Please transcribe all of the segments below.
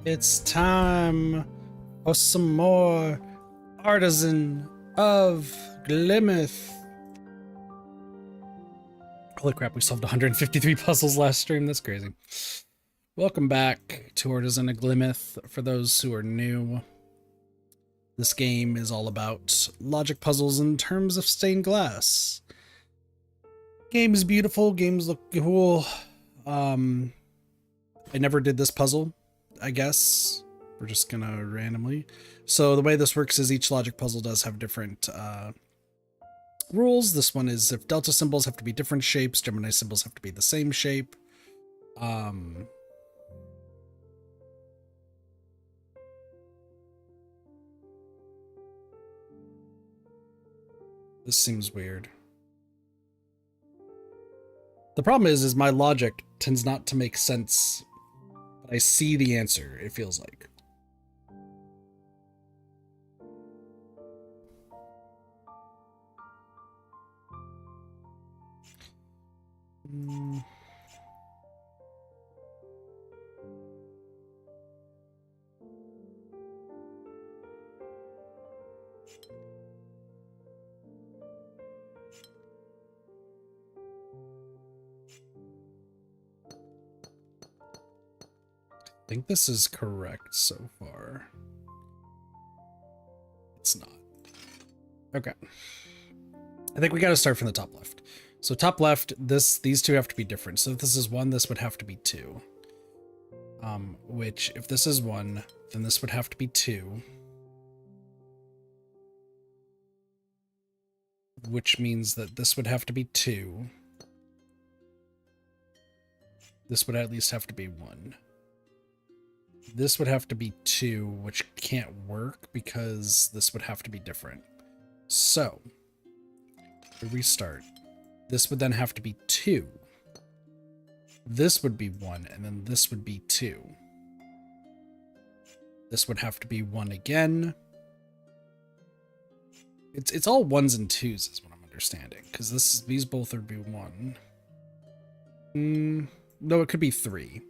It's time for some more Artisan of Glimmith. Holy crap, we solved 153 puzzles last stream. That's crazy. Welcome back to Artisan of Glimmith. For those who are new, this game is all about logic puzzles in terms of stained glass. Game is beautiful. Games look cool. I never did this puzzle, I guess. We're just gonna randomly. So the way this works is each logic puzzle does have different rules. This one is if delta symbols have to be different shapes, Gemini symbols have to be the same shape. This seems weird. The problem is my logic tends not to make sense. But I see the answer, it feels like. I think this is correct so far. It's not. Okay. I think we got to start from the top left. So top left, these two have to be different. So if this is 1, this would have to be 2. Which if this is 1, then this would have to be 2. Which means that this would have to be 2. This would at least have to be 1. This would have to be 2, which can't work because this would have to be different. So, we restart. This would then have to be 2. This would be 1, and then this would be 2. This would have to be 1 again. It's all 1s and 2s is what I'm understanding, because these both would be 1. No, it could be 3.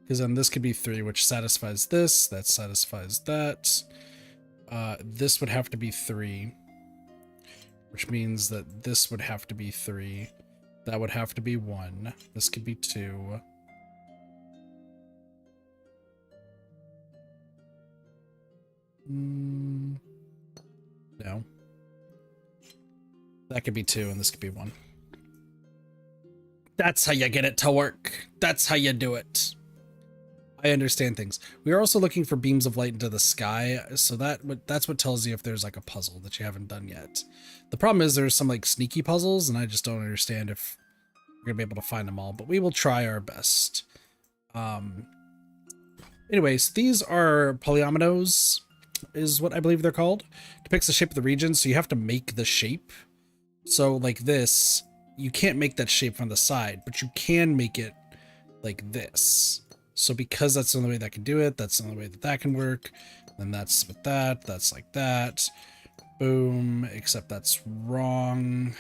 Because then this could be 3, which satisfies this, that satisfies that. This would have to be 3, which means that this would have to be 3. That would have to be 1. This could be 2. No. That could be 2, and this could be 1. That's how you get it to work. That's how you do it. I understand things. We are also looking for beams of light into the sky, so that's what tells you if there's like a puzzle that you haven't done yet. The problem is there's some like sneaky puzzles, and I just don't understand if we're gonna be able to find them all, but we will try our best. Anyways, these are polyominoes, is what I believe they're called. Depicts the shape of the region, so you have to make the shape. So like this, you can't make that shape from the side, but you can make it like this. So because that's the only way that can do it, that's the only way that can work. Then that's with that, that's like that. Boom, except that's wrong.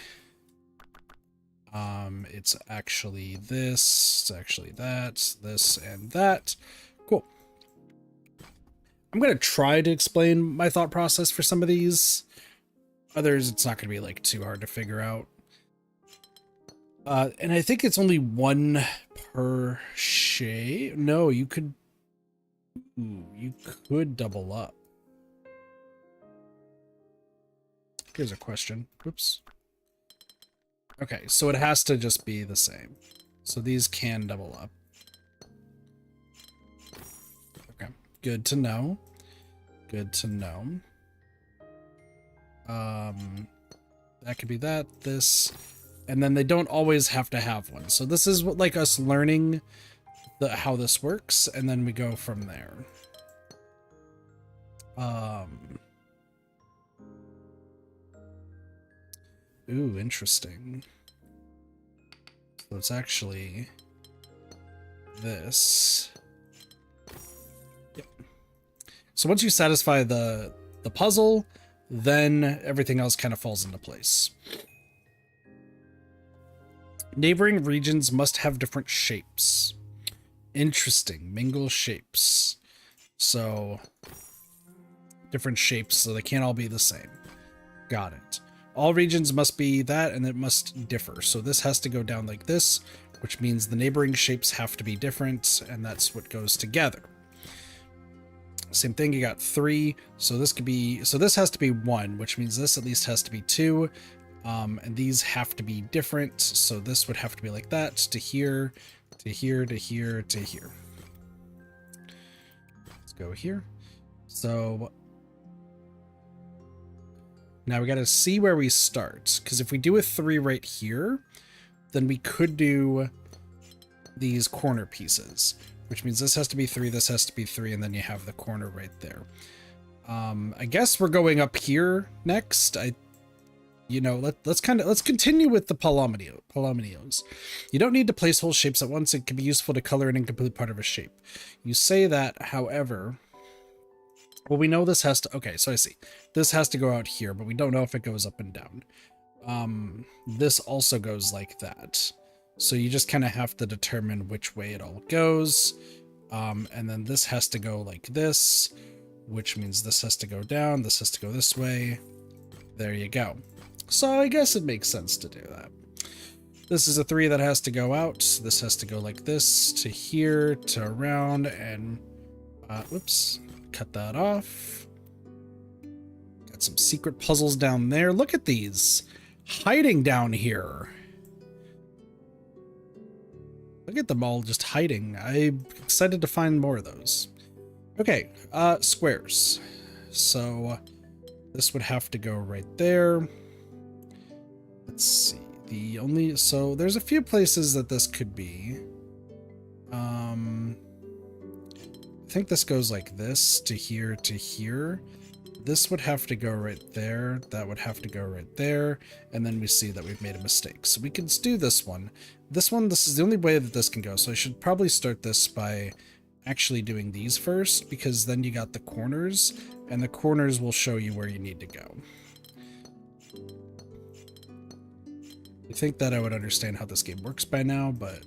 It's actually this, it's actually that, this and that. Cool. I'm going to try to explain my thought process for some of these. Others, it's not going to be like too hard to figure out. And I think it's only 1 per shape. No, you could double up. Here's a question. Oops. Okay, so it has to just be the same. So these can double up. Okay, good to know. Good to know. That could be that, this. And then they don't always have to have one. So this is what, like us learning how this works, and then we go from there. Ooh, interesting. So it's actually this. Yep. So once you satisfy the puzzle, then everything else kind of falls into place. Neighboring regions must have different shapes. Interesting. Mingle shapes. So, different shapes, so they can't all be the same. Got it. All regions must be that, and it must differ. So this has to go down like this, which means the neighboring shapes have to be different, and that's what goes together. Same thing, you got 3, so this could be, so this has to be 1, which means this at least has to be 2, and these have to be different, so this would have to be like that, to here, to here, to here, to here. Let's go here. So now we got to see where we start, because if we do a 3 right here, then we could do these corner pieces, which means this has to be 3, this has to be 3, and then you have the corner right there. I guess we're going up here next. Let's continue with the polynomials. You don't need to place whole shapes at once. It can be useful to color an incomplete part of a shape. You say that, however. Well, we know this has to, okay, so I see. This has to go out here, but we don't know if it goes up and down. This also goes like that. So you just kind of have to determine which way it all goes. And then this has to go like this, which means this has to go down, this has to go this way. There you go. So I guess it makes sense to do that. This is a 3 that has to go out. This has to go like this, to here, to around, and, whoops. Cut that off. Got some secret puzzles down there. Look at these hiding down here. Look at them all just hiding. I'm excited to find more of those. Okay, squares. So this would have to go right there. Let's see. So there's a few places that this could be. I think this goes like this, to here, to here. This would have to go right there. That would have to go right there. And then we see that we've made a mistake. So we can do this one. This is the only way that this can go. So I should probably start this by actually doing these first, because then you got the corners, and the corners will show you where you need to go. You think that I would understand how this game works by now, but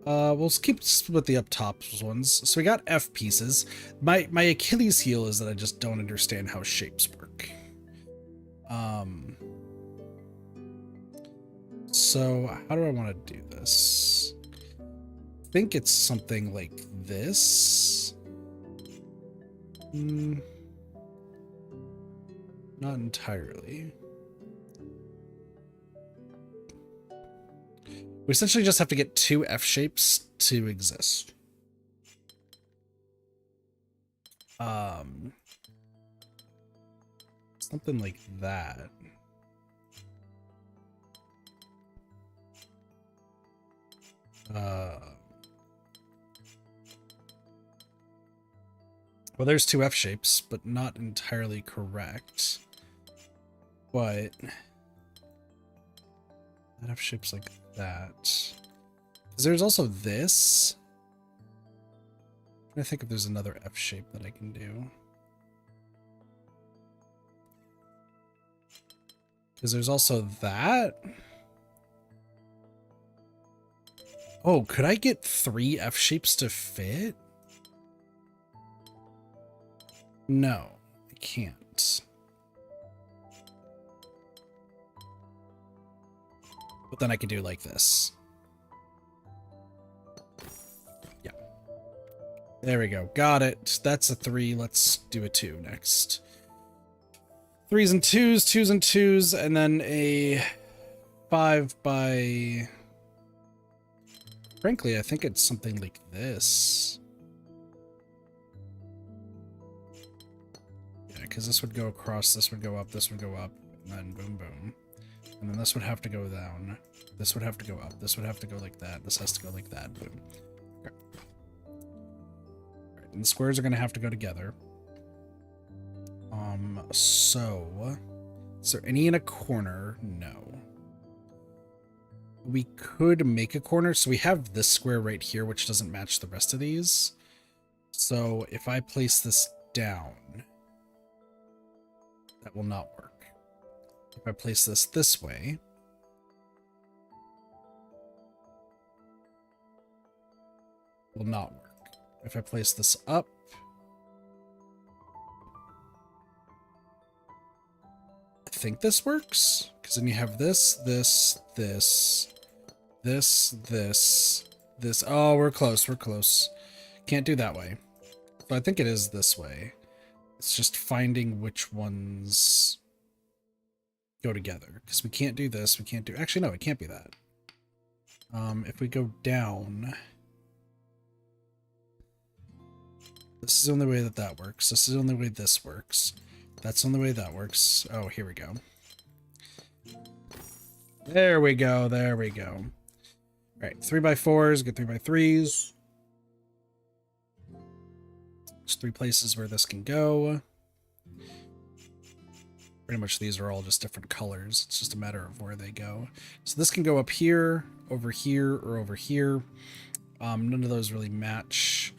we'll keep with the up top ones. So we got F pieces. My Achilles heel is that I just don't understand how shapes work. So how do I want to do this? I think it's something like this. Not entirely. We essentially just have to get 2 F shapes to exist. Something like that. Well, there's 2 F shapes, but not entirely correct. But that F shape's like that. There's also this. I'm trying to think if there's another F shape that I can do. Because there's also that. Oh, could I get 3 F shapes to fit? No, I can't. But then I could do like this. Yeah. There we go. Got it. That's a 3. Let's do a 2 next. 3s and 2s, 2s and 2s, and then a 5 by... Frankly, I think it's something like this. Yeah, because this would go across, this would go up, this would go up, and then boom, boom. And then this would have to go down. This would have to go up. This would have to go like that. This has to go like that. Boom. Okay. Alright, and the squares are going to have to go together. So... Is there any in a corner? No. We could make a corner. So we have this square right here, which doesn't match the rest of these. So if I place this down, that will not work. If I place this way, it will not work. If I place this up, I think this works, because then you have this. Oh, we're close. Can't do that way. So I think it is this way. It's just finding which ones go together, because we can't do this. Actually, no, it can't be that. If we go down, this is the only way that works. This is the only way this works. That's the only way that works. Oh, here we go. There we go. All right, 3x4s, get 3x3s. There's 3 places where this can go. Pretty much these are all just different colors. It's just a matter of where they go. So this can go up here, over here, or over here. None of those really match.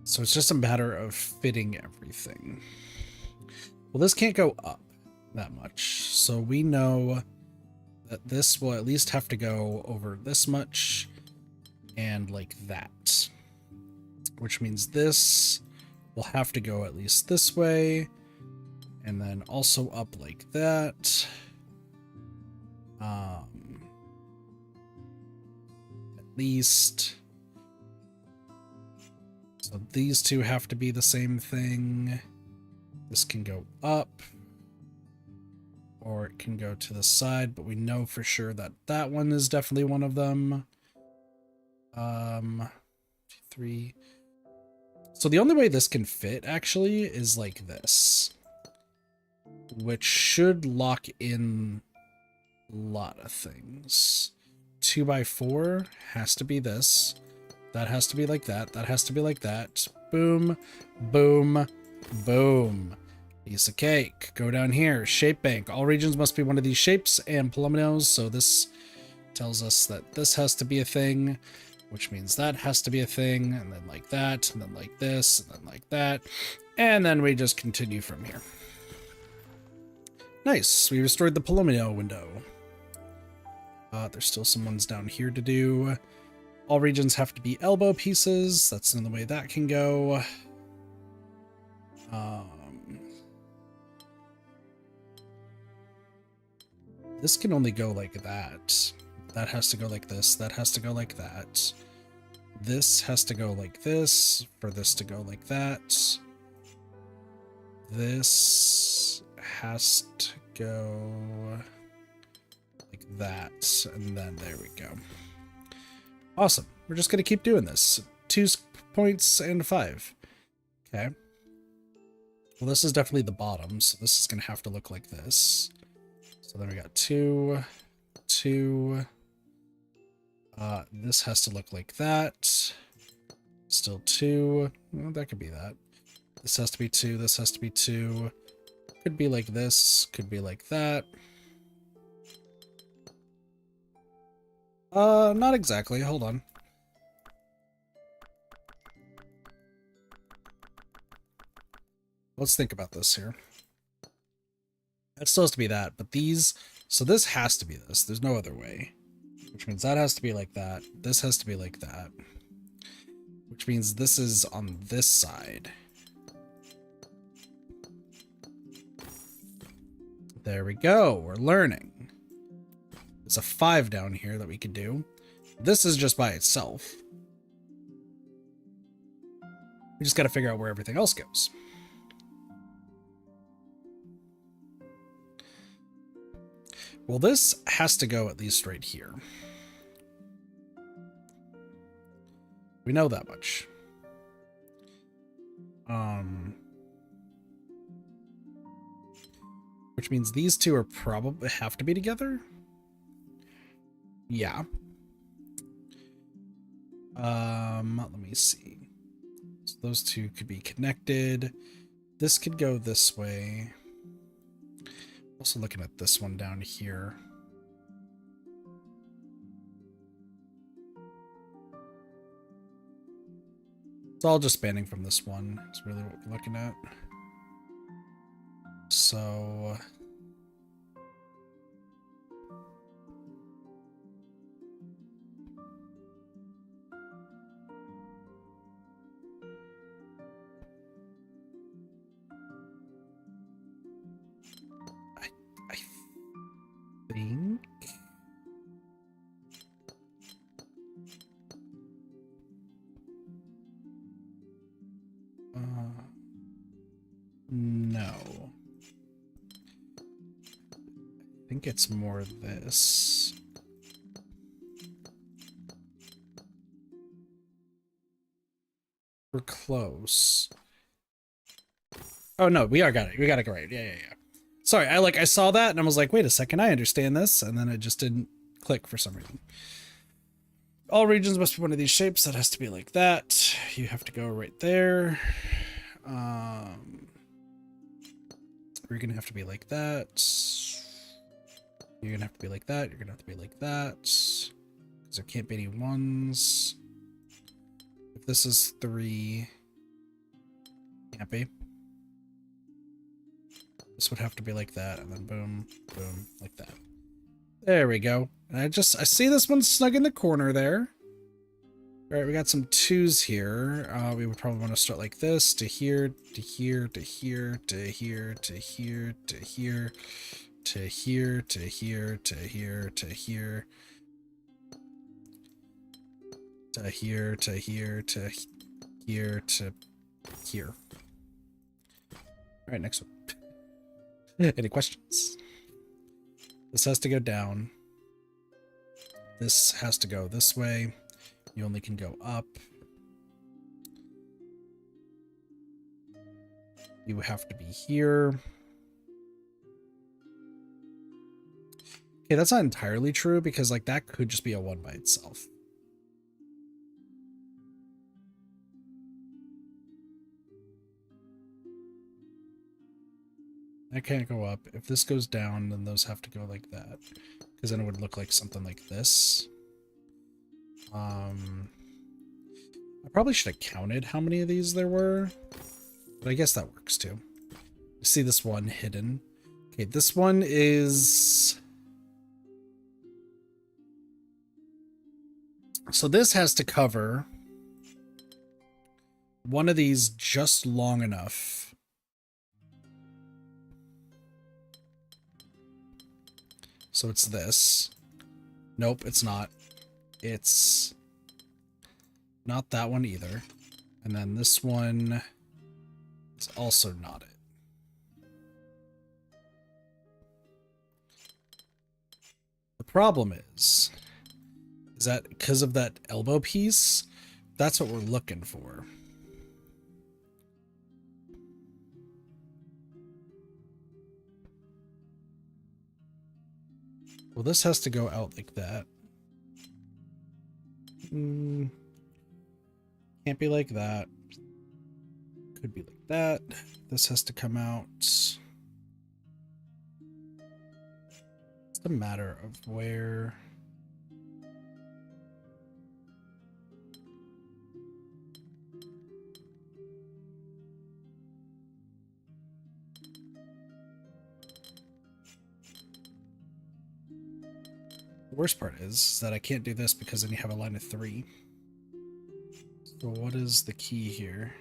So it's just a matter of fitting everything. Well, this can't go up that much. So we know that this will at least have to go over this much and like that. Which means this will have to go at least this way. And then also up like that. At least. So these two have to be the same thing. This can go up. Or it can go to the side, but we know for sure that that one is definitely one of them. 3. So the only way this can fit actually is like this, which should lock in a lot of things. 2x4 has to be this. That has to be like that. That has to be like that. Boom, boom, boom. Piece of cake. Go down here. Shape bank. All regions must be one of these shapes and polynomials. So this tells us that this has to be a thing, which means that has to be a thing, and then like that, and then like this, and then like that. And then we just continue from here. Nice. We restored the polynomial window. There's still some ones down here to do. All regions have to be elbow pieces. That's the way that can go. This can only go like that. That has to go like this. That has to go like that. This has to go like this for this to go like that. This has to go like that. And then there we go. Awesome. We're just going to keep doing this. 2 points and 5. Okay. Well, this is definitely the bottom, so this is going to have to look like this. So then we got 2, 2. This has to look like that. Still 2. Well, that could be that. This has to be 2. This has to be 2. Could be like this. Could be like that. Not exactly. Hold on. Let's think about this here. That still has to be that, but these... So this has to be this. There's no other way. Which means that has to be like that. This has to be like that. Which means this is on this side. There we go. We're learning. There's a 5 down here that we could do. This is just by itself. We just got to figure out where everything else goes. Well, this has to go at least right here. We know that much. Which means these two are probably have to be together. Yeah. Let me see. So those two could be connected. This could go this way. Also looking at this one down here. It's all just spanning from this one. It's really what we're looking at. So think it's more this. We're close. Oh no, we got it. We got it right. Yeah. Sorry, I saw that and I was like, wait a second, I understand this, and then it just didn't click for some reason. All regions must be one of these shapes. That has to be like that. You have to go right there. You're gonna have to be like that. You're gonna have to be like that. You're gonna have to be like that. Because there can't be any ones. If this is 3, can't be. This would have to be like that, and then boom, boom, like that. There we go. And I see this one snug in the corner there. All right, we got some 2s here. We would probably want to start like this, to here, to here, to here, to here, to here, to here, to here, to here, to here, to here, to here, to here, to here, to here. All right, next one. Any questions? This has to go down. This has to go this way. You only can go up. You have to be here. Okay, that's not entirely true because like that could just be a 1 by itself. That can't go up. If this goes down, then those have to go like that. Because then it would look like something like this. I probably should have counted how many of these there were. But I guess that works too. You see this one hidden. Okay, this one is... So this has to cover one of these just long enough. So it's this. Nope, it's not. It's not that one either. And then this one is also not it. The problem is that because of that elbow piece, that's what we're looking for. Well, this has to go out like that. Can't be like that. Could be like that. This has to come out. It's a matter of where. The worst part is that I can't do this because then you have a line of 3. So what is the key here?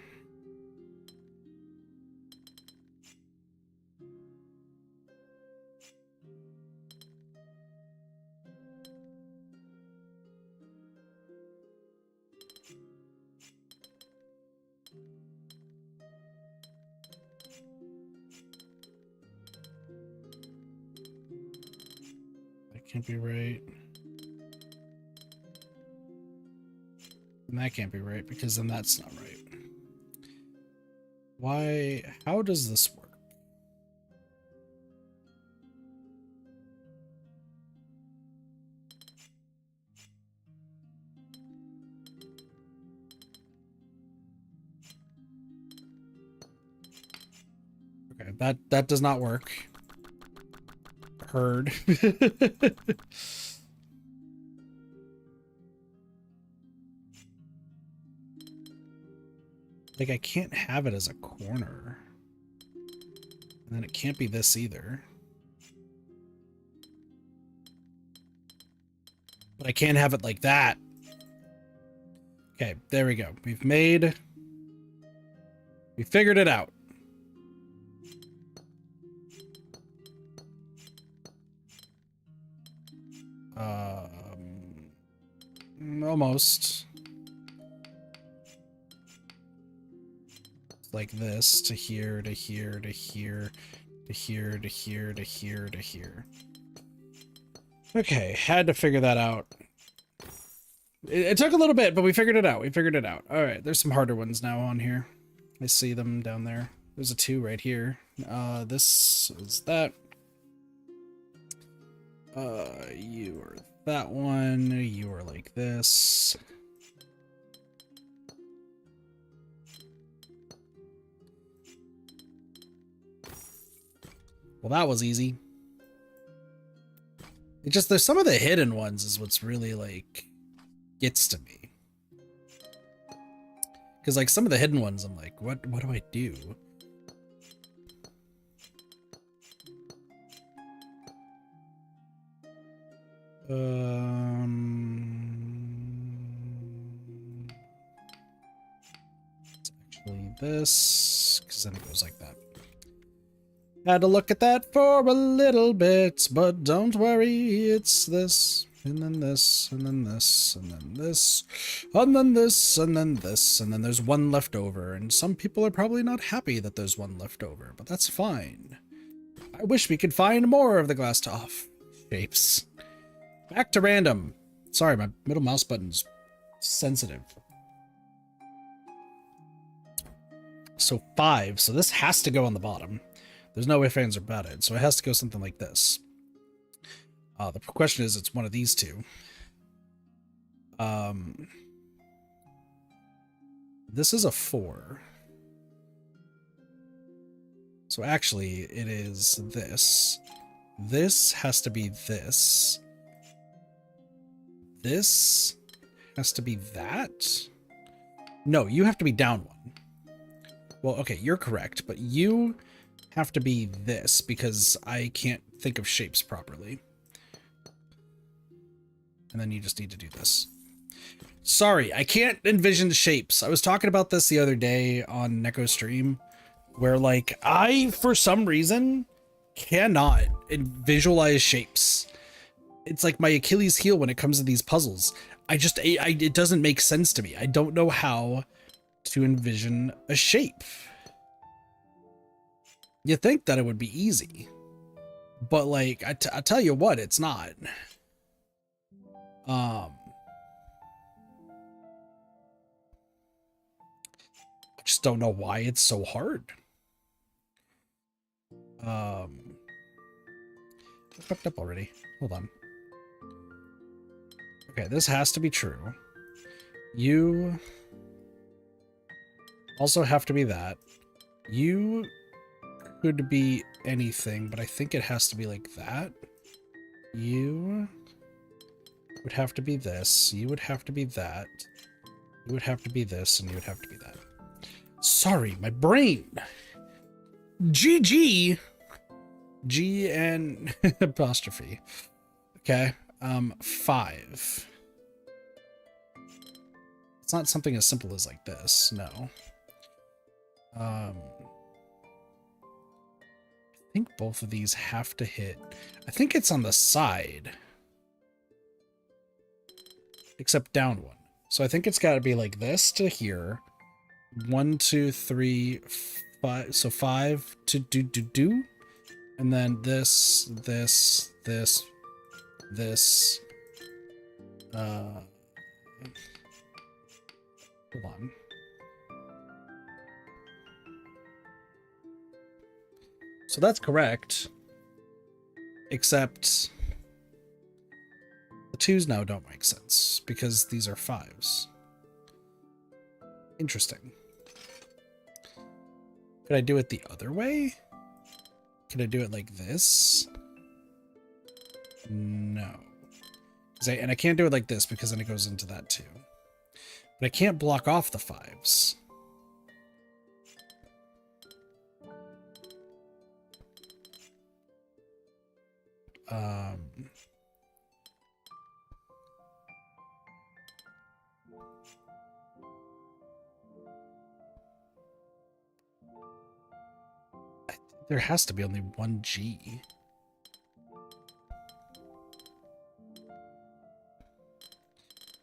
That can't be right. And that can't be right because then that's not right. Why? How does this work? Okay, that does not work. Heard. Like, I can't have it as a corner. And then it can't be this either. But I can't have it like that. Okay, there we go. We figured it out. Almost. Like this, to here, to here, to here, to here, to here, to here, to here. Okay, had to figure that out. It took a little bit, but we figured it out. We figured it out. All right, there's some harder ones now on here. I see them down there. There's a 2 right here. This is that. You are that one. You are like this. Well, that was easy. It just, there's some of the hidden ones is what's really, like, gets to me. Because, like, some of the hidden ones, I'm like, what do I do? It's actually this, because then it goes like that. Had to look at that for a little bit, but don't worry, it's this, and then this, and then this, and then this, and then this, and then this, and then there's one left over, and some people are probably not happy that there's one left over, but that's fine. I wish we could find more of the glass off shapes. Back to random. Sorry, my middle mouse button's sensitive. So 5, so this has to go on the bottom. There's no ifs, ands, or about it, so it has to go something like this. The question is, it's one of these two. This is a 4. So actually, it is this. This has to be this. This has to be that. No, you have to be down 1. Well, okay, you're correct, but you have to be this because I can't think of shapes properly. And then you just need to do this. Sorry, I can't envision shapes. I was talking about this the other day on Neko stream where, like, I, for some reason, cannot visualize shapes. It's like my Achilles heel when it comes to these puzzles. It doesn't make sense to me. I don't know how to envision a shape. You think that it would be easy, but like, I tell you what, it's not. I just don't know why it's so hard. I fucked up already. Hold on. Okay, this has to be true. You also have to be that. You could be anything, but I think it has to be like that. You would have to be this. You would have to be that. You would have to be this, and you would have to be that. Sorry, my brain. GG. G and apostrophe. Okay. 5. It's not something as simple as like this. No. I think both of these have to hit. I think it's on the side. Except down 1. So I think it's got to be like this to here. 1, 2, 3, 5. So 5 to do. And then this. Hold on. So that's correct. Except the 2s now don't make sense because these are 5s. Interesting. Could I do it the other way? Could I do it like this? No. And I can't do it like this because then it goes into that too. But I can't block off the 5s. There has to be only one G.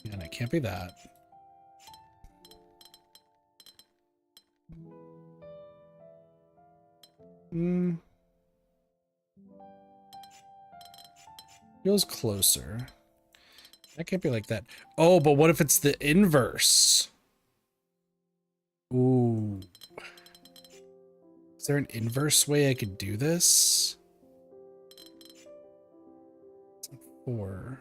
And it can't be that. Feels closer. That can't be like that. Oh, but what if it's the inverse? Ooh. Is there an inverse way I could do this? 4.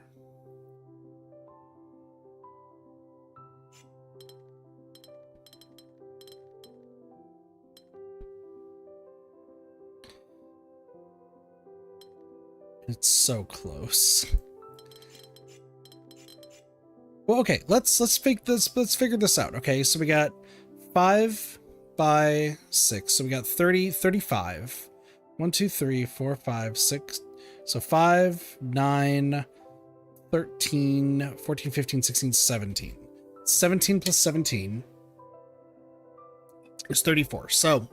It's so close. Well, okay, let's figure this out. Okay, so we got 5 by 6. So we got 30, 35. 1, 2, 3, 4, 5, 6. So 5, 9, 13, 14, 15, 16, 17. 17 plus 17 is 34. So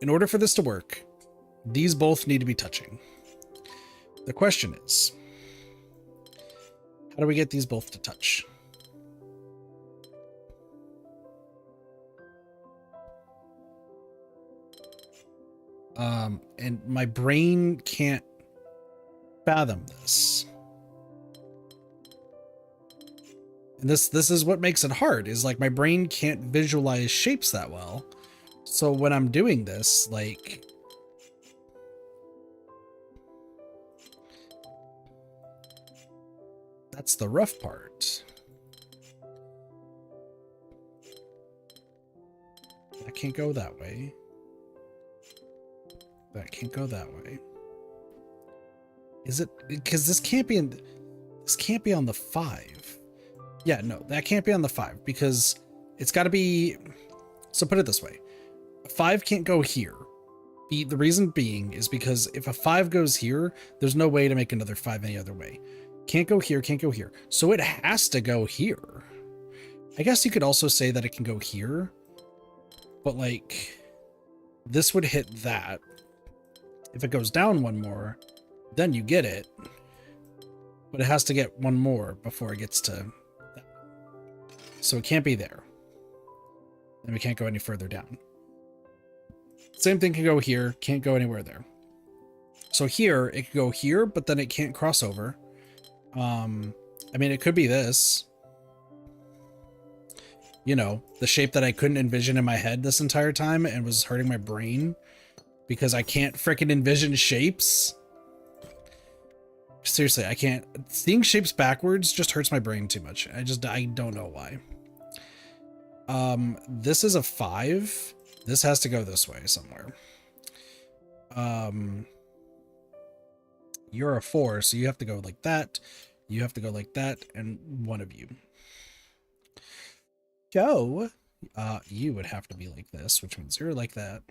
in order for this to work, these both need to be touching. The question is, how do we get these both to touch? And my brain can't fathom this. And this is what makes it hard, is like my brain can't visualize shapes that well. So when I'm doing this, like, that's the rough part. I can't go that way. That can't go that way. Is it because this can't be on the 5? Yeah, no, that can't be on the 5 because it's got to be. So put it this way, a 5 can't go here. The reason being is because if a 5 goes here, there's no way to make another 5 any other way. Can't go here, can't go here. So it has to go here. I guess you could also say that it can go here, but like this would hit that. If it goes down one more, then you get it. But it has to get one more before it gets to that. So it can't be there. And we can't go any further down. Same thing can go here, can't go anywhere there. So here, it could go here, but then it can't cross over. I mean, it could be this. You know, the shape that I couldn't envision in my head this entire time and was hurting my brain because I can't frickin' envision shapes. Seriously, I can't. Seeing shapes backwards just hurts my brain too much. I don't know why. This is a 5. This has to go this way somewhere. You're a 4, so you have to go like that. You have to go like that, and one of you. Go. You would have to be like this, which means you're like that.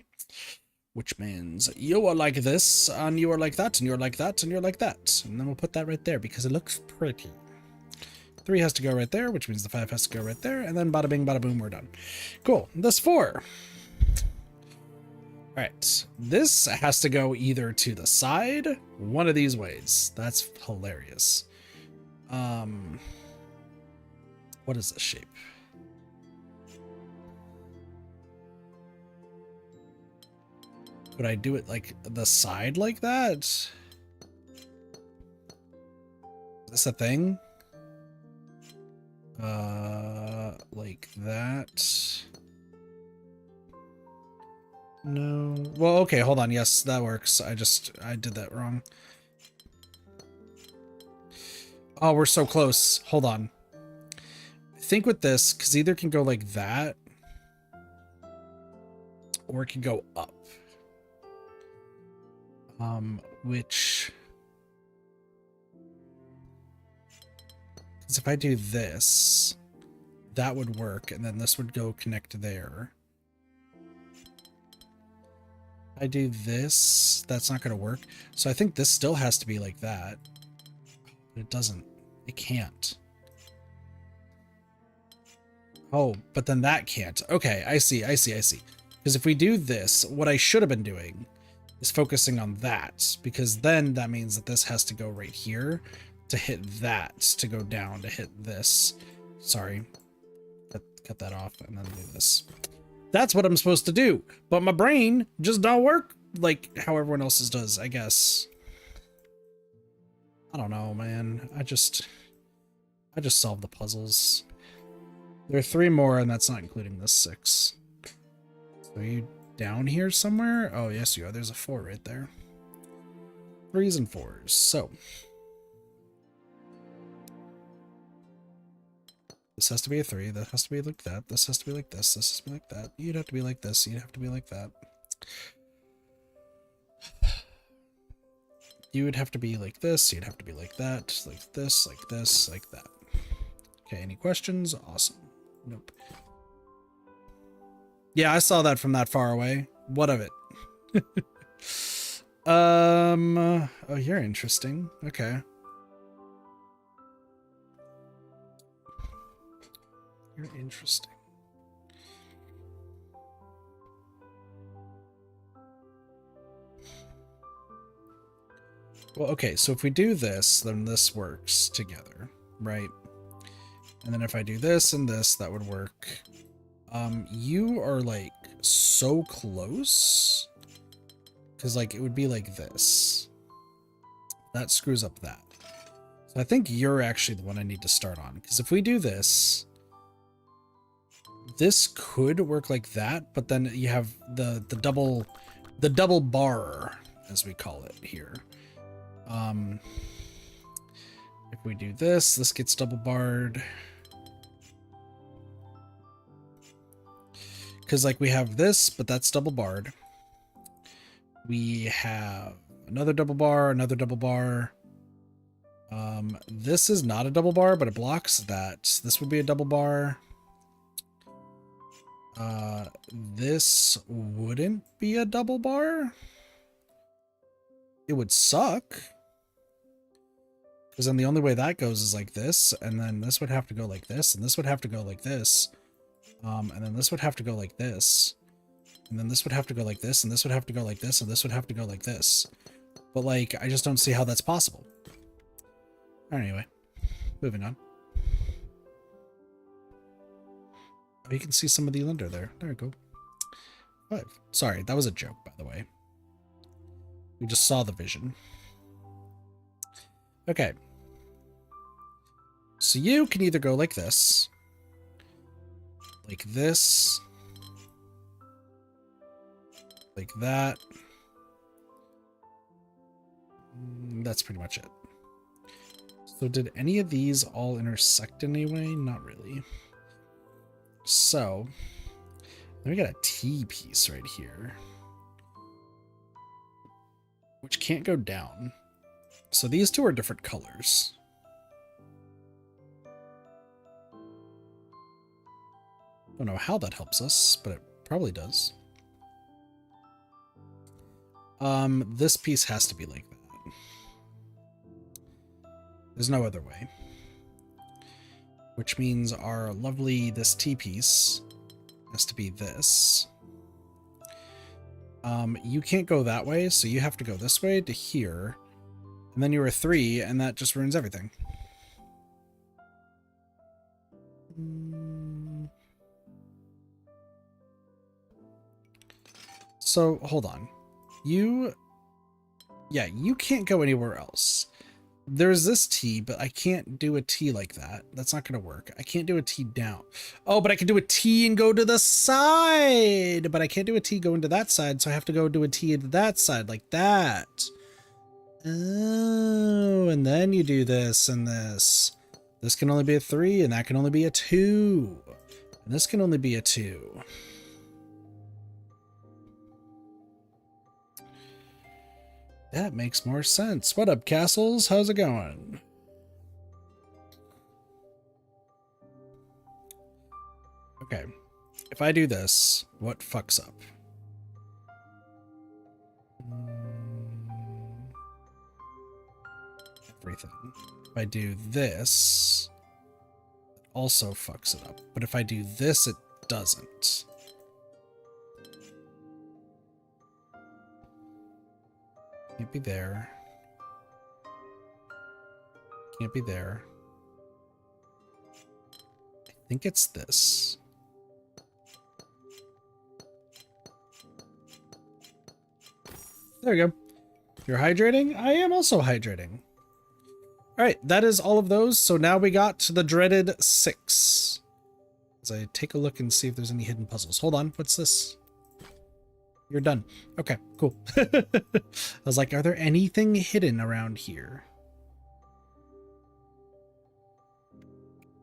Which means you are like this, and you are like that, and you're like that, and you're like that. And then we'll put that right there because it looks pretty. 3 has to go right there, which means the 5 has to go right there, and then bada bing, bada boom, we're done. Cool. This 4. All right. This has to go either to the side, one of these ways. That's hilarious. What is this shape? Would I do it like the side like that? Is this a thing? Like that? No. Well, okay, hold on. Yes, that works. I did that wrong. Oh, we're so close. Hold on. I think with this, because either can go like that, or it can go up. Which, because if I do this, that would work, and then this would go connect there. I do this, that's not going to work. So I think this still has to be like that. But it doesn't. It can't. Oh, but then that can't. Okay, I see. Because if we do this, what I should have been doing is focusing on that, because then that means that this has to go right here to hit that, to go down to hit this. Sorry. Cut that off and then do this. That's what I'm supposed to do, but my brain just don't work like how everyone else's does, I guess. I don't know, man. I just solved the puzzles. There are 3 more, and that's not including this 6. So are you down here somewhere? Oh, yes, you are. There's a 4 right there. 3s and 4s. So this has to be a 3. That has to be like that. This has to be like this. This has to be like that. You'd have to be like this. You'd have to be like that. You would have to be like this. You'd have to be like that. Like this, like this, like that. Okay, any questions? Awesome. Nope. Yeah, I saw that from that far away. What of it? Oh, you're interesting. Okay. You're interesting. Well, okay, so if we do this, then this works together, right? And then if I do this and this, that would work. You are like so close. Because like it would be like this. That screws up that. So I think you're actually the one I need to start on. Because if we do this, this could work like that, but then you have the double bar, as we call it here. If we do this, this gets double barred. Because like we have this, but that's double barred. We have another double bar, another double bar. This is not a double bar, but it blocks that. This would be a double bar. This wouldn't be a double bar. It would suck. Because then the only way that goes is like this, and then this would have to go like this, and this would have to go like this. And then this would have to go like this. And then this would have to go like this, and this would have to go like this, and this would have to go like this. But like, I just don't see how that's possible. Anyway, moving on. Oh, you can see some of the under there. There we go. 5. Sorry, that was a joke, by the way. We just saw the vision. Okay. So you can either go like this, like this, like that. That's pretty much it. So did any of these all intersect in any way? Not really. So then we got a T piece right here, which can't go down. So these two are different colors. Don't know how that helps us, but it probably does. This piece has to be like that. There's no other way. Which means our lovely, this T piece has to be this. You can't go that way, so you have to go this way to here. And then you're a 3, and that just ruins everything. So, hold on. You can't go anywhere else. There's this T, but I can't do a T like that. That's not going to work. I can't do a T down. Oh, but I can do a T and go to the side. But I can't do a T going to that side, so I have to go do a T into that side, like that. Oh, and then you do this and this. This can only be a 3, and that can only be a 2. And this can only be a 2. That makes more sense. What up, Castles? How's it going? Okay. If I do this, what fucks up? Everything. If I do this, it also fucks it up. But if I do this, it doesn't. Can't be there. Can't be there. I think it's this. There we go. You're hydrating? I am also hydrating. All right, that is all of those. So now we got to the dreaded 6. As I take a look and see if there's any hidden puzzles. Hold on, what's this? You're done. Okay, cool. I was like, are there anything hidden around here?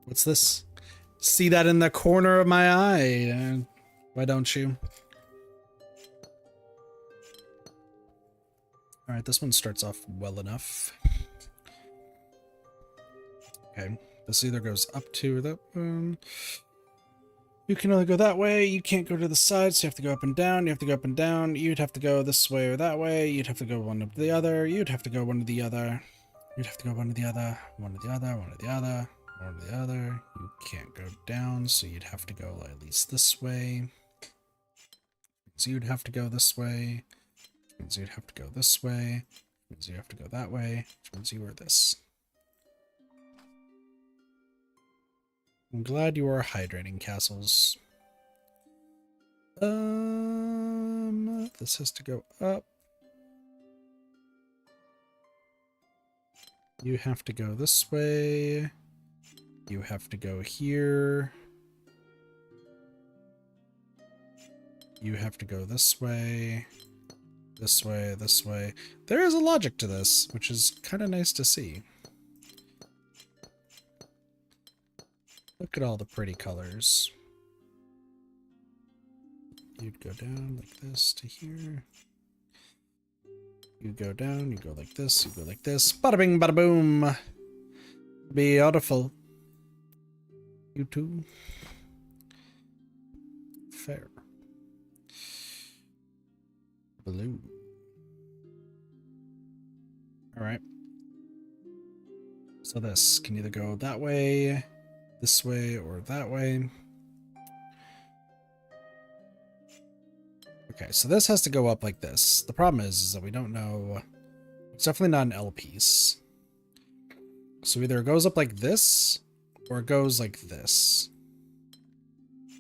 What's this? See that in the corner of my eye. Why don't you? All right, this one starts off well enough. Okay, this either goes up to that one. You can only go that way. You can't go to the side, so you have to go up and down. You have to go up and down. You'd have to go this way or that way. You'd have to go one to the other. You'd have to go one to the other. You'd have to go one to the other, one to the other, one to the other, one to the other. You can't go down, so you'd have to go at least this way. So you'd have to go this way. Which means you'd have to go this way. Which means you have to go that way. Which means you are this. I'm glad you are hydrating, castles. This has to go up. You have to go this way. You have to go here. You have to go this way. This way, this way. There is a logic to this, which is kind of nice to see. Look at all the pretty colors. You'd go down like this to here. You go down, you go like this, you go like this. Bada bing, bada boom. Beautiful. You too. Fair. Blue. Alright. So this can either go that way, this way, or that way. Okay, so this has to go up like this. The problem is that we don't know. It's definitely not an L piece. So either it goes up like this, or it goes like this.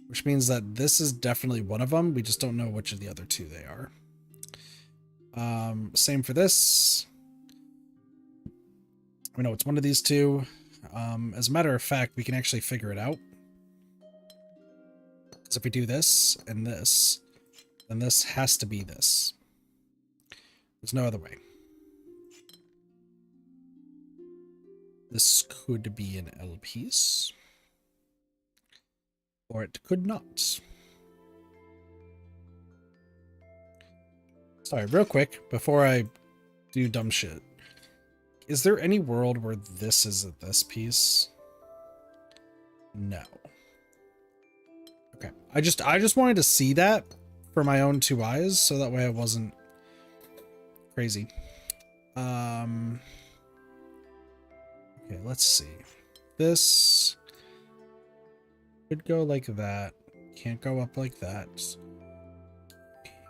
Which means that this is definitely one of them. We just don't know which of the other two they are. Same for this. We know it's one of these two. As a matter of fact, we can actually figure it out. Because if we do this and this, then this has to be this. There's no other way. This could be an L piece. Or it could not. Sorry, real quick, before I do dumb shit. Is there any world where this is this piece? No. Okay. I just wanted to see that for my own two eyes, so that way I wasn't crazy. Okay, let's see. This could go like that. Can't go up like that.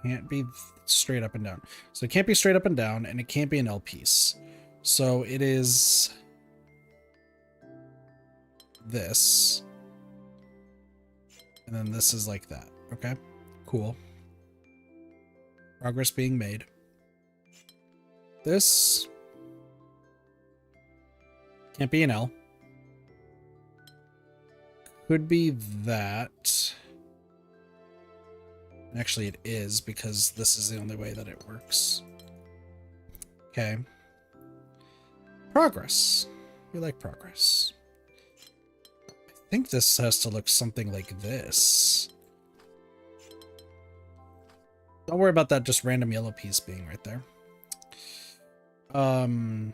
Can't be straight up and down. So it can't be straight up and down, and it can't be an L piece. So it is this. And then this is like that. Okay, cool. Progress being made. This can't be an L. Could be that. Actually, it is, because this is the only way that it works. Okay. Progress. We like progress. I think this has to look something like this. Don't worry about that just random yellow piece being right there. Oh. And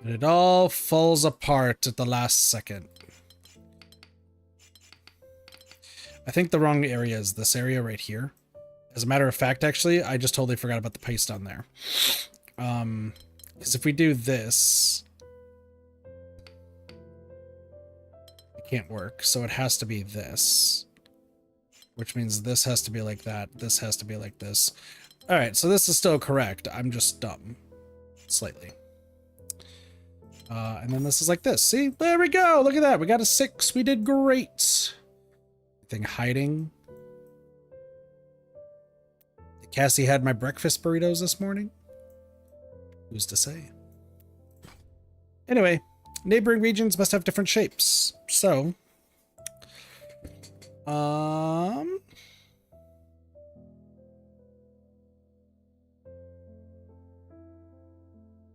it all falls apart at the last second. I think the wrong area is this area right here. As a matter of fact, actually, I just totally forgot about the paste on there. Because if we do this, it can't work. So it has to be this. Which means this has to be like that. This has to be like this. All right, so this is still correct. I'm just dumb. Slightly. And then this is like this. See? There we go. Look at that. We got a 6. We did great. Thing hiding. It Cassie had my breakfast burritos this morning. Who's to say? Anyway, neighboring regions must have different shapes. So,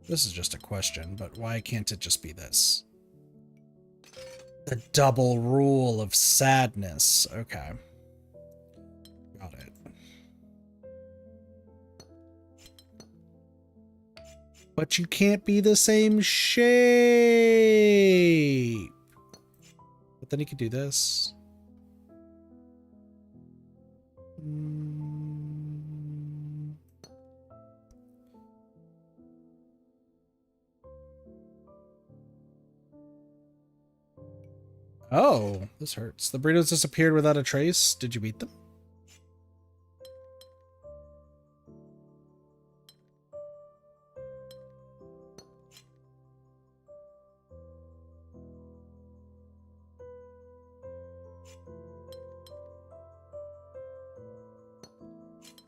this is just a question, but why can't it just be this? The double rule of sadness. Okay. Got it. But you can't be the same shape. But then you could do this. Oh, this hurts. The burritos disappeared without a trace. Did you eat them?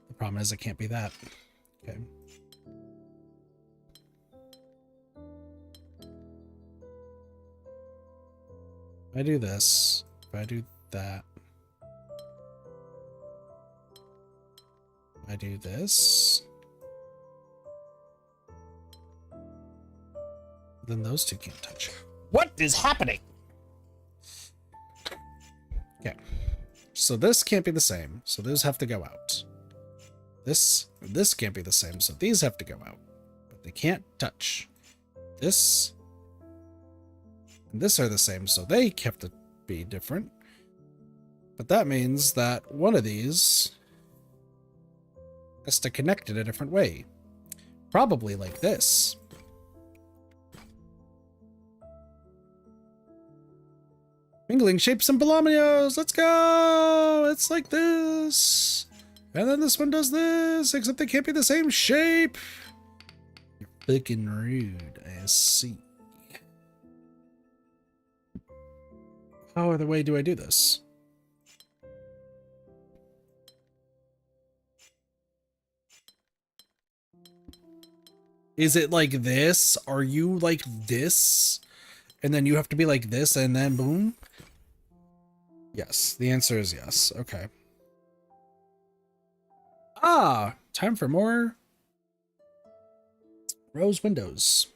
The problem is it can't be that. Okay. If I do this, if I do that, if I do this, then those two can't touch. What is happening? Okay. So this can't be the same, so those have to go out. This can't be the same, so these have to go out. But they can't touch. This and this are the same, so they have to be different. But that means that one of these has to connect in a different way. Probably like this. Mingling shapes and Bolognos! Let's go! It's like this! And then this one does this, except they can't be the same shape! You're fucking rude, I see. How other way do I do this? Is it like this? Are you like this? And then you have to be like this and then boom? Yes, the answer is yes. Okay. Ah, time for more rose windows.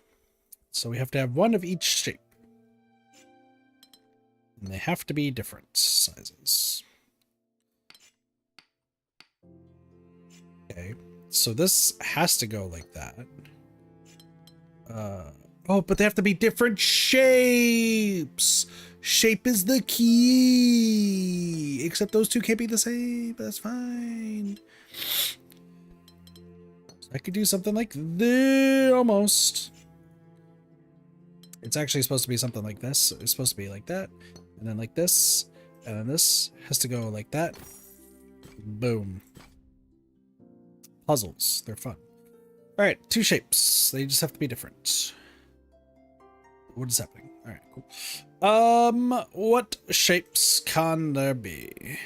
So we have to have one of each shape. And they have to be different sizes. Okay, so this has to go like that. Oh, but they have to be different shapes. Shape is the key. Except those two can't be the same, but that's fine. So I could do something like this, almost. It's actually supposed to be something like this. It's supposed to be like that, and then like this, and then this has to go like that. Boom. Puzzles, they're fun. All right, two shapes. They just have to be different. What is happening? All right, cool. What shapes can there be?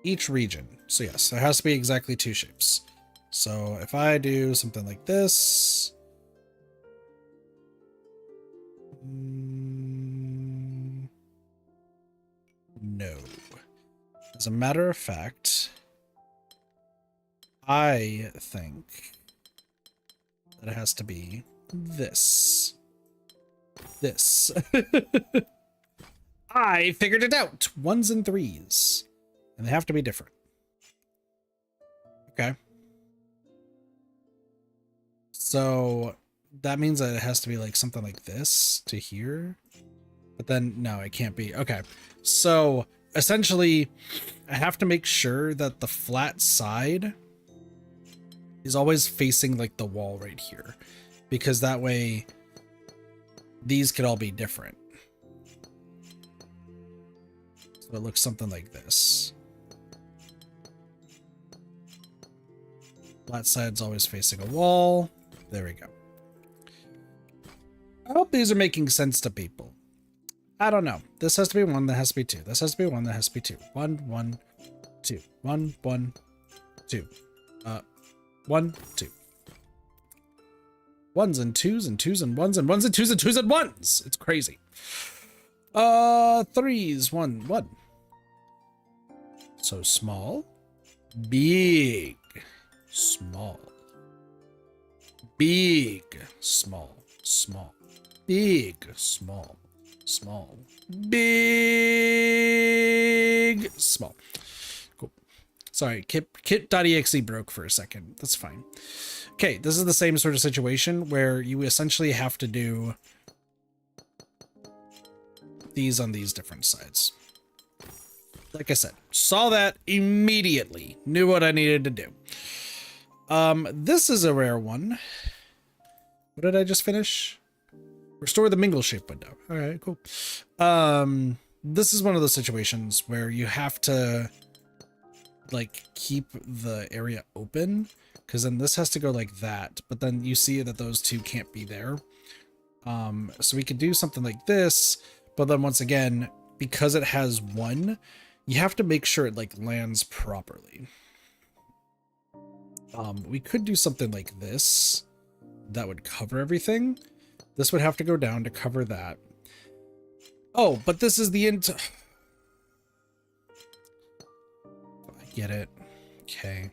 Each region. So yes, there has to be exactly two shapes. So if I do something like this, no. As a matter of fact, I think that it has to be this. This. I figured it out. 1s and 3s. And they have to be different. Okay. So that means that it has to be like something like this to here. But then, no, it can't be. Okay. So essentially, I have to make sure that the flat side is always facing like the wall right here. Because that way, these could all be different. So it looks something like this. Flat side's always facing a wall. There we go. I hope these are making sense to people. I don't know. This has to be 1, that has to be 2. This has to be 1, that has to be 2. 1, 1, 2. 1, 1, 2. 1, 2. 1s and 2s and 2s and 1s and 1s and 2s and 2s and 1s. It's crazy. 3s, 1, 1. So small, big, small, big, small, small, big, small, small, big, small. Cool. Sorry, kit.exe broke for a second. That's fine. Okay, this is the same sort of situation where you essentially have to do these on these different sides. Like I said, saw that immediately, knew what I needed to do. This is a rare one. What did I just finish? Restore the mingle shape window. All right, cool. This is one of those situations where you have to like keep the area open, because then this has to go like that, but then you see that those two can't be there. So we could do something like this, but then once again, because it has 1, you have to make sure it like lands properly. We could do something like this that would cover everything. This would have to go down to cover that. Oh, but this is the I get it. Okay.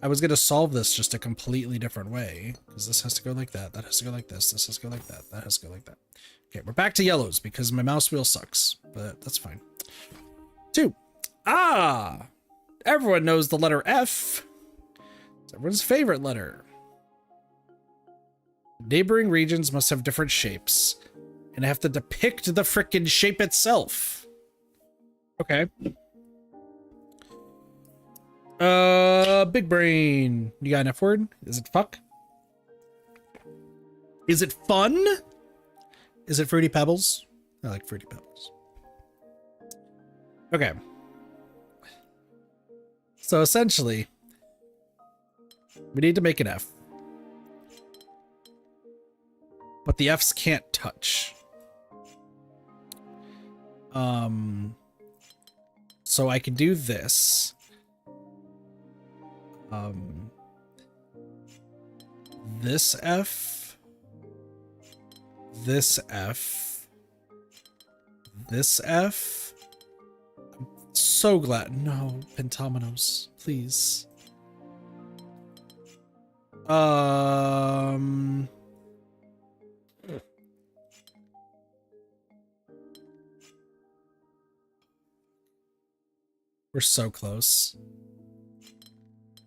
I was going to solve this just a completely different way, because this has to go like that. That has to go like this. This has to go like that. That has to go like that. Okay, we're back to yellows because my mouse wheel sucks, but that's fine. 2. Ah! Everyone knows the letter F. It's everyone's favorite letter. Neighboring regions must have different shapes, and I have to depict the frickin' shape itself. Okay. Big brain. You got an F word? Is it fuck? Is it fun? Is it Fruity Pebbles? I like Fruity Pebbles. Okay. So essentially, we need to make an F. But the F's can't touch. So I can do this. This F. This F. This F. I'm so glad. No, pentominoes, please. We're so close.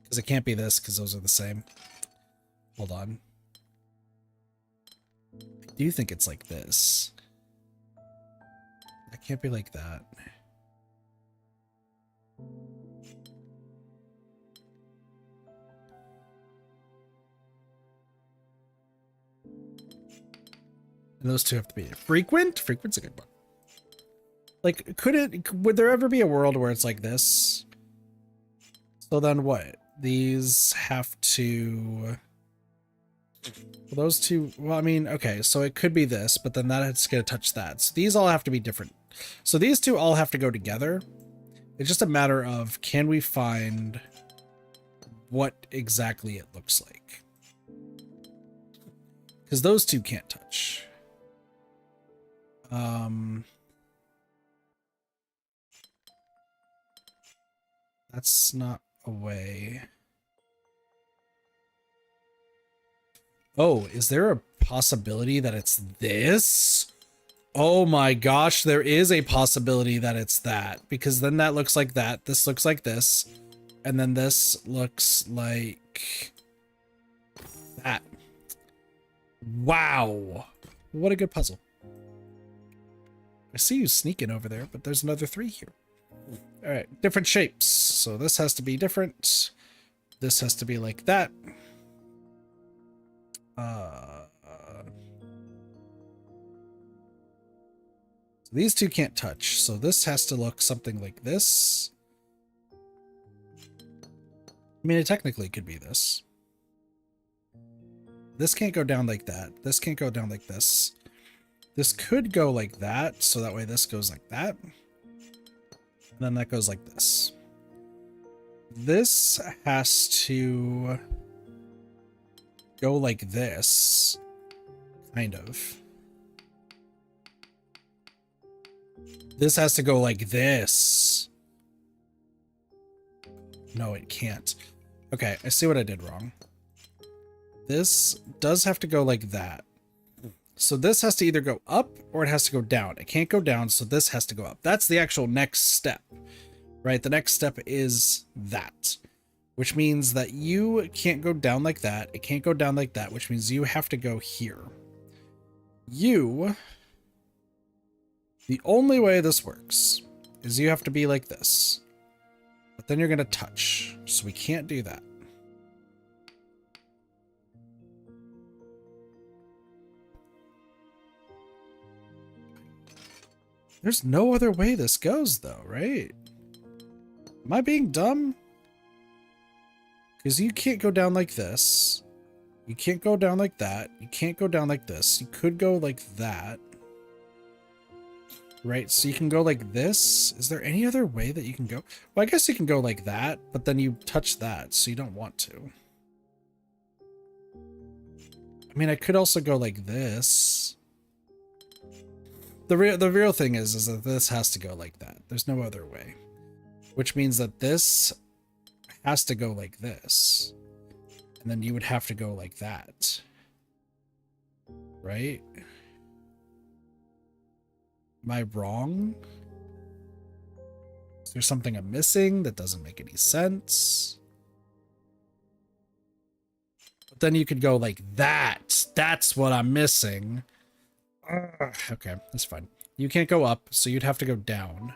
Because it can't be this, because those are the same. Hold on. I do think it's like this. That can't be like that. And those two have to be frequent? Frequent's a good one. Like, would there ever be a world where it's like this? So then what? These have to... Well, those two... Well, I mean, okay, so it could be this, but then that's going to touch that. So these all have to be different. So these two all have to go together. It's just a matter of, can we find what exactly it looks like? Because those two can't touch. That's not a way. Oh, is there a possibility that it's this? Oh my gosh, there is a possibility that it's that, because then that looks like that. This looks like this. And then this looks like that. Wow. What a good puzzle. I see you sneaking over there, but there's another 3 here. All right, different shapes. So this has to be different. This has to be like that. So these two can't touch. So this has to look something like this. I mean, it technically could be this. This can't go down like that. This can't go down like this. This could go like that, so that way this goes like that. And then that goes like this. This has to go like this, kind of. This has to go like this. No, it can't. Okay, I see what I did wrong. This does have to go like that. So this has to either go up or it has to go down. It can't go down, so this has to go up. That's the actual next step, right? The next step is that, which means that you can't go down like that. It can't go down like that, which means you have to go here. The only way this works is you have to be like this, but then you're going to touch. So we can't do that. There's no other way this goes though, right? Am I being dumb? Because you can't go down like this. You can't go down like that. You can't go down like this. You could go like that. Right, so you can go like this. Is there any other way that you can go? Well, I guess you can go like that, but then you touch that, so you don't want to. I mean, I could also go like this. The real thing is that this has to go like that. There's no other way. Which means that this has to go like this. And then you would have to go like that. Right? Am I wrong? Is there something I'm missing that doesn't make any sense? But then you could go like that. That's what I'm missing. Okay, that's fine. You can't go up, so you'd have to go down.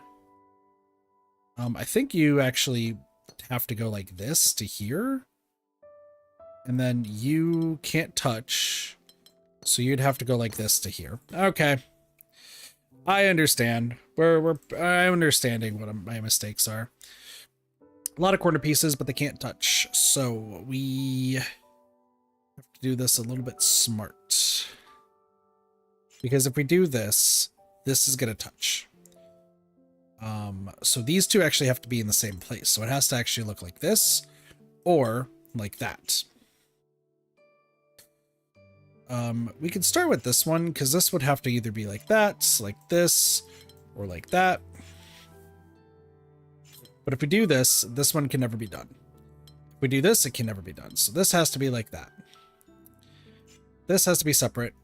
I think you actually have to go like this to here. And then you can't touch, so you'd have to go like this to here. Okay. I understand. I'm understanding what my mistakes are. A lot of corner pieces, but they can't touch. So we have to do this a little bit smart. Because if we do this, this is going to touch. So these two actually have to be in the same place. So it has to actually look like this or like that. We can start with this one because this would have to either be like that, like this, or like that. But if we do this, this one can never be done. If we do this, it can never be done. So this has to be like that. This has to be separate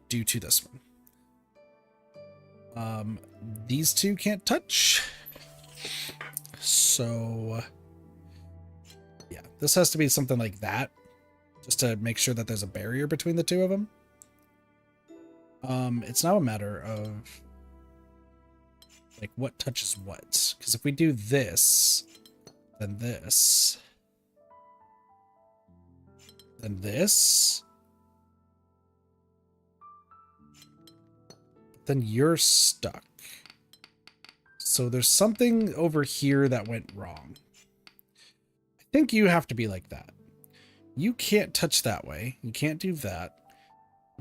due to this one. These two can't touch. So yeah, this has to be something like that, just to make sure that there's a barrier between the two of them. It's now a matter of like what touches what, because if we do this, then this, then this, then you're stuck. So there's something over here that went wrong. I think you have to be like that. You can't touch that way. You can't do that.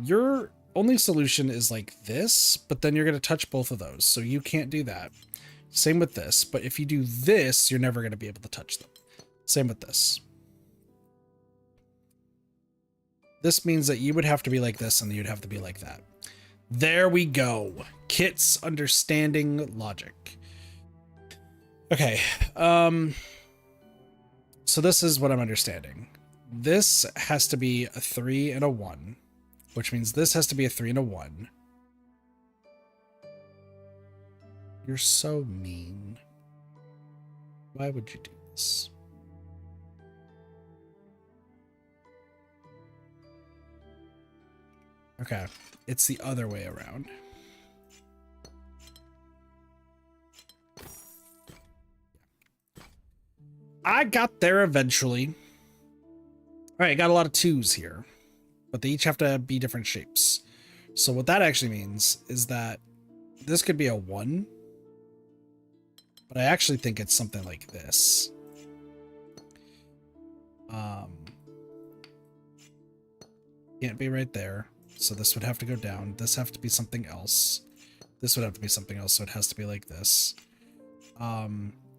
Your only solution is like this, but then you're going to touch both of those. So you can't do that. Same with this. But if you do this, you're never going to be able to touch them. Same with this. This means that you would have to be like this and you'd have to be like that. There we go. Kit's understanding logic. Okay. So this is what I'm understanding. This has to be a 3 and a 1, which means this has to be a 3 and a 1. You're so mean. Why would you do this? Okay, it's the other way around. I got there eventually. All right, got a lot of 2s here, but they each have to be different shapes. So what that actually means is that this could be a 1, but I actually think it's something like this. Can't be right there. So this would have to go down. This have to be something else. This would have to be something else, so it has to be like this.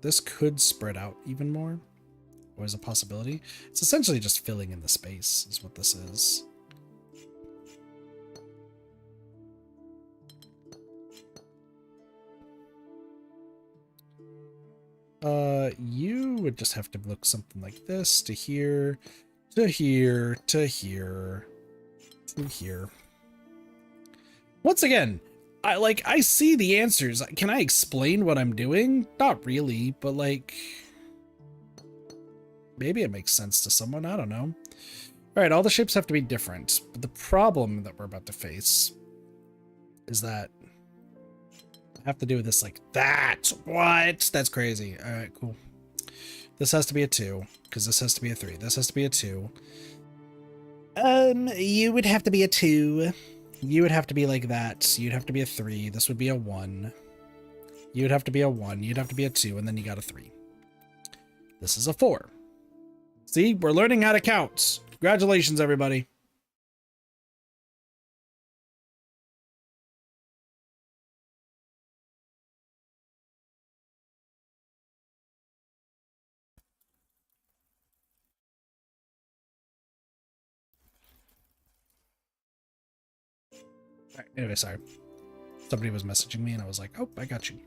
This could spread out even more. Always a possibility. It's essentially just filling in the space is what this is. You would just have to look something like this to here, to here, to here, to here. Once again, I see the answers. Can I explain what I'm doing? Not really, but like, maybe it makes sense to someone. I don't know. All right, all the shapes have to be different. But the problem that we're about to face is that I have to do this like that. What? That's crazy. All right, cool. This has to be a 2 because this has to be a 3. This has to be a 2. You would have to be a 2. You would have to be like that. You'd have to be a 3. This would be a 1. You would have to be a 1. You'd have to be a 2, and then you got a 3. This is a 4. See, we're learning how to count. Congratulations, everybody. All right, anyway, sorry. Somebody was messaging me, and I was like, oh, I got you.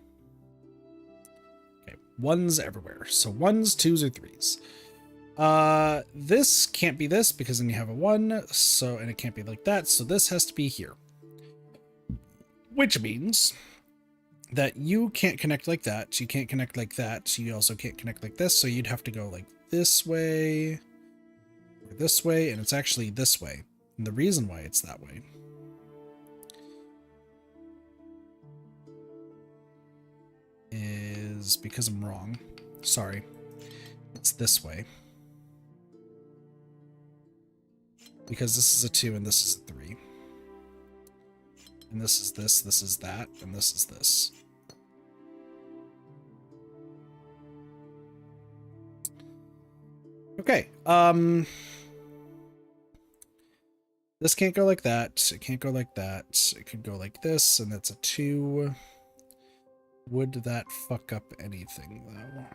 Okay, 1s everywhere. So 1s, 2s, or 3s. This can't be this because then you have a 1, so, and it can't be like that, so this has to be here. Which means that you can't connect like that, you can't connect like that, you also can't connect like this, so you'd have to go like this way, or this way, and it's actually this way. And the reason why it's that way is because I'm wrong. Sorry. It's this way. Because this is a 2 and this is a 3. And this is that, and this is this. Okay, this can't go like that, it can't go like that, it could go like this, and that's a 2. Would that fuck up anything, though?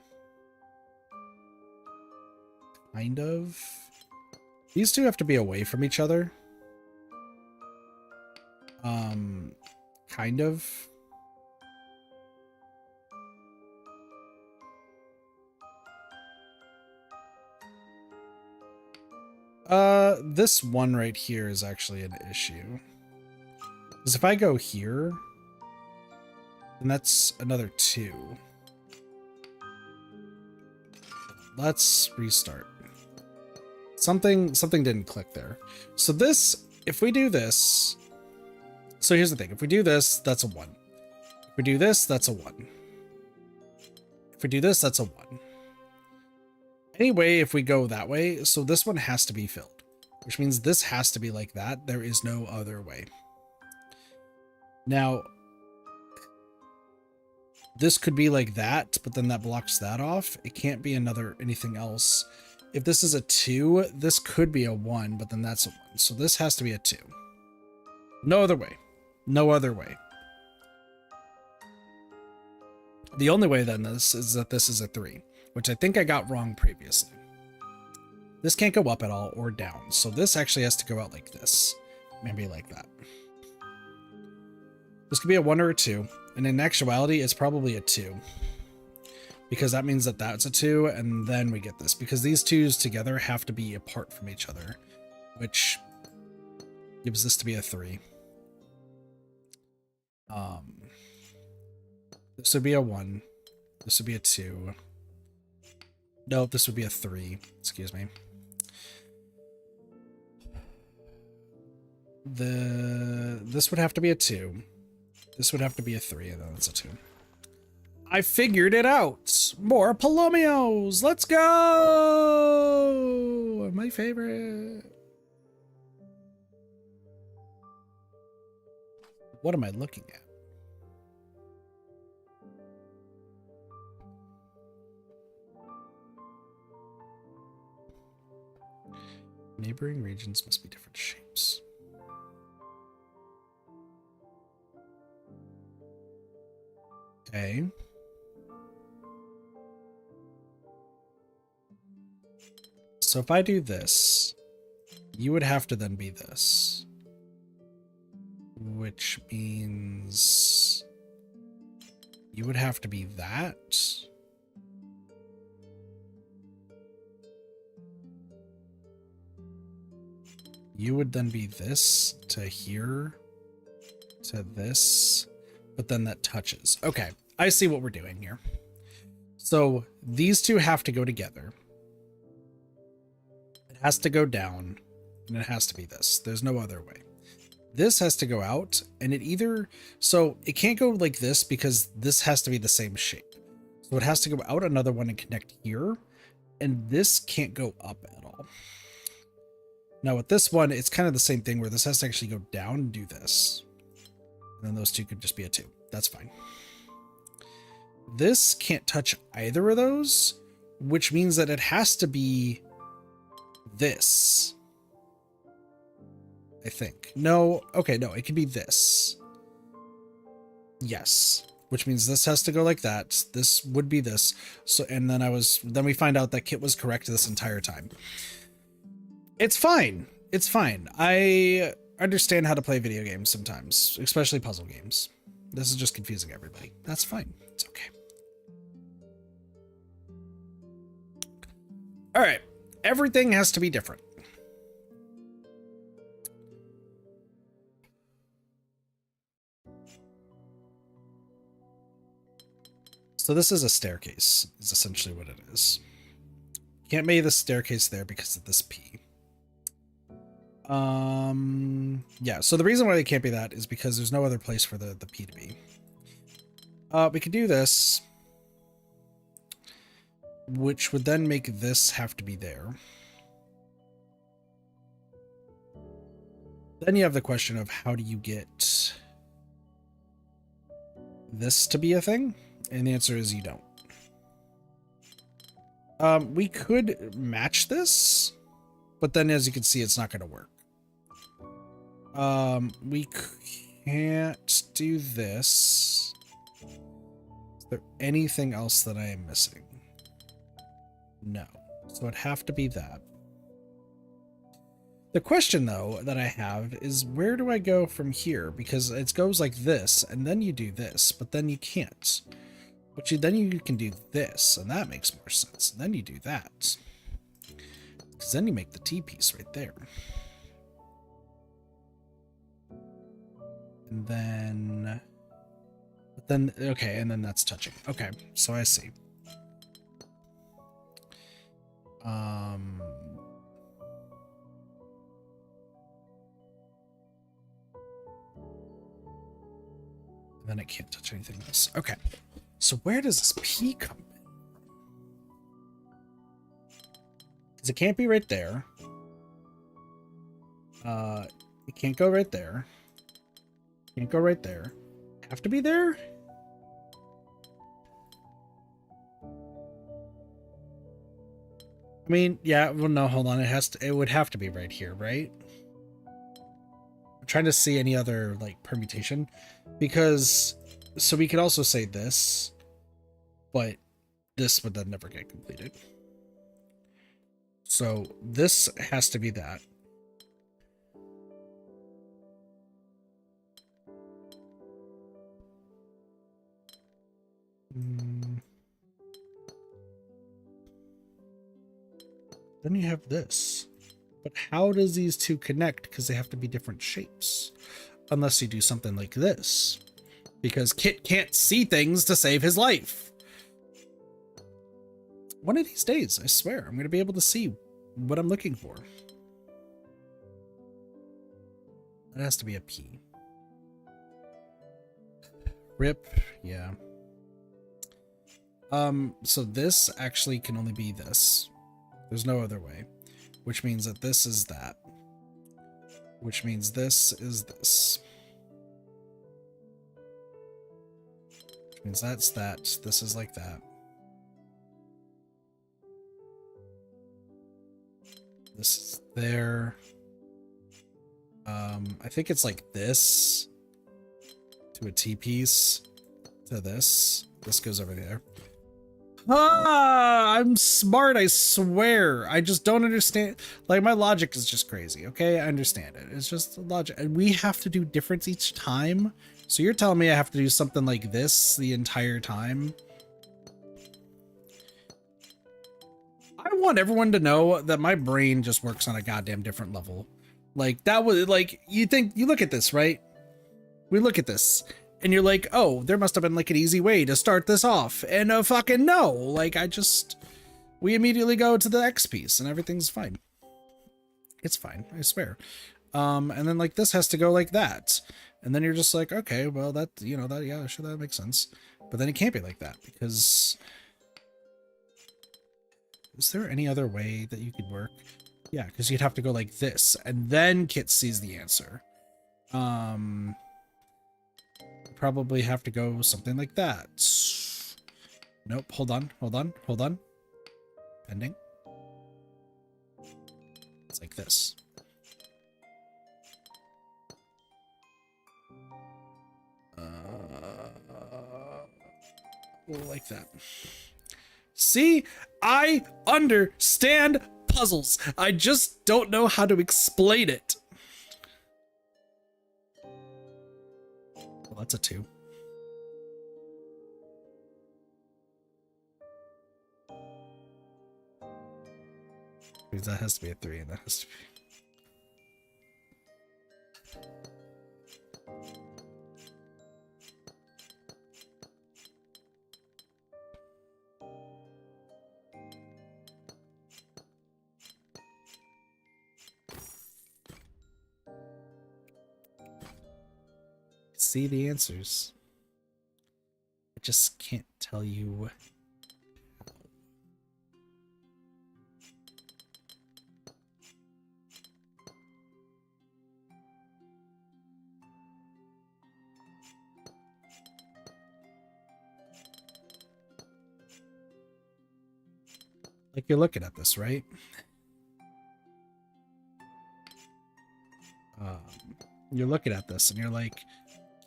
Kind of. These two have to be away from each other. Kind of. This one right here is actually an issue. Because if I go here, then that's another 2. Let's restart. Something didn't click there. So this, if we do this, so here's the thing. If we do this, that's a 1. If we do this, that's a 1. If we do this, that's a 1. Anyway, if we go that way, so this one has to be filled, which means this has to be like that. There is no other way. Now, this could be like that, but then that blocks that off. It can't be anything else. If this is a 2, this could be a 1, but then that's a 1. So this has to be a 2. No other way. No other way. The only way then is that this is a 3, which I think I got wrong previously. This can't go up at all or down. So this actually has to go out like this. Maybe like that. This could be a 1 or a 2. And in actuality, it's probably a 2. Because that means that that's a 2, and then we get this. Because these 2s together have to be apart from each other, which gives this to be a 3. This would be a 1. This would be a 2. No, this would be a 3. Excuse me. This would have to be a 2. This would have to be a 3, and then it's a 2. I figured it out! More Palomios! Let's go! My favorite. What am I looking at? Neighboring regions must be different shapes. Okay. So if I do this, you would have to then be this. Which means you would have to be that. You would then be this to here to this, but then that touches. Okay, I see what we're doing here. So these two have to go together. It has to go down, and it has to be this. There's no other way. This has to go out, and it either... So it can't go like this because this has to be the same shape. So it has to go out another one and connect here, and this can't go up at all. Now with this one, it's kind of the same thing where this has to actually go down and do this. And then those two could just be a 2. That's fine. This can't touch either of those, which means that it has to be this. I think. No, okay, no, it can be this. Yes. Which means this has to go like that. This would be this. So, and then we find out that Kit was correct this entire time. It's fine. It's fine. I understand how to play video games sometimes, especially puzzle games. This is just confusing everybody. That's fine. It's okay. All right. Everything has to be different. So this is a staircase, is essentially what it is. Can't make the staircase there because of this P. Yeah, so the reason why they can't be that is because there's no other place for the P to be. We could do this, which would then make this have to be there. Then you have the question of how do you get this to be a thing? And the answer is you don't. We could match this, but then as you can see, it's not going to work. We can't do this. Is there anything else that I am missing? No. So it'd have to be that. The question, though, that I have is where do I go from here? Because it goes like this, and then you do this, but then you can't. But then you can do this, and that makes more sense. And then you do that. Because then you make the T piece right there. And then... But then, okay, and then that's touching. Okay, so I see. And then it can't touch anything else. Okay. So where does this P come in? Because it can't be right there. It can't go right there. Can't go right there. Have to be there? I mean, yeah, well, no, hold on. It would have to be right here, right? I'm trying to see any other, like, permutation. Because, so we could also say this, but this would then never get completed. So this has to be that. Then you have this. But how does these two connect? Because they have to be different shapes. Unless you do something like this. Because Kit can't see things to save his life. One of these days, I swear, I'm going to be able to see what I'm looking for. That has to be a P. Rip, yeah. So this actually can only be this. There's no other way. Which means that this is that. Which means this is this. Which means that's that. This is like that. This is there. I think it's like this to a T piece. to this. This goes over there. Ah, I'm smart, I swear. I just don't understand. Like, my logic is just crazy, okay? I understand it. It's just logic. And we have to do difference each time. So you're telling me I have to do something like this the entire time? I want everyone to know that my brain just works on a goddamn different level. Like, that was, like, you look at this, right? We look at this. And you're like, oh, there must have been like an easy way to start this off. And fucking no. Like, we immediately go to the X piece and everything's fine. It's fine, I swear. And then like this has to go like that. And then you're just like, okay, well that, you know, that, yeah, sure, that makes sense. But then it can't be like that because is there any other way that you could work? Yeah, because you'd have to go like this and then Kit sees the answer. Probably have to go something like that. Nope, hold on. Pending. It's like this. Like that. See, I understand puzzles. I just don't know how to explain it. Well, that's a 2. Because that has to be a 3 and that has to be... See the answers. I just can't tell you how. Like, you're looking at this, right? You're looking at this and you're like,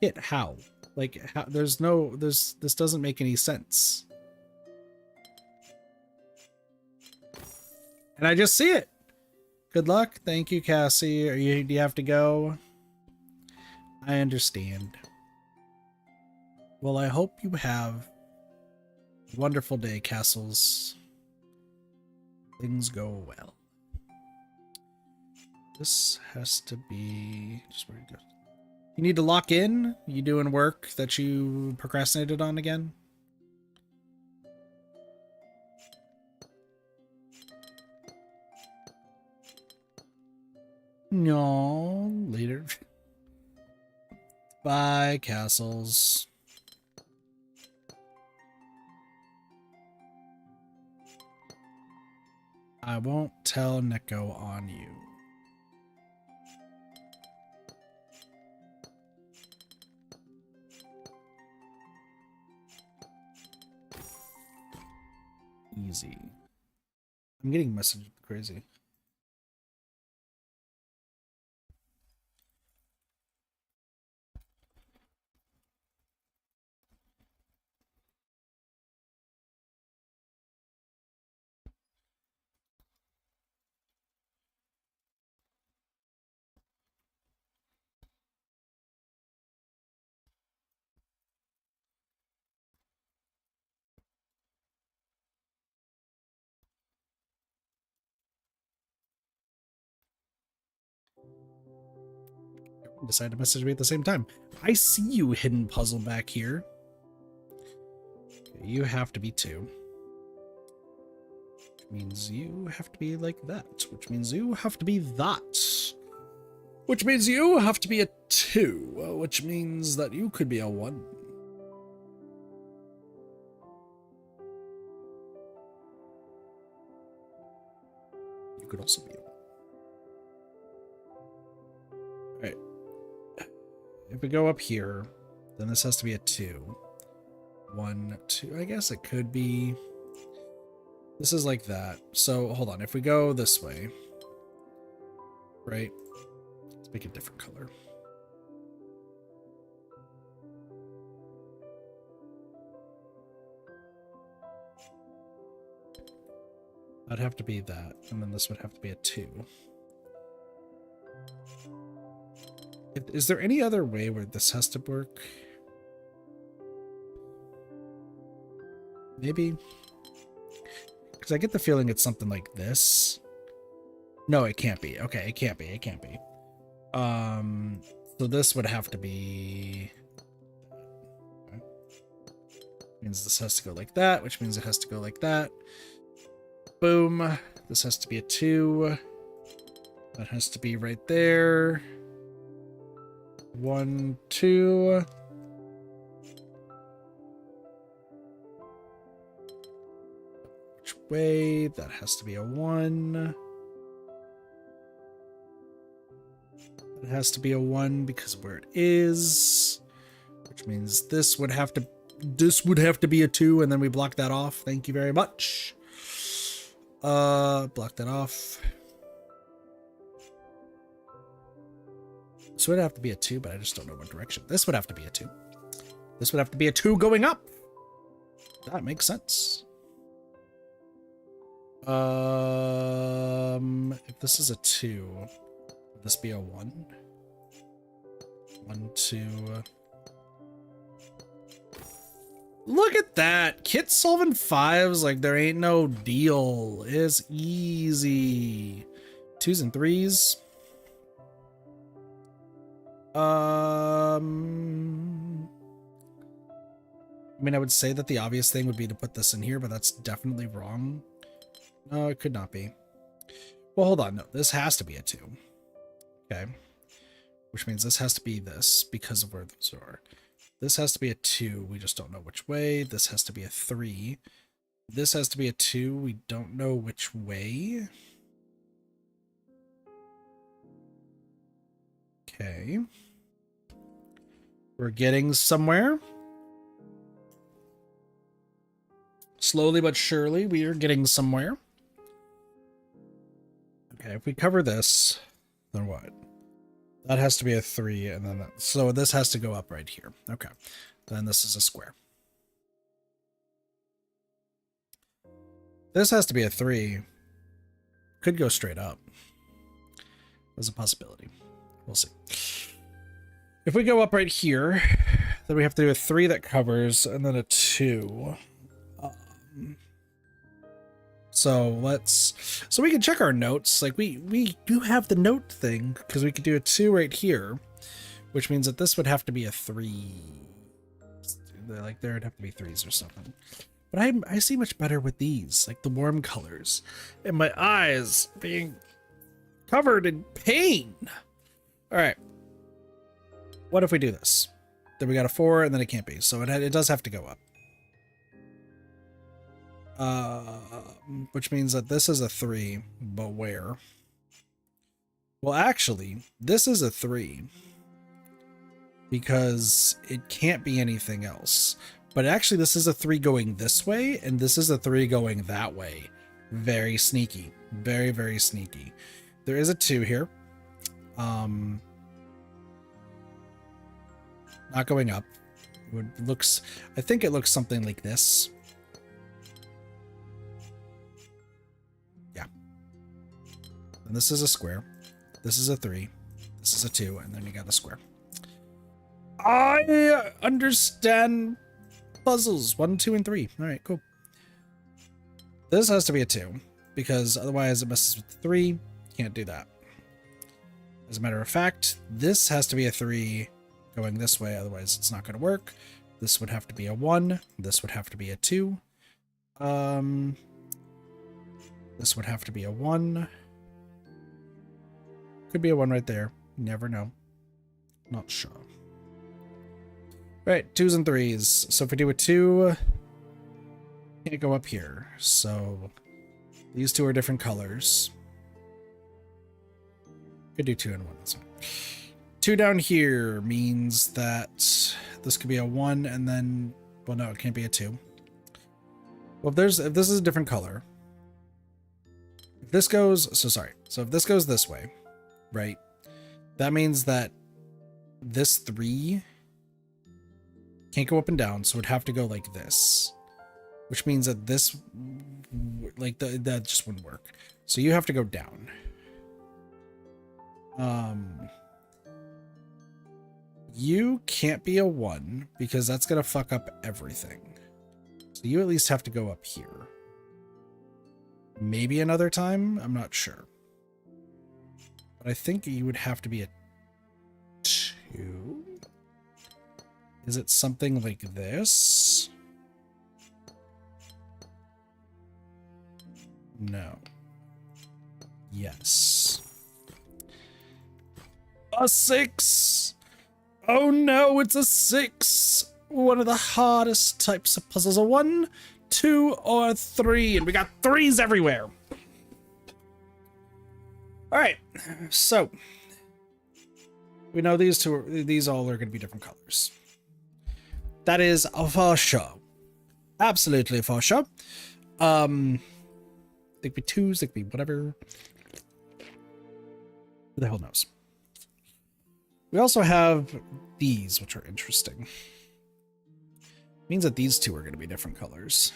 Kit, how? Like, how? This doesn't make any sense. And I just see it. Good luck. Thank you, Cassie. Do you have to go? I understand. Well, I hope you have a wonderful day, Castles. Things go well. This has to be just where it goes. You need to lock in? You doing work that you procrastinated on again? No, later. Bye, Castles. I won't tell Nico on you. Easy. I'm getting messaged crazy. Decide to message me at the same time. I see you, hidden puzzle back here. You have to be 2. Which means you have to be like that. Which means you have to be that. Which means you have to be a 2. Which means that you could be a 1. You could also be a 1. Alright. If we go up here, then this has to be a 2. 1, 2. I guess it could be. This is like that. So hold on. If we go this way, right? Let's make a different color. That'd have to be that, and then this would have to be a 2. Is there any other way where this has to work? Maybe? Because I get the feeling it's something like this. No, it can't be. Okay, it can't be. It can't be. So this would have to be... Okay. Means this has to go like that, which means it has to go like that. Boom. This has to be a 2. That has to be right there. 1, 2. Which way? That has to be a 1. It has to be a 1 because of where it is, which means this would have to be a 2, and then we block that off. Thank you very much. Block that off. This would have to be a 2, but I just don't know what direction. This would have to be a 2. This would have to be a 2 going up. That makes sense. If this is a 2, would this be a 1? 1, 2. Look at that. Kit solving 5s like there ain't no deal. It's easy. 2s and 3s. I mean, I would say that the obvious thing would be to put this in here, but that's definitely wrong. No, it could not be. Well, hold on. No, this has to be a 2. Okay. Which means this has to be this because of where those are. This has to be a 2. We just don't know which way. This has to be a 3. This has to be a 2. We don't know which way. Okay. We're getting somewhere. Slowly but surely, we are getting somewhere. Okay, if we cover this, then what? That has to be a 3, and then that, so this has to go up right here. Okay, then this is a square. This has to be a 3. Could go straight up. There's a possibility. We'll see. If we go up right here, then we have to do a 3 that covers, and then a 2. So we can check our notes. Like we do have the note thing because we could do a 2 right here, which means that this would have to be a 3. Like there would have to be 3s or something. But I see much better with these, like the warm colors, and my eyes being covered in pain. All right. What if we do this? Then we got a 4, and then it can't be. So it does have to go up. Which means that this is a 3, but where? Well, actually, this is a 3 because it can't be anything else. But actually, this is a 3 going this way, and this is a 3 going that way. Very sneaky. Very, very sneaky. There is a 2 here. Not going up. I think it looks something like this. Yeah. And this is a square. This is a 3. This is a 2, and then you got a square. I understand puzzles 1, 2, and 3. All right, cool. This has to be a 2 because otherwise it messes with the 3. Can't do that. As a matter of fact, this has to be a 3 going this way, otherwise it's not going to work. This would have to be a 1. This would have to be a 2. This would have to be a 1. Could be a 1 right there. You never know. Not sure. Right, 2s and 3s. So if we do a 2, can't go up here. So these 2 are different colors. Could do 2 and 1. That's fine. 2 down here means that this could be a 1 and then, well, no, it can't be a 2. Well, if this is a different color, if this goes, so if this goes this way, right, that means that this 3 can't go up and down, so it'd have to go like this, which means that this, like that just wouldn't work. So you have to go down. You can't be a 1 because that's gonna fuck up everything. So you at least have to go up here. Maybe another time? I'm not sure. But I think you would have to be a 2. Is it something like this? No. Yes. A 6! Oh no, it's a 6! One of the hardest types of puzzles. A 1, 2, or 3. And we got 3s everywhere. Alright, so we know these all are going to be different colors. That is for sure. Absolutely for sure. They could be 2s, they could be whatever. Who the hell knows? We also have these, which are interesting. Means that these 2 are going to be different colors.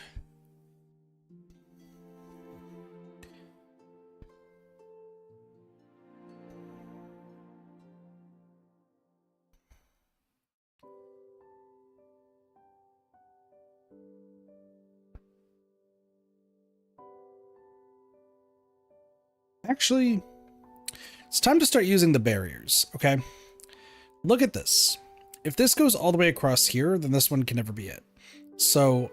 Actually, it's time to start using the barriers, okay? Look at this. If this goes all the way across here, then this one can never be it. So,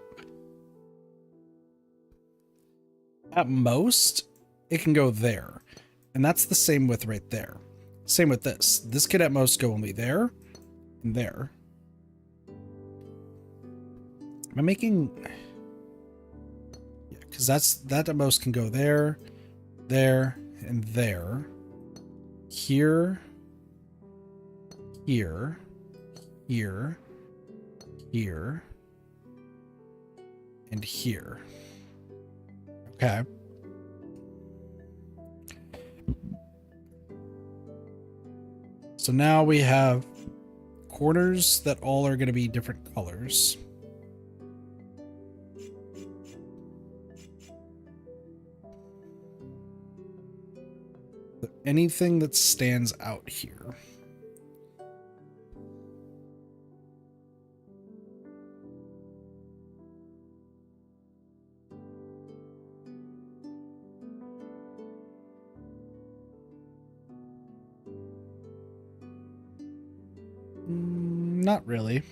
at most, it can go there. And that's the same with right there. Same with this. This could at most go only there and there. Am I making... Yeah, because that at most can go there, there, and there. Here, here, here, here, and here. Okay. So now we have corners that all are going to be different colors. Anything that stands out here. Not really.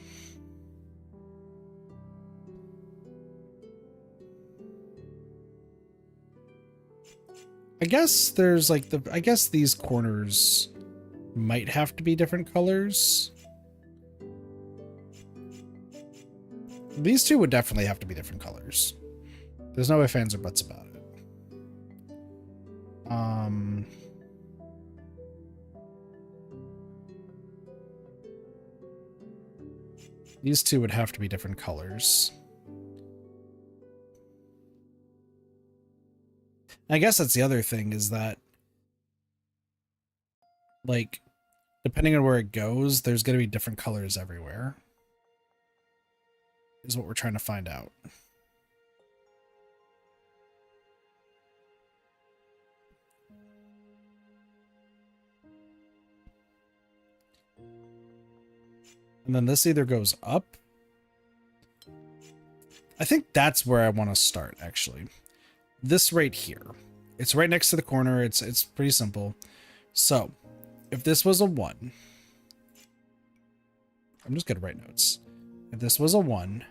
I guess there's like I guess these corners might have to be different colors. These 2 would definitely have to be different colors. There's no ifs, ands, or buts about it. These 2 would have to be different colors. I guess that's the other thing, is that, like, depending on where it goes, there's going to be different colors everywhere. Is what we're trying to find out. And then this either goes up. I think that's where I want to start, actually. This right here. It's right next to the corner. It's pretty simple. So, if this was a 1, I'm just going to write notes. If this was a 1,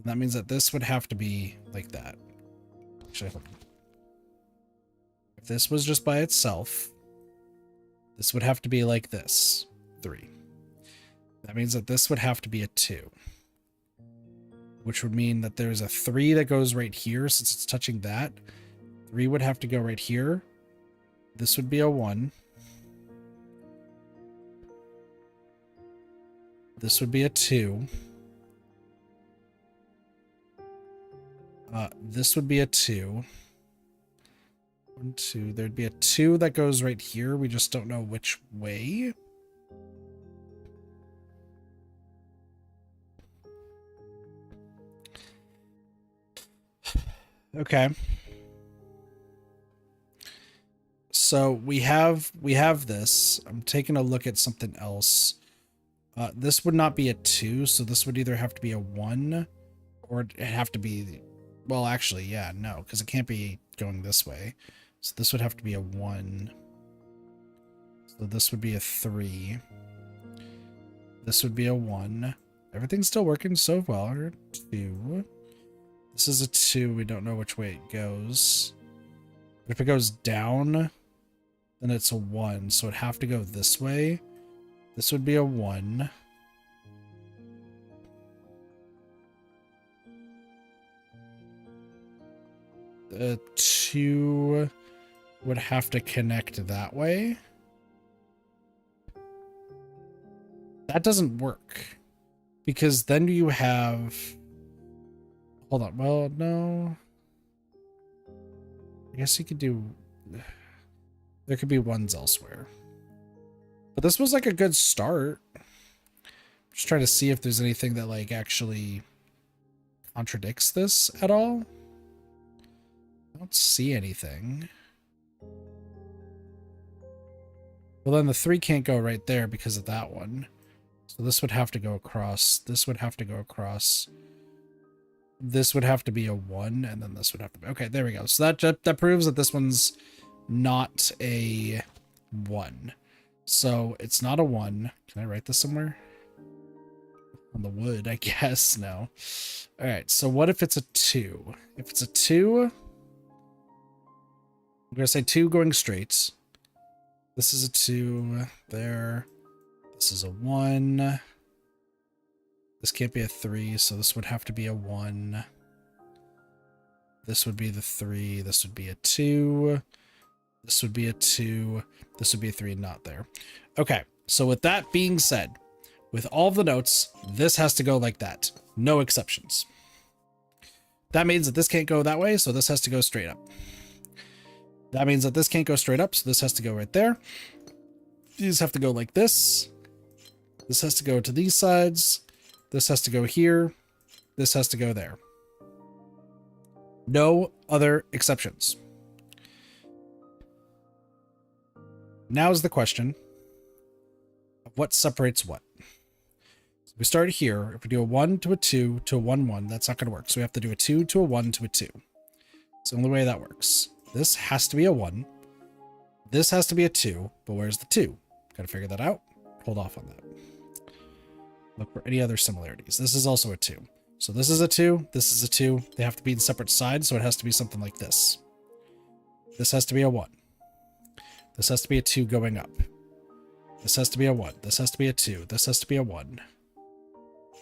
that means that this would have to be like that. Actually, if this was just by itself, this would have to be like this. 3. That means that this would have to be a 2. Which would mean that there's a 3 that goes right here since it's touching that. 3 would have to go right here. This would be a 1. This would be a 2. This would be a 2. 1, 2. There'd be a 2 that goes right here. We just don't know which way. Okay. So we have this. I'm taking a look at something else. This would not be a 2, so this would either have to be a 1 or it'd have to be, well, actually, yeah, no, because it can't be going this way. So this would have to be a 1. So this would be a 3. This would be a 1. Everything's still working so well. 2. This is a 2. We don't know which way it goes. But if it goes down, then it's a 1. So it'd have to go this way. This would be a 1. The 2 would have to connect that way. That doesn't work. Because then you have... Hold on. Well, no. I guess you could do... There could be ones elsewhere. But this was like a good start. Just trying to see if there's anything that like actually contradicts this at all. I don't see anything. Well, then the 3 can't go right there because of that one. So this would have to go across. This would have to go across. This would have to be a 1, and then this would have to be... Okay, there we go. So that proves that this one's not a 1. So it's not a 1. Can I write this somewhere? On the wood, I guess. No. All right, so what if it's a 2? If it's a 2, I'm going to say 2 going straight. This is a 2 there. This is a 1. This can't be a 3, so this would have to be a 1. This would be the 3. This would be a 2. This would be a 2. This would be a 3, not there. Okay, so with that being said, with all of the notes, this has to go like that. No exceptions. That means that this can't go that way, so this has to go straight up. That means that this can't go straight up, so this has to go right there. These have to go like this. This has to go to these sides. This has to go here. This has to go there. No other exceptions. Now is the question of what separates what. So we start here. If we do a 1 to a 2 to a 1, 1, that's not going to work. So we have to do a 2 to a 1 to a 2. It's the only way that works. This has to be a 1. This has to be a 2, but where's the 2? Got to figure that out. Hold off on that. Look for any other similarities. This is also a 2. So this is a 2. This is a 2. They have to be in separate sides, so it has to be something like this. This has to be a 1. This has to be a 2 going up. This has to be a 1. This has to be a 2. This has to be a 1.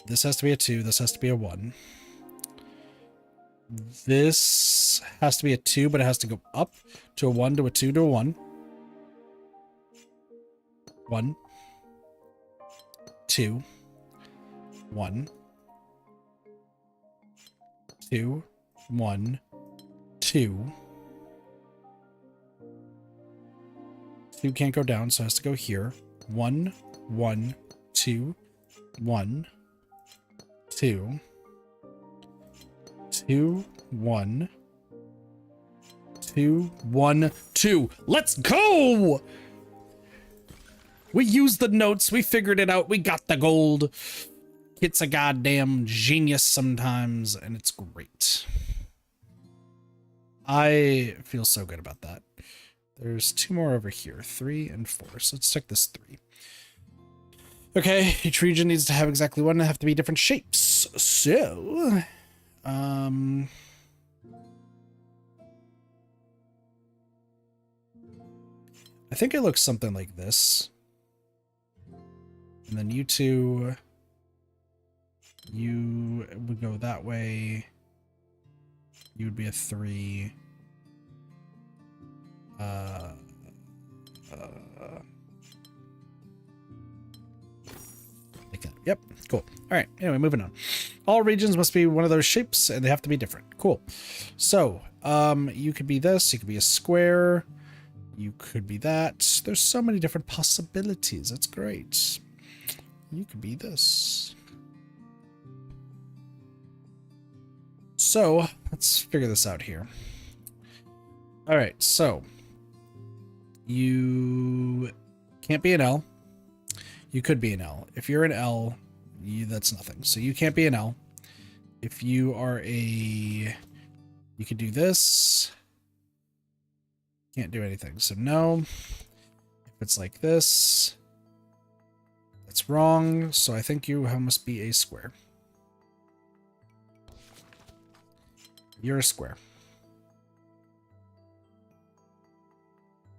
This has to be a 2. This has to be a 1. This has to be a 2, but it has to go up to a 1 to a 2 to a 1. 1. 2. 1. 2. 1. 2. 2 can't go down, so it has to go here. 1. 1. 2. 1. 2. 2. 1. 2. 1. 2. Let's go! We used the notes. We figured it out. We got the gold. It's a goddamn genius sometimes, and it's great. I feel so good about that. There's 2 more over here, 3 and 4. So let's check this 3. Okay, each region needs to have exactly 1 and have to be different shapes. So, I think it looks something like this. And then you two, you would go that way. You would be a 3. Like that. Yep, cool. All right, anyway, moving on. All regions must be one of those shapes, and they have to be different. Cool. So, you could be this. You could be a square. You could be that. There's so many different possibilities. That's great. You could be this. So let's figure this out here. All right, so you can't be an L. You could be an L. If you're an L, that's nothing. So you can't be an L. If you are you could do this. Can't do anything. So no. If it's like this, that's wrong. So I think you must be a square. You're a square.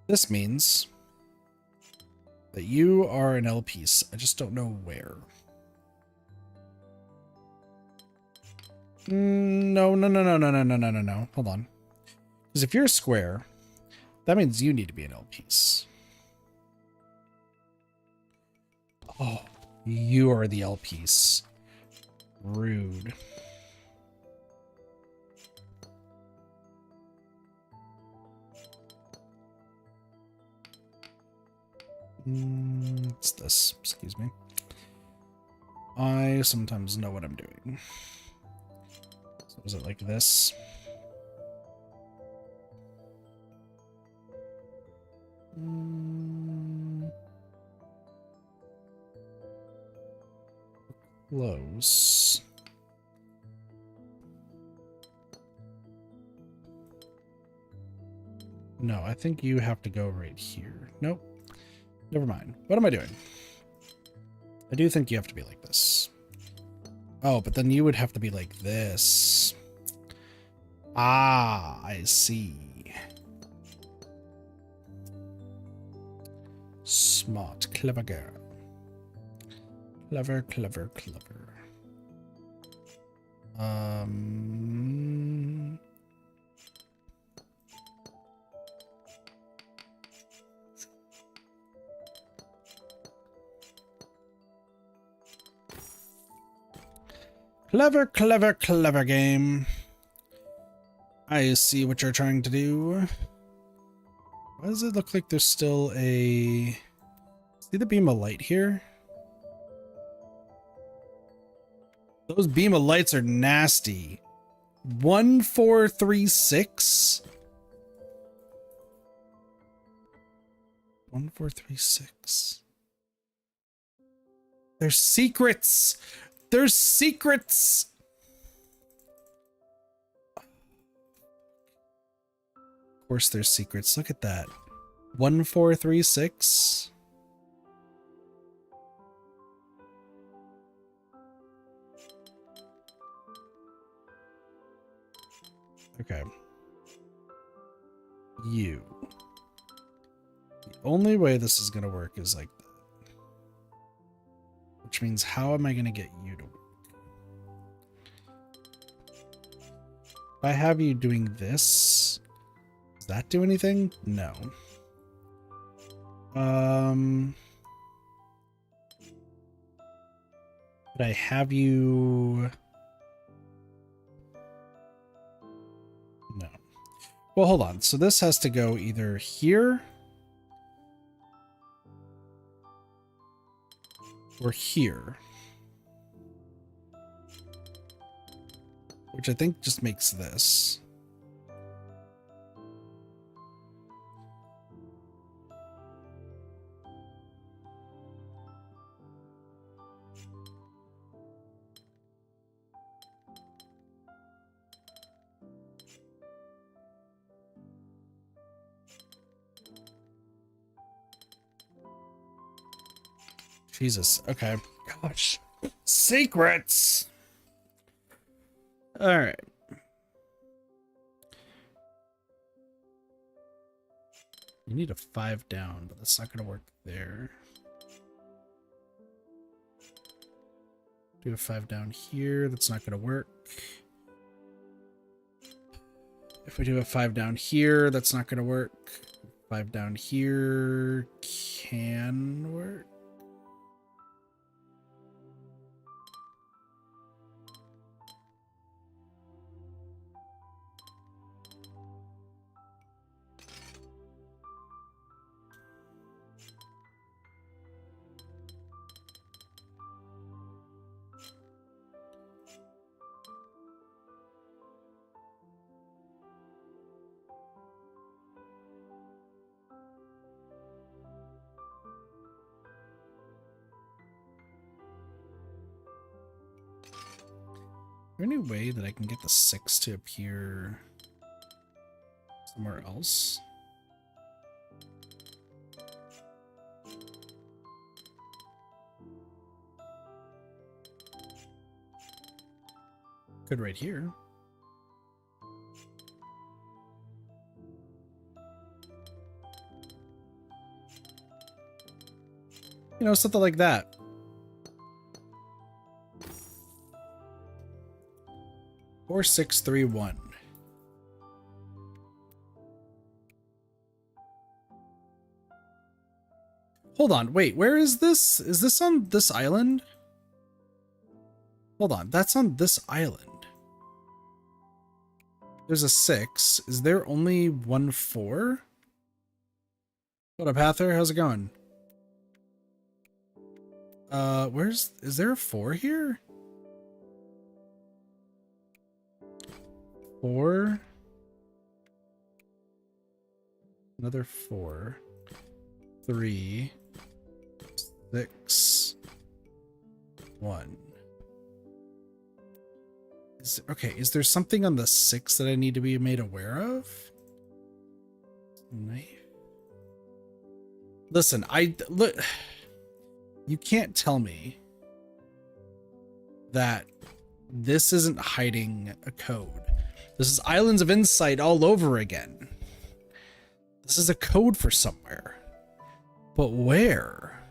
This means that you are an L piece. I just don't know where. No. Hold on. Because if you're a square, that means you need to be an L piece. Oh, you are the L piece. Rude. What's this? Excuse me. I sometimes know what I'm doing. So is it like this? Close. No, I think you have to go right here. Nope. Never mind. What am I doing? I do think you have to be like this. Oh, but then you would have to be like this. Ah, I see. Smart, clever girl. Clever. Clever game. I see what you're trying to do. Why does it look like there's still a... See the beam of light here? Those beam of lights are nasty. 1436? 1436. There's secrets! There's secrets! Of course there's secrets. Look at that. 1436. Okay. You. The only way this is going to work is like that. Which means, how am I going to get you to work? If I have you doing this, does that do anything? No. But I have you... No. Well, hold on. So this has to go either here or here. Which I think just makes this. Jesus. Okay. Gosh. Secrets! Alright. You need a 5 down, but that's not going to work there. Do a 5 down here. That's not going to work. If we do a 5 down here, that's not going to work. 5 down here can work. there any way that I can get the 6 to appear somewhere else? Could right here. You know, something like that. Or 631. Hold on, wait, where is this? Is this on this island? Hold on, that's on this island. There's a 6. Is there only 1 4? What up, Hather? How's it going? Is there a 4 here? 4. Another 4. 3. 6. 1. Okay, is there something on the 6 that I need to be made aware of? Knife. Listen, look. You can't tell me that this isn't hiding a code. This is Islands of Insight all over again. This is a code for somewhere. But where?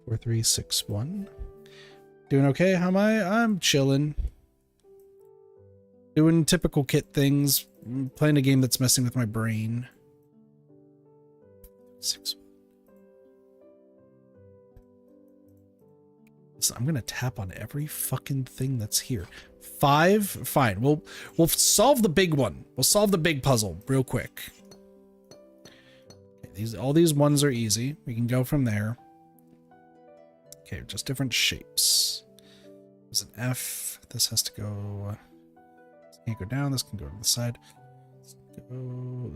Four, 3, 6, 1. Doing okay? How am I? I'm chilling. Doing typical kit things. Playing a game that's messing with my brain. 6. Listen, I'm gonna tap on every fucking thing that's here. 5. Fine. We'll solve the big one. We'll solve the big puzzle real quick. Okay, all these ones are easy. We can go from there. Okay, just different shapes. There's an F. This has to go. This can't go down. This can go to the side.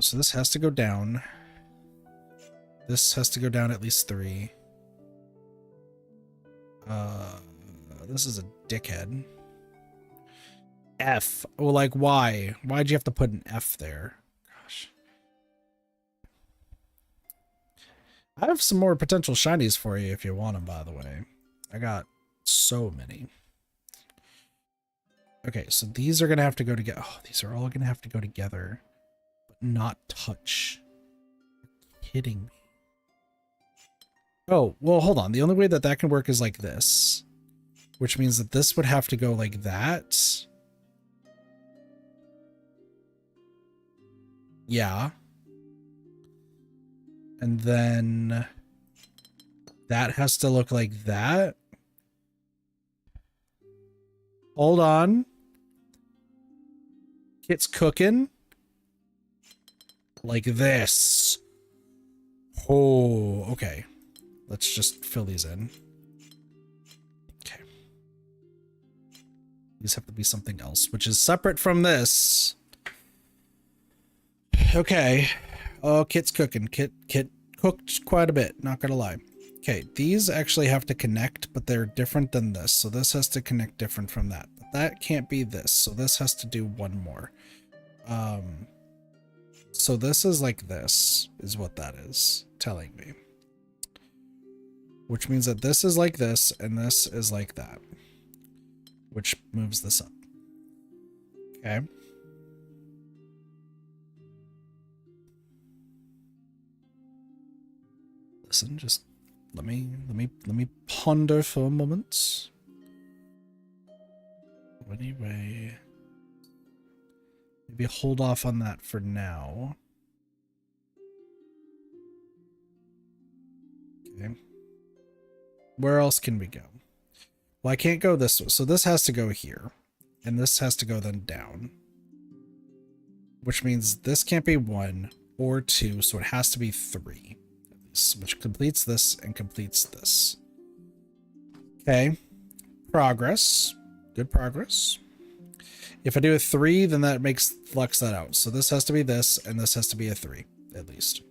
So this has to go down. This has to go down at least 3. This is a dickhead. F. Oh, like why? Why'd you have to put an F there? Gosh. I have some more potential shinies for you if you want them, by the way. I got so many. Okay, so these are going to have to go together. Oh, these are all going to have to go together, but not touch. You're kidding me. Oh, well, hold on. The only way that that can work is like this, which means that this would have to go like that. Yeah. And then that has to look like that. Hold on. Kit's cooking. Like this. Oh, okay. Let's just fill these in. Okay. These have to be something else, which is separate from this. Okay. Oh, Kit's cooking. Kit cooked quite a bit, not gonna lie. Okay, these actually have to connect, but they're different than this. So this has to connect different from that. But that can't be this. So this has to do one more. So this is like this, is what that is telling me. Which means that this is like this, and this is like that. Which moves this up. Okay. Listen, just let me ponder for a moment. Anyway, maybe hold off on that for now. Okay. Where else can we go? Well, I can't go this way, so this has to go here, and this has to go then down. Which means this can't be 1 or 2, so it has to be 3. Which completes this and completes this. Okay. Progress. Good progress. If I do a 3, then that makes flux that out. So this has to be this, and this has to be a 3, at least.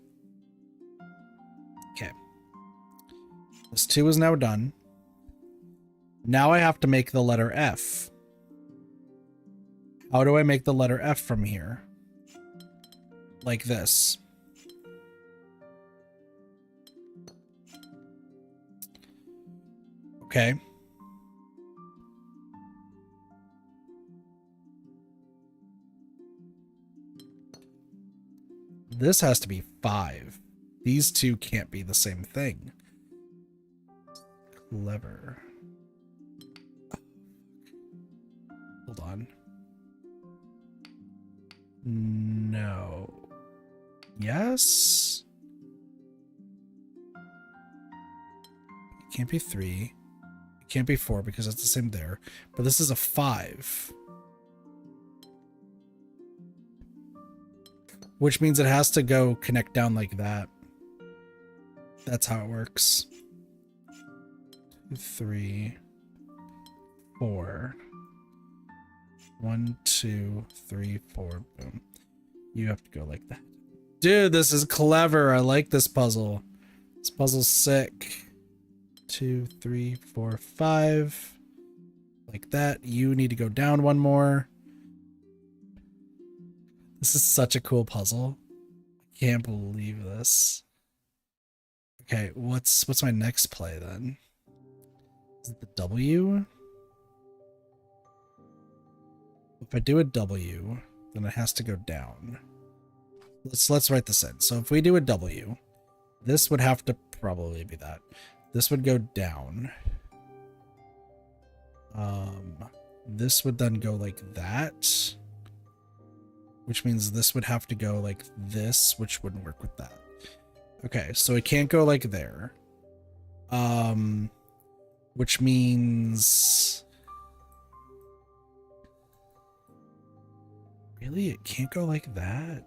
This 2 is now done. Now I have to make the letter F. How do I make the letter F from here? Like this. Okay. This has to be 5. These two can't be the same thing. Clever. Hold on. No. Yes? It can't be 3. It can't be 4 because it's the same there. But this is a 5. Which means it has to go connect down like that. That's how it works. 2, 3, 4. 1, 2, 3, 4. Boom. You have to go like that. Dude, this is clever. I like this puzzle. This puzzle's sick. 2, 3, 4, 5. Like that. You need to go down one more. This is such a cool puzzle. I can't believe this. Okay, what's my next play then? Is it the W? If I do a W, then it has to go down. Let's write this in. So if we do a W, this would have to probably be that. This would go down. This would then go like that. Which means this would have to go like this, which wouldn't work with that. Okay, so it can't go like there. Which means... Really? It can't go like that?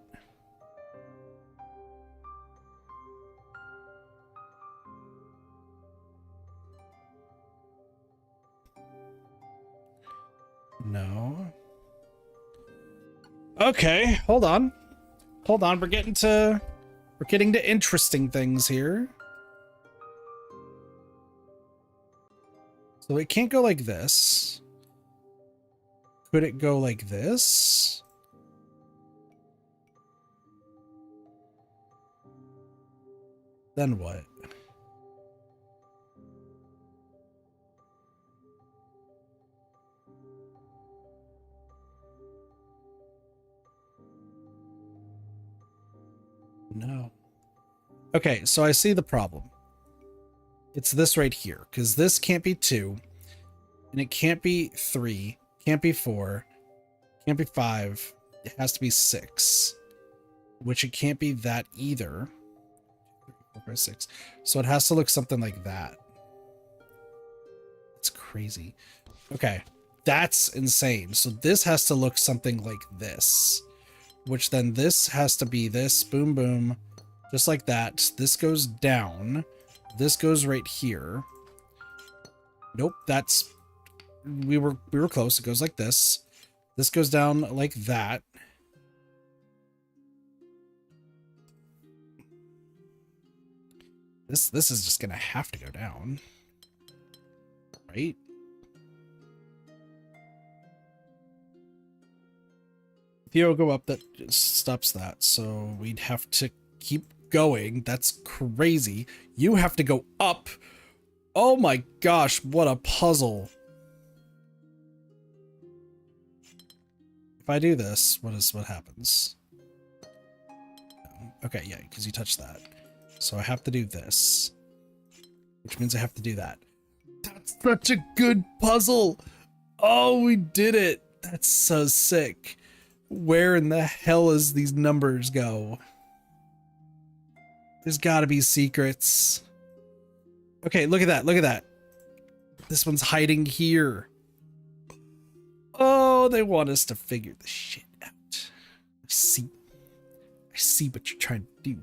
No. Okay, hold on. Hold on, we're getting to interesting things here. So it can't go like this. Could it go like this? Then what? No. Okay, so I see the problem. It's this right here, because this can't be 2, and it can't be 3, can't be 4, can't be 5, it has to be 6, which it can't be that either. 3, 4, 5, 6. So it has to look something like that. It's crazy. Okay, that's insane. So this has to look something like this, which then this has to be this, boom, boom, just like that. This goes down. This goes right here. Nope, that's... We were close. It goes like this. This goes down like that. This is just gonna have to go down. Right? If you go up, that just stops that. So we'd have to keep going. That's crazy. You have to go up. Oh my gosh, what a puzzle. If I do this, what happens? Okay, yeah, because you touched that. So I have to do this, which means I have to do that. That's such a good puzzle. Oh, we did it. That's so sick. Where in the hell is these numbers go? There's gotta be secrets. Okay, look at that. Look at that. This one's hiding here. Oh, they want us to figure this shit out. I see what you're trying to do.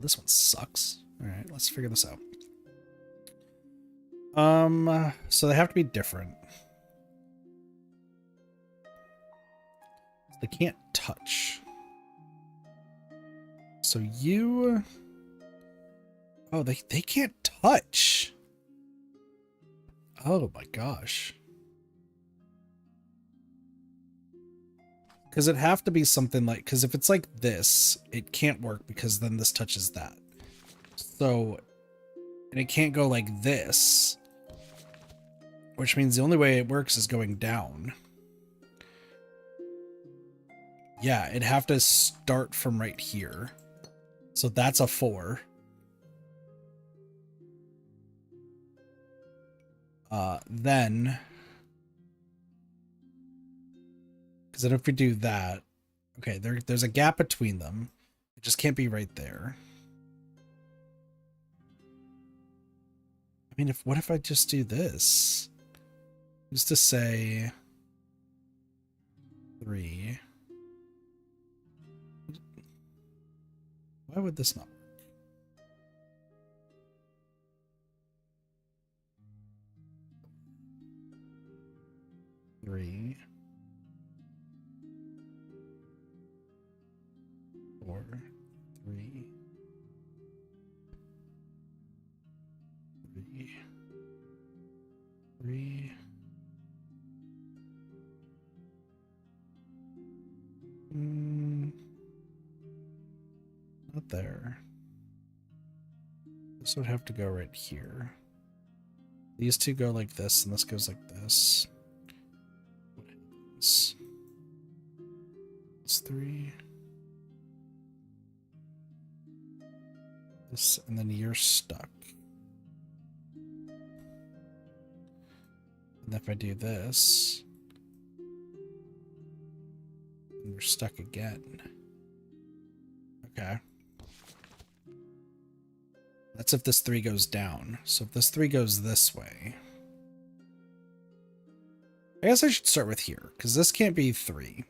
This one sucks. All right, let's figure this out. So they have to be different. They can't touch. So you Oh, they can't touch. Oh my gosh. Because it'd have to be something like, because if it's like this, it can't work because then this touches that. So, and it can't go like this, which means the only way it works is going down. Yeah, it'd have to start from right here. So that's a 4. Then, because then if we do that, okay, there's a gap between them. It just can't be right there. I mean, what if I just do this? Just to say 3. Why would this not work? 3, 4, 3, 3, 3. Not there. This would have to go right here. These two go like this, and this goes like this. What happens? It's 3. This, and then you're stuck. And if I do this, you're stuck again. Okay. That's if this 3 goes down. So if this 3 goes this way, I guess I should start with here, because this can't be 3.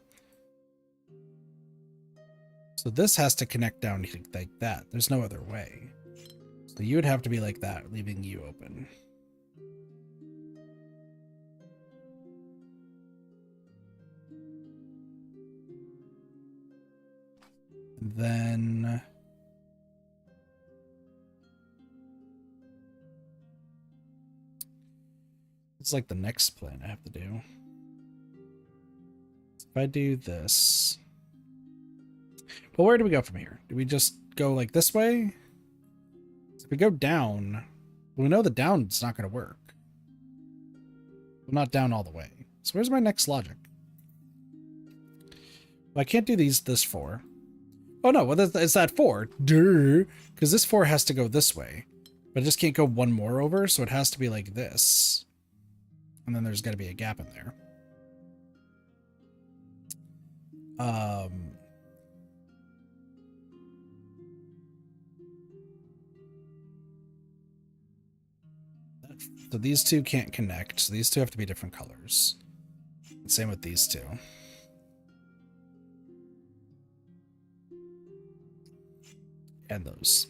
So this has to connect down like that. There's no other way. So you would have to be like that, leaving you open. And then it's like the next plan I have to do. If I do this, well, where do we go from here? Do we just go like this way? So if we go down, well, we know the down's not going to work. Well, not down all the way. So where's my next logic? Well, I can't do this 4. Oh no, well, it's that 4. Duh. Because this 4 has to go this way. But it just can't go one more over, so it has to be like this. And then there's got to be a gap in there. So these two can't connect, so these two have to be different colors. Same with these two. And those.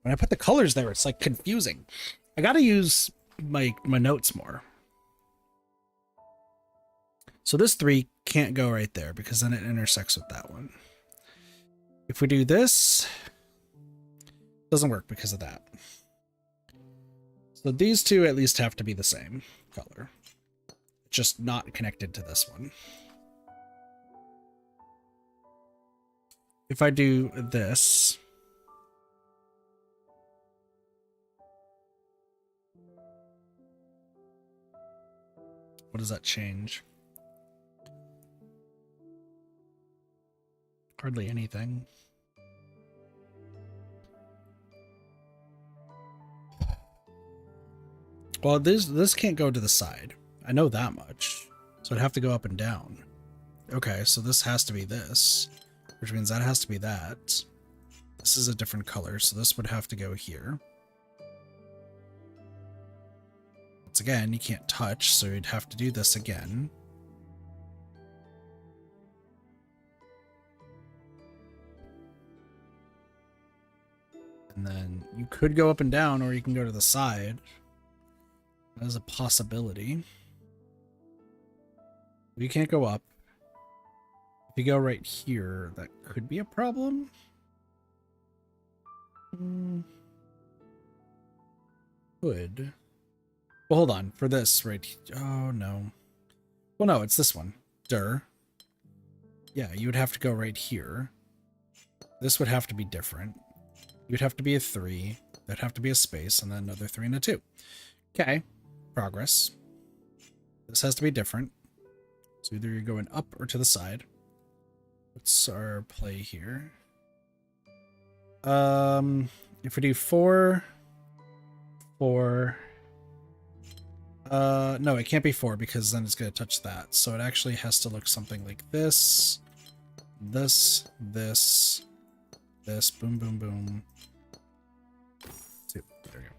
When I put the colors there, it's like confusing. I gotta use my notes more. So this 3 can't go right there because then it intersects with that one. If we do this, it doesn't work because of that. So these two at least have to be the same color, just not connected to this one. If I do this, what does that change? Hardly anything. Well, this can't go to the side. I know that much. So it'd have to go up and down. Okay, so this has to be this, which means that has to be that. This is a different color, so this would have to go here. Once again, you can't touch, so you'd have to do this again. And then you could go up and down, or you can go to the side. That is a possibility. You can't go up. If you go right here, that could be a problem. Could. Well, hold on. For this, right? Oh, no. Well, no, it's this one. Yeah, you would have to go right here. This would have to be different. You would have to be a 3. There'd have to be a space, and then another 3 and a 2. Okay. Progress. This has to be different. So either you're going up or to the side. What's our play here? If we do 4... 4... no, it can't be 4 because then it's going to touch that. So it actually has to look something like this. This. Boom, boom, boom. 2. There we go.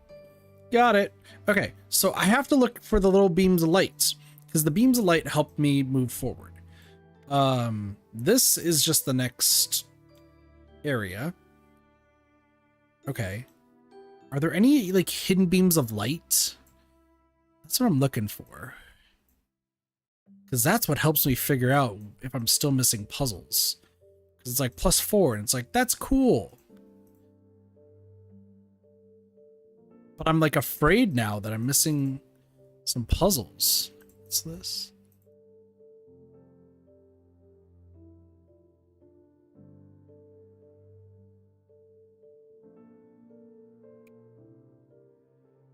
Got it. Okay, so I have to look for the little beams of light because the beams of light help me move forward. This is just the next area. Okay. Are there any like hidden beams of light? That's what I'm looking for. Because that's what helps me figure out if I'm still missing puzzles. Because it's like +4 and it's like, that's cool. But I'm like afraid now that I'm missing some puzzles. What's this?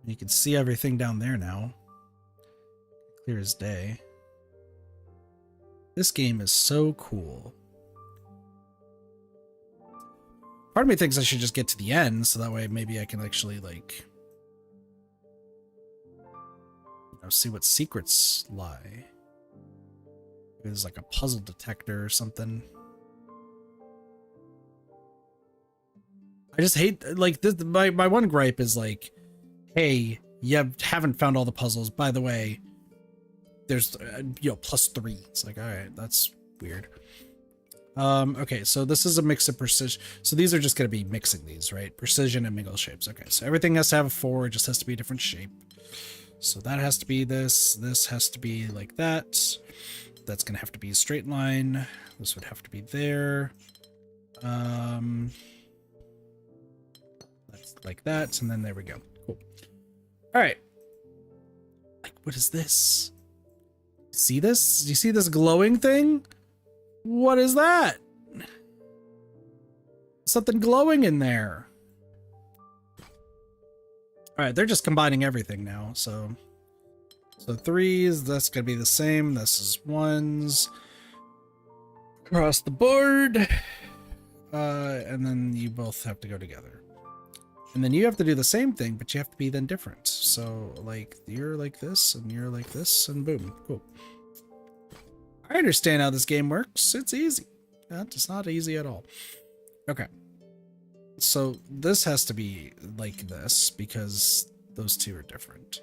You can see everything down there now. Clear as day. This game is so cool. Part of me thinks I should just get to the end, so that way maybe I can actually, like, you know, see what secrets lie. Maybe there's like a puzzle detector or something. I just hate, like, this, my one gripe is like, hey, you haven't found all the puzzles. By the way, there's, you know, +3. It's like, all right, that's weird. Okay, so this is a mix of precision. So these are just going to be mixing these, right? Precision and mingle shapes. Okay, so everything has to have a 4. It just has to be a different shape. So that has to be this. This has to be like that. That's going to have to be a straight line. This would have to be there. That's like that. And then there we go. Cool. All right. Like, what is this? See this? Do you see this glowing thing? What is that? Something glowing in there. All right, they're just combining everything now. So 3s, that's gonna be the same. This is 1s across the board. And then you both have to go together. And then you have to do the same thing, but you have to be then different. So like you're like this and you're like this and boom, cool. I understand how this game works. It's easy. It's not easy at all. Okay. So this has to be like this because those two are different.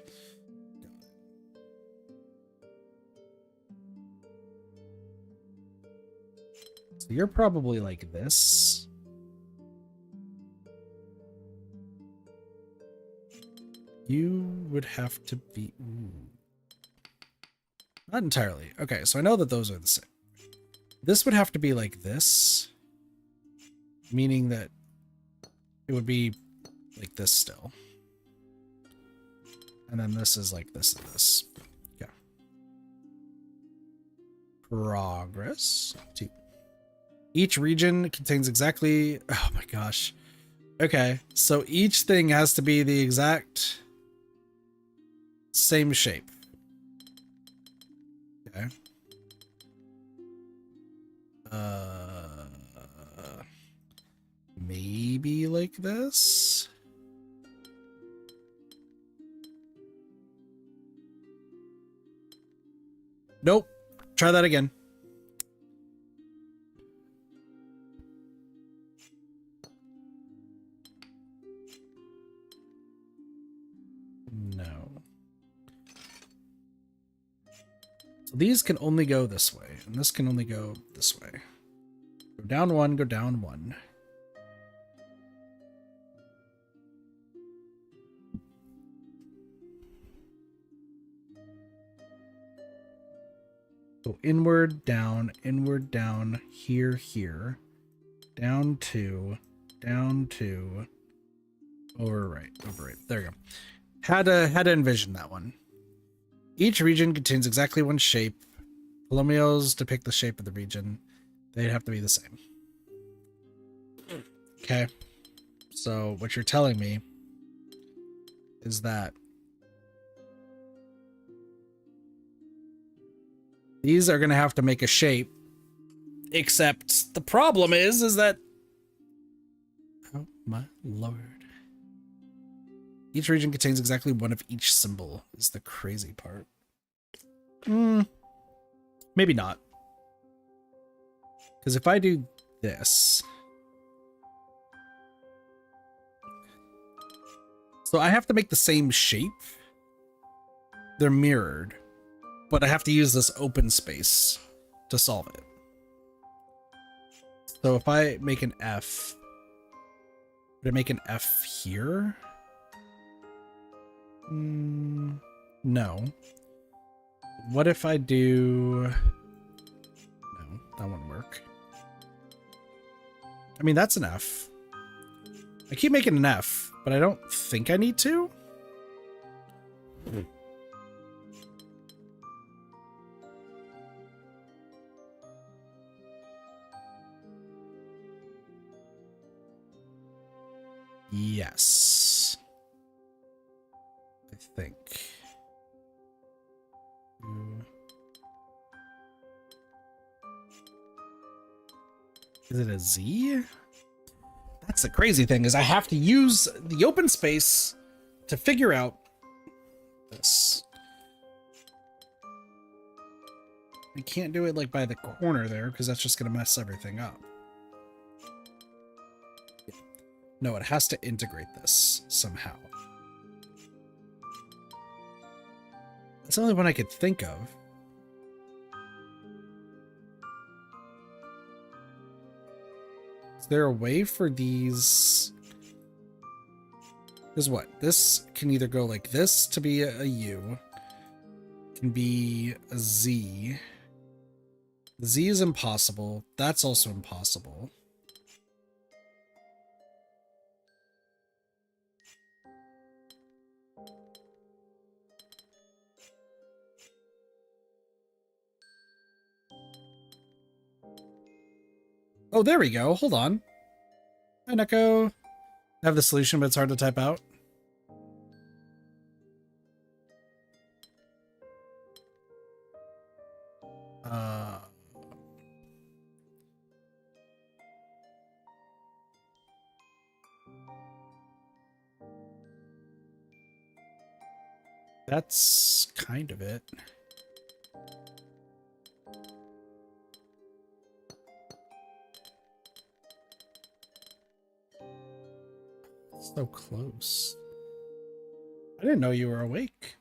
So you're probably like this. You would have to be... Ooh. Not entirely. Okay, so I know that those are the same. This would have to be like this, meaning that it would be like this still. And then this is like this and this. Yeah. Progress. 2. Each region contains exactly... Oh my gosh. Okay, so each thing has to be the exact same shape. Okay. Maybe like this? Nope. Try that again. No. So these can only go this way, and this can only go this way. Go down 1, go down 1. Go inward, down, here, here, down 2, over right. There we go. Had to envision that one. Each region contains exactly one shape. Polynomials depict the shape of the region. They'd have to be the same. Okay. So what you're telling me is that these are going to have to make a shape, except the problem is that, oh my lord. Each region contains exactly one of each symbol is the crazy part. Maybe not. Because if I do this, so I have to make the same shape. They're mirrored. But I have to use this open space to solve it. So if I make an F, would I make an F here? No. What if I do... No, that won't work. I mean, that's an F. I keep making an F, but I don't think I need to. Yes. I think. Is it a Z? That's the crazy thing, is I have to use the open space to figure out this. I can't do it like by the corner there because that's just going to mess everything up. No, it has to integrate this somehow. That's the only one I could think of. Is there a way for these? Is what? This can either go like this to be a U, can be a Z. The Z is impossible. That's also impossible. Oh, there we go. Hold on. Hi, Neko. I have the solution, but it's hard to type out. That's kind of it. So close. I didn't know you were awake.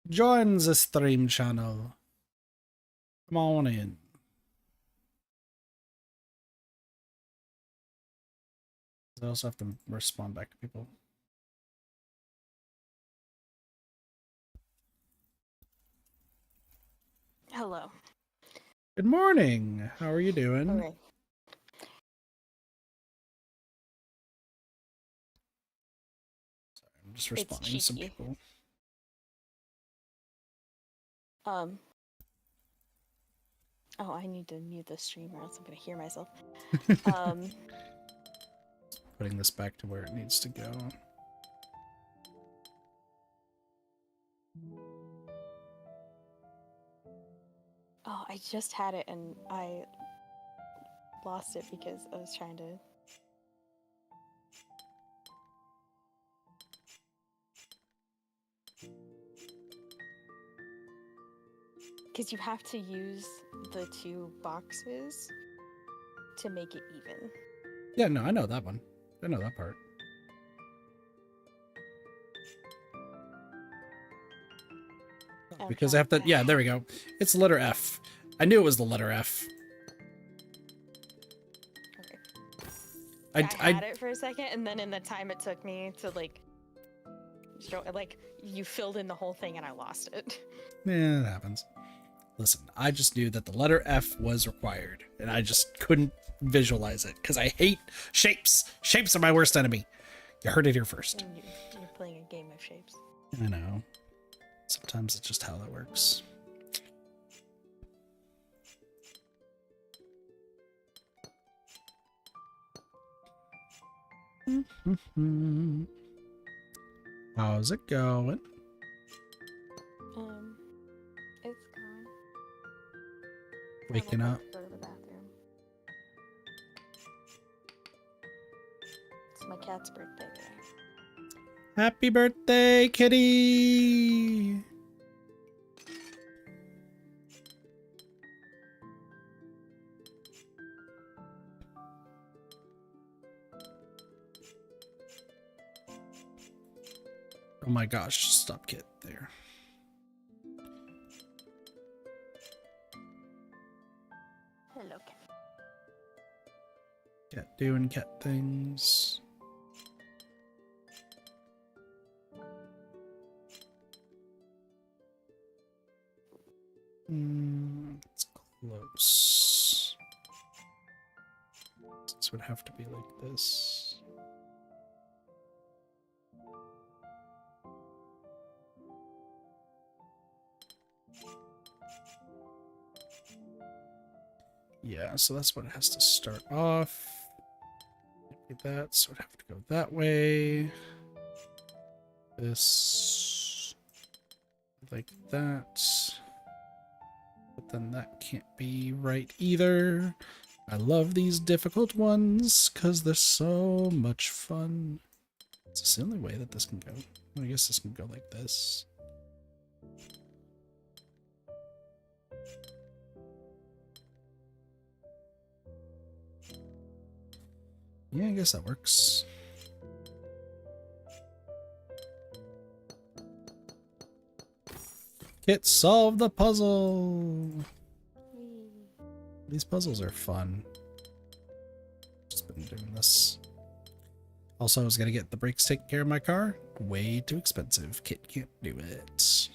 Join the stream channel. Come on in. I also have to respond back to people. Hello. Good morning. How are you doing? Okay. Sorry, I'm just responding to some people. Oh, I need to mute the stream or else I'm gonna hear myself. Putting this back to where it needs to go. Oh, I just had it and I lost it because I was trying to... Because you have to use the two boxes to make it even. Yeah, no, I know that one. I know that part. Because I have to, yeah, there we go. It's the letter F. I knew it was the letter F. Okay. I had it for a second, and then in the time it took me to, like, show, like, you filled in the whole thing and I lost it. Yeah, it happens. Listen, I just knew that the letter F was required, and I just couldn't visualize it because I hate shapes. Shapes are my worst enemy. You heard it here first. And you're playing a game of shapes. I know. Sometimes it's just how that works. How's it going? It's gone. Waking up. Go to the bathroom. It's my cat's birthday today. Happy birthday, kitty! Oh my gosh, stop Kit there. Hello, cat. Cat doing cat things. It's close. This would have to be like this. Yeah, so that's what it has to start off. Like that, so it'd have to go that way. This. Like that. But then that can't be right either. I love these difficult ones because they're so much fun. Is this the only way that this can go? I guess this can go like this. Yeah, I guess that works. Kit, solve the puzzle! These puzzles are fun. Just been doing this. Also, I was gonna get the brakes taken care of my car. Way too expensive. Kit can't do it.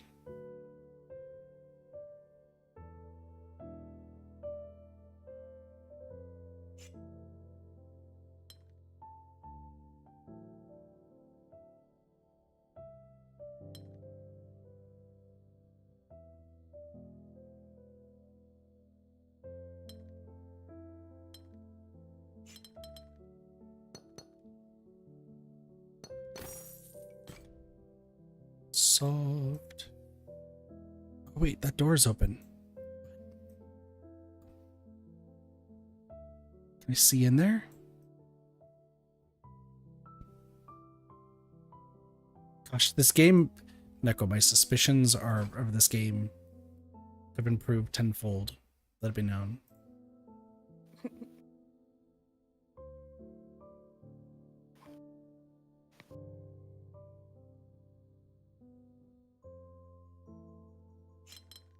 Solved. Oh, wait, that door's open. Can I see in there? Gosh, this game, Neko, my suspicions are of this game have been proved tenfold. Let it be known.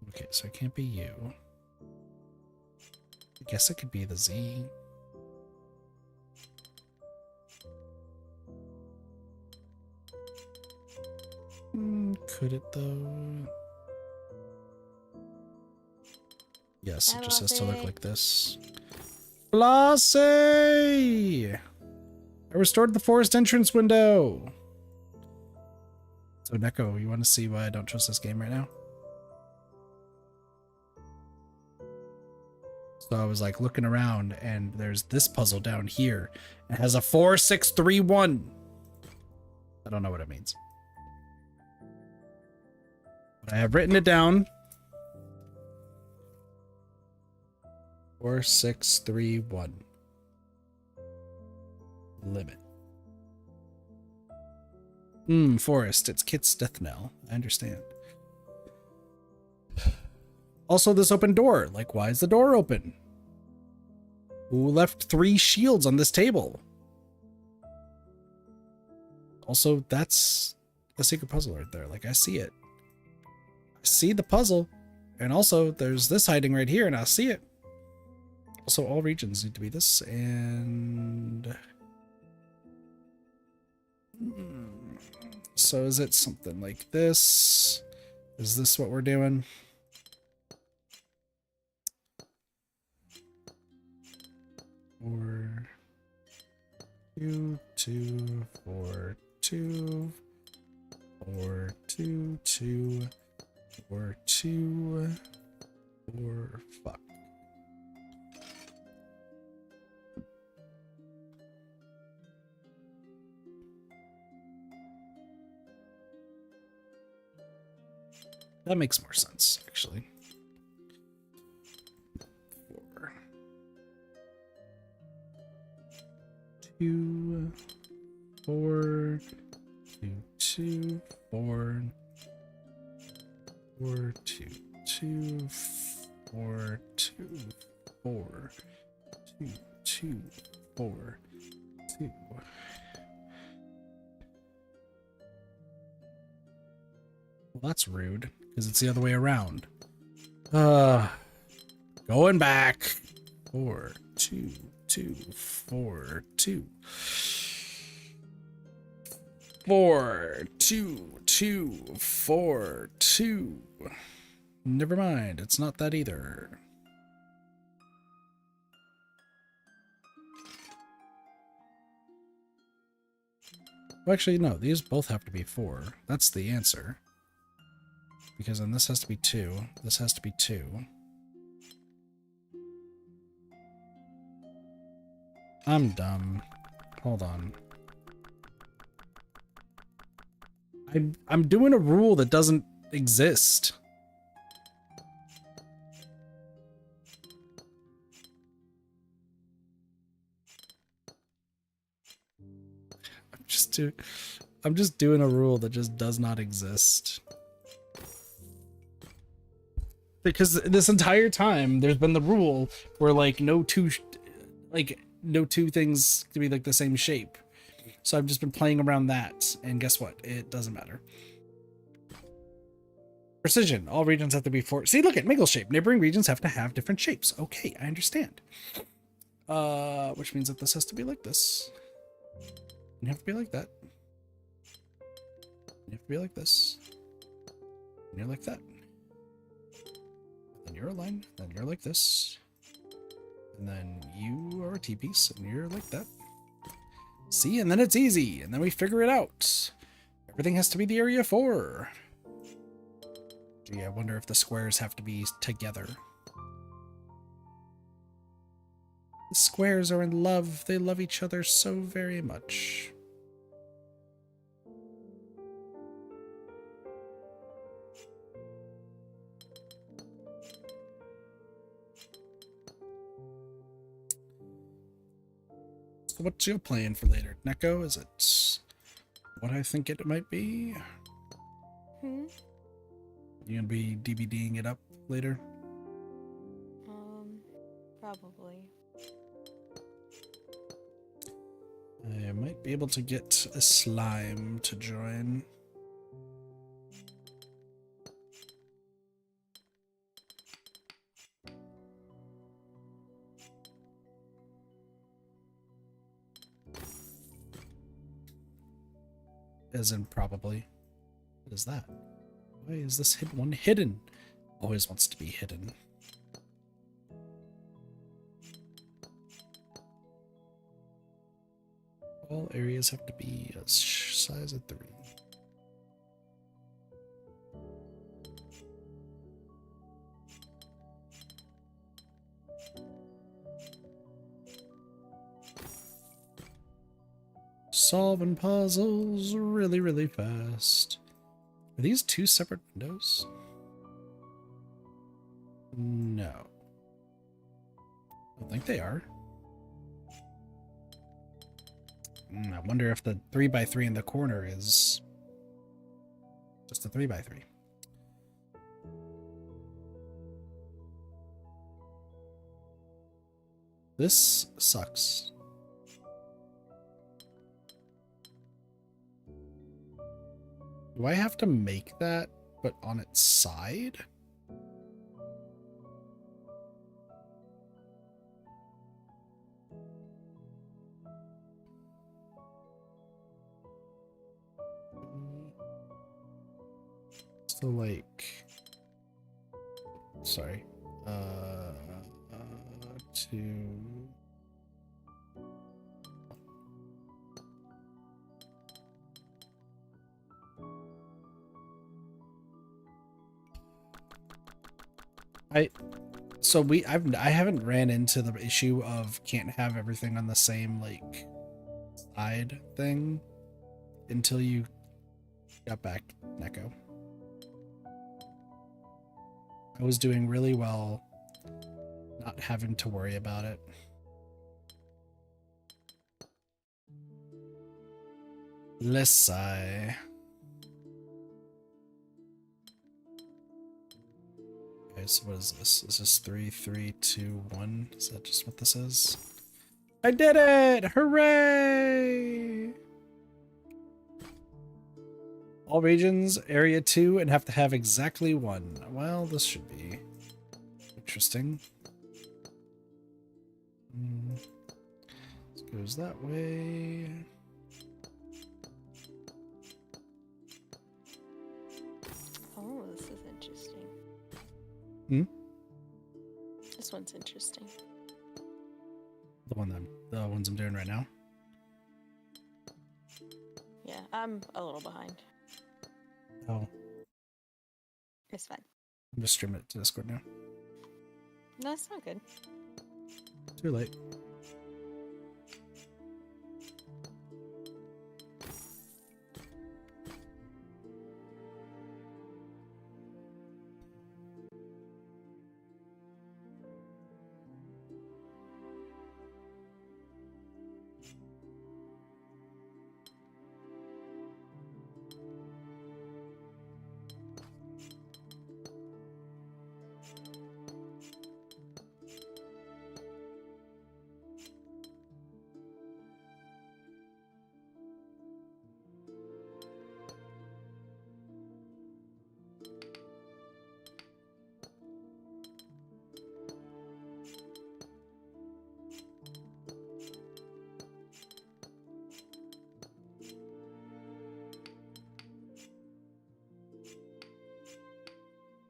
Okay, so it can't be you. I guess it could be the Z. Could it though? Yes, it just has to look like this. Flossie! I restored the forest entrance window! So Neko, you want to see why I don't trust this game right now? So I was like looking around and there's this puzzle down here. It has a 4, 6, 3, 1. I don't know what it means. But I have written it down. 4, 6, 3, 1. Limit. Forest. It's Kit's death knell. I understand. Also, this open door. Like, why is the door open? Who left 3 shields on this table? Also, that's a secret puzzle right there. Like, I see it. I see the puzzle. And also, there's this hiding right here, and I see it. Also, all regions need to be this, and... So is it something like this? Is this what we're doing? Four, two, two, four, two, four, two, two, four, two, four, fuck. That makes more sense, actually. Four, two, four, two, two, four, four, two, two, four, two, four, two, two, four, two. Well, that's rude, because it's the other way around. Going back. 4, 2, 2, 4, 2. 4, 2, 2, 4, 2. Never mind, it's not that either. Well, actually, no, these both have to be 4. That's the answer. Because then this has to be 2. This has to be 2. I'm dumb. Hold on. I'm doing a rule that doesn't exist. I'm just doing a rule that just does not exist. Because this entire time there's been the rule where like no two things to be like the same shape. So I've just been playing around that, and guess what? It doesn't matter. Precision. All regions have to be 4. See, look at Miggle shape. Neighboring regions have to have different shapes. Okay, I understand. Which means that this has to be like this. You have to be like that. You have to be like this. And you're like that. Then you're a line. Then you're like this. And then you are a T-piece, and you're like that. See, and then it's easy, and then we figure it out. Everything has to be the area 4. Gee, I wonder if the squares have to be together. The squares are in love. They love each other so very much. So what's your plan for later, Neko? Is it what I think it might be? Hmm? You gonna be DVDing it up later? Probably. I might be able to get a slime to join. As in probably. What is that? Why is this one hidden? Always wants to be hidden. All areas have to be a size of 3. Solving puzzles really, really fast. Are these 2 separate windows? No. I don't think they are. I wonder if the 3x3 in the corner is just a 3x3. This sucks. Do I have to make that, but on its side? So like, sorry, to I haven't ran into the issue of can't have everything on the same like side thing until you got back Neko. I was doing really well not having to worry about it. Lessai. Okay, so what is this? Is this 3, 3, 2, 1? Is that just what this is? I did it! Hooray! All regions, area 2, and have to have exactly 1. Well, this should be interesting. This goes that way. Oh, this is interesting. Hmm? This one's interesting. The ones I'm doing right now. Yeah, I'm a little behind. Oh, It's fine. I'm just streaming it to Discord now. No, it's not good. Too late.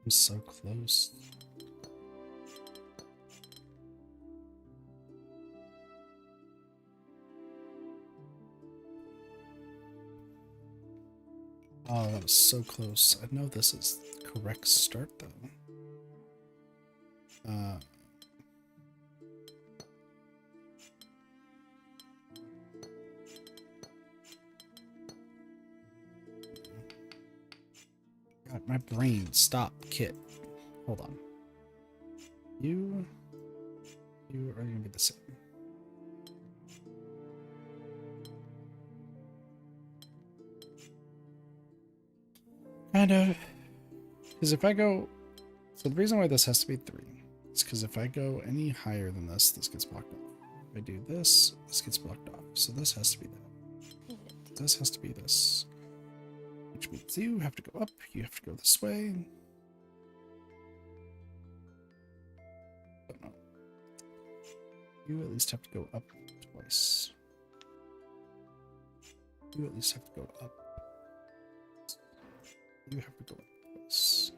I'm so close. Oh, that was so close. I know this is the correct start, though. God, my brain. Stop, Kit. Hold on. You are gonna be the same. Kind of. Because if I go... So the reason why this has to be 3 is because if I go any higher than this, this gets blocked off. If I do this, this gets blocked off. So this has to be that. This has to be this. Which means you have to go up, you have to go this way. But no. You at least have to go up twice. You at least have to go up. You have to go up twice.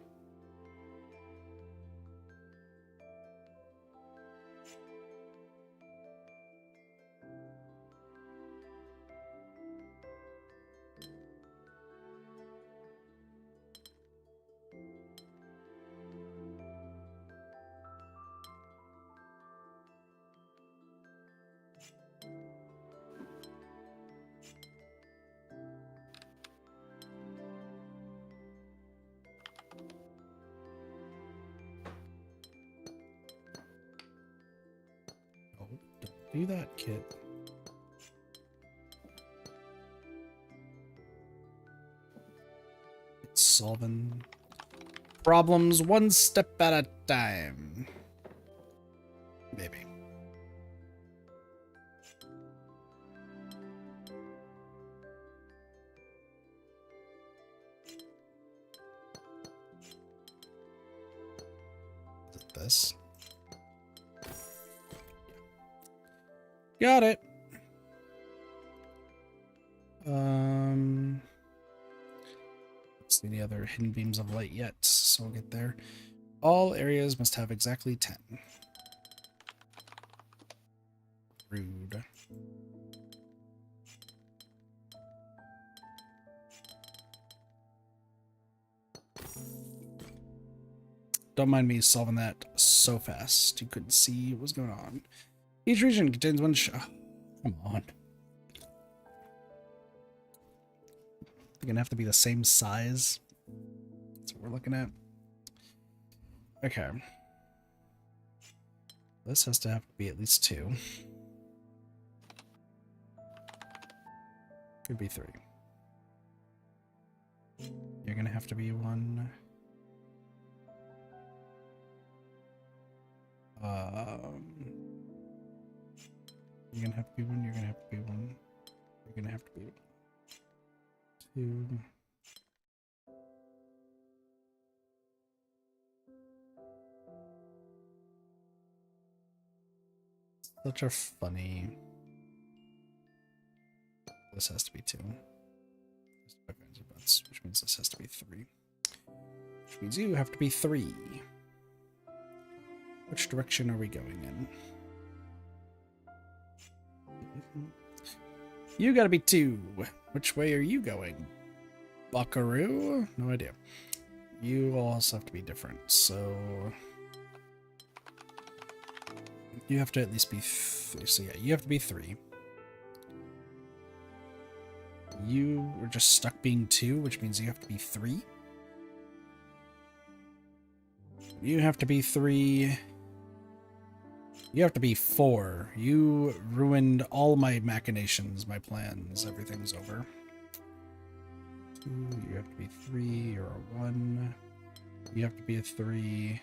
Do that, kid. It's solving problems one step at a time. Maybe. Is it this? Got it. What's the other hidden beams of light yet, so we'll get there. All areas must have exactly 10. Rude. Don't mind me solving that so fast. You couldn't see what was going on. Each region contains one oh, come on. They're gonna have to be the same size. That's what we're looking at. Okay. This has to have to be at least 2. Could be 3. You're gonna have to be 1. You're gonna have to be 1. You're gonna have to be 1. You're gonna have to be 2. Such a funny. This has to be 2. Which means this has to be 3. Which means you have to be 3. Which direction are we going in? You gotta be 2. Which way are you going? Buckaroo? No idea. You also have to be different, so you have to at least be 3. So yeah, you have to be 3. You were just stuck being 2, which means you have to be 3. You have to be 3. You have to be 4. You ruined all my machinations, my plans. Everything's over. 2. You have to be 3. You're a 1. You have to be a 3.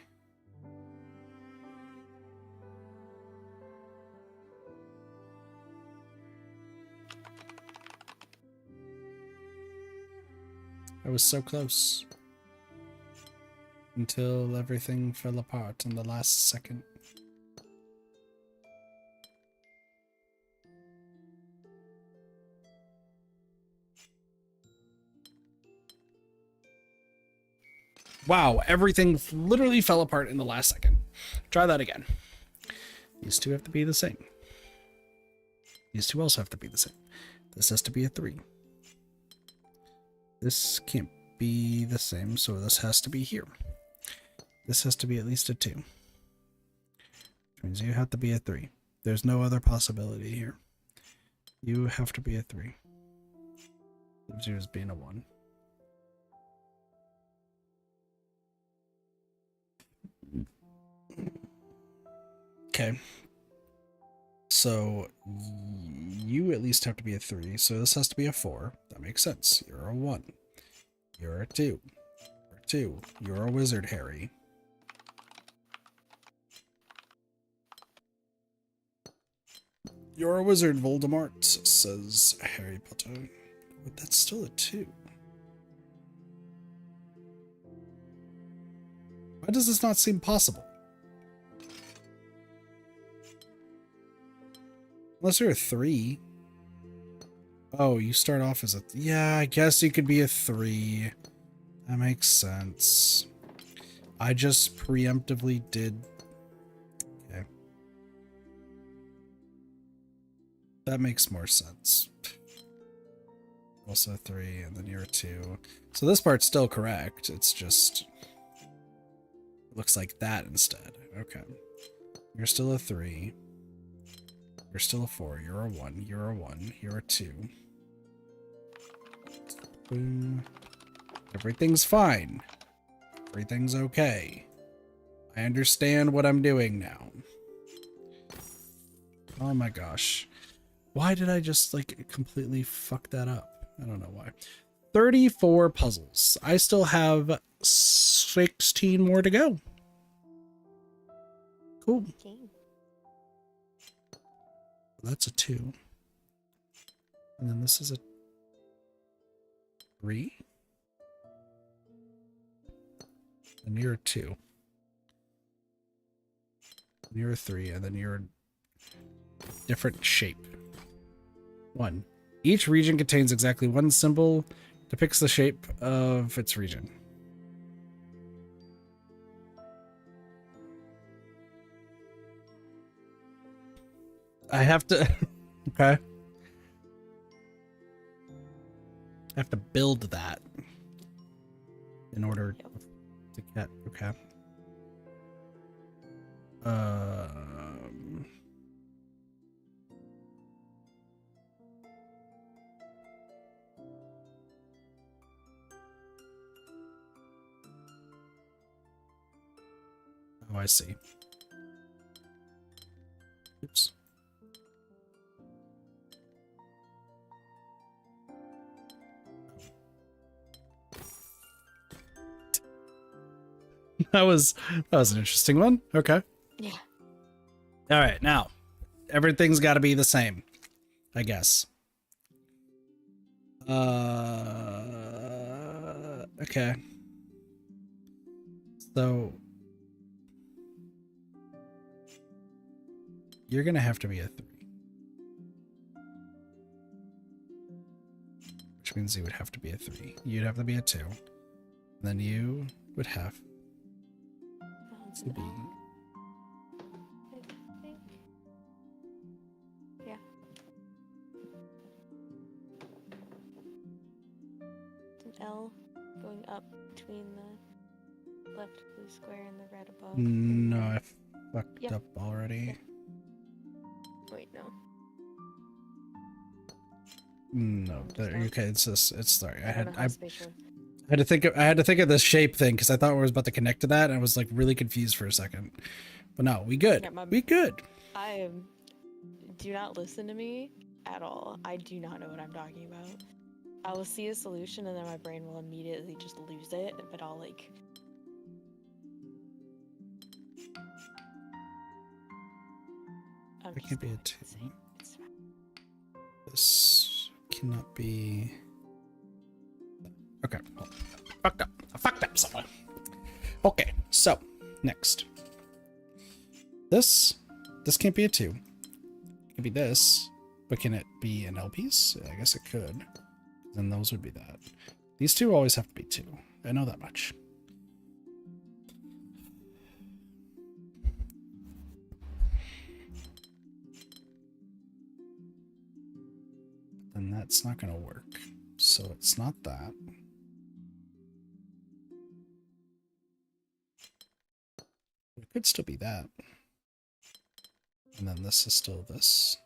I was so close. Until everything fell apart in the last second. Wow, everything literally fell apart in the last second. Try that again. These two have to be the same. These two also have to be the same. This has to be a 3. This can't be the same, so this has to be here. This has to be at least a 2. Which means you have to be a 3. There's no other possibility here. You have to be a 3. Leaves you as being a 1. Okay. So you at least have to be a 3. So this has to be a 4. That makes sense. You're a 1. You're a 2. You're a 2. You're a wizard, Harry. You're a wizard, Voldemort, says Harry Potter. But that's still a 2. Why does this not seem possible? Unless you're a 3. Oh, you start off as a... Yeah, I guess you could be a 3. That makes sense. I just preemptively did... Okay. That makes more sense. Also 3, and then you're a 2. So this part's still correct. It's just... It looks like that instead. Okay. You're still a 3. You're still a 4. You're a 1. You're a 1. You're a 2. Boom. Everything's fine. Everything's okay. I understand what I'm doing now. Oh my gosh. Why did I just, like, completely fuck that up? I don't know why. 34 puzzles. I still have 16 more to go. Cool. That's a 2. And then this is a 3. And you're a 2. And you're a 3. And then you're a different shape. 1. Each region contains exactly one symbol, depicts the shape of its region. I have to. Okay. I have to build that in order Yep. to get. Okay. Oh, I see. Oops. That was an interesting one. Okay. Yeah. All right, now everything's got to be the same, I guess. Okay. So you're gonna have to be a 3, which means you would have to be a 3. You'd have to be a 2. And then you would have It's to an be. L, I think. Yeah. It's an L going up between the left blue square and the red above. and No, then- I fucked Yep. up already. Wait, no. No, Just L. okay. It's this. It's sorry. I I don't know had how I spatial. had to think of this shape thing because I thought we was about to connect to that, and I was like really confused for a second. But no, we good. Yeah, We good. I am. Do not listen to me at all. I do not know what I'm talking about. I will see a solution and then my brain will immediately just lose it, but I'll like. I'm That just can't be a going 2. insane. It's fine. This cannot be. Okay. Well, fucked up. I fucked up somewhere. Okay. So next, this can't be a 2. It can be this, but can it be an L piece? I guess it could. Then those would be that. These two always have to be 2. I know that much. Then that's not going to work. So it's not that. It could still be that. And then this is still this.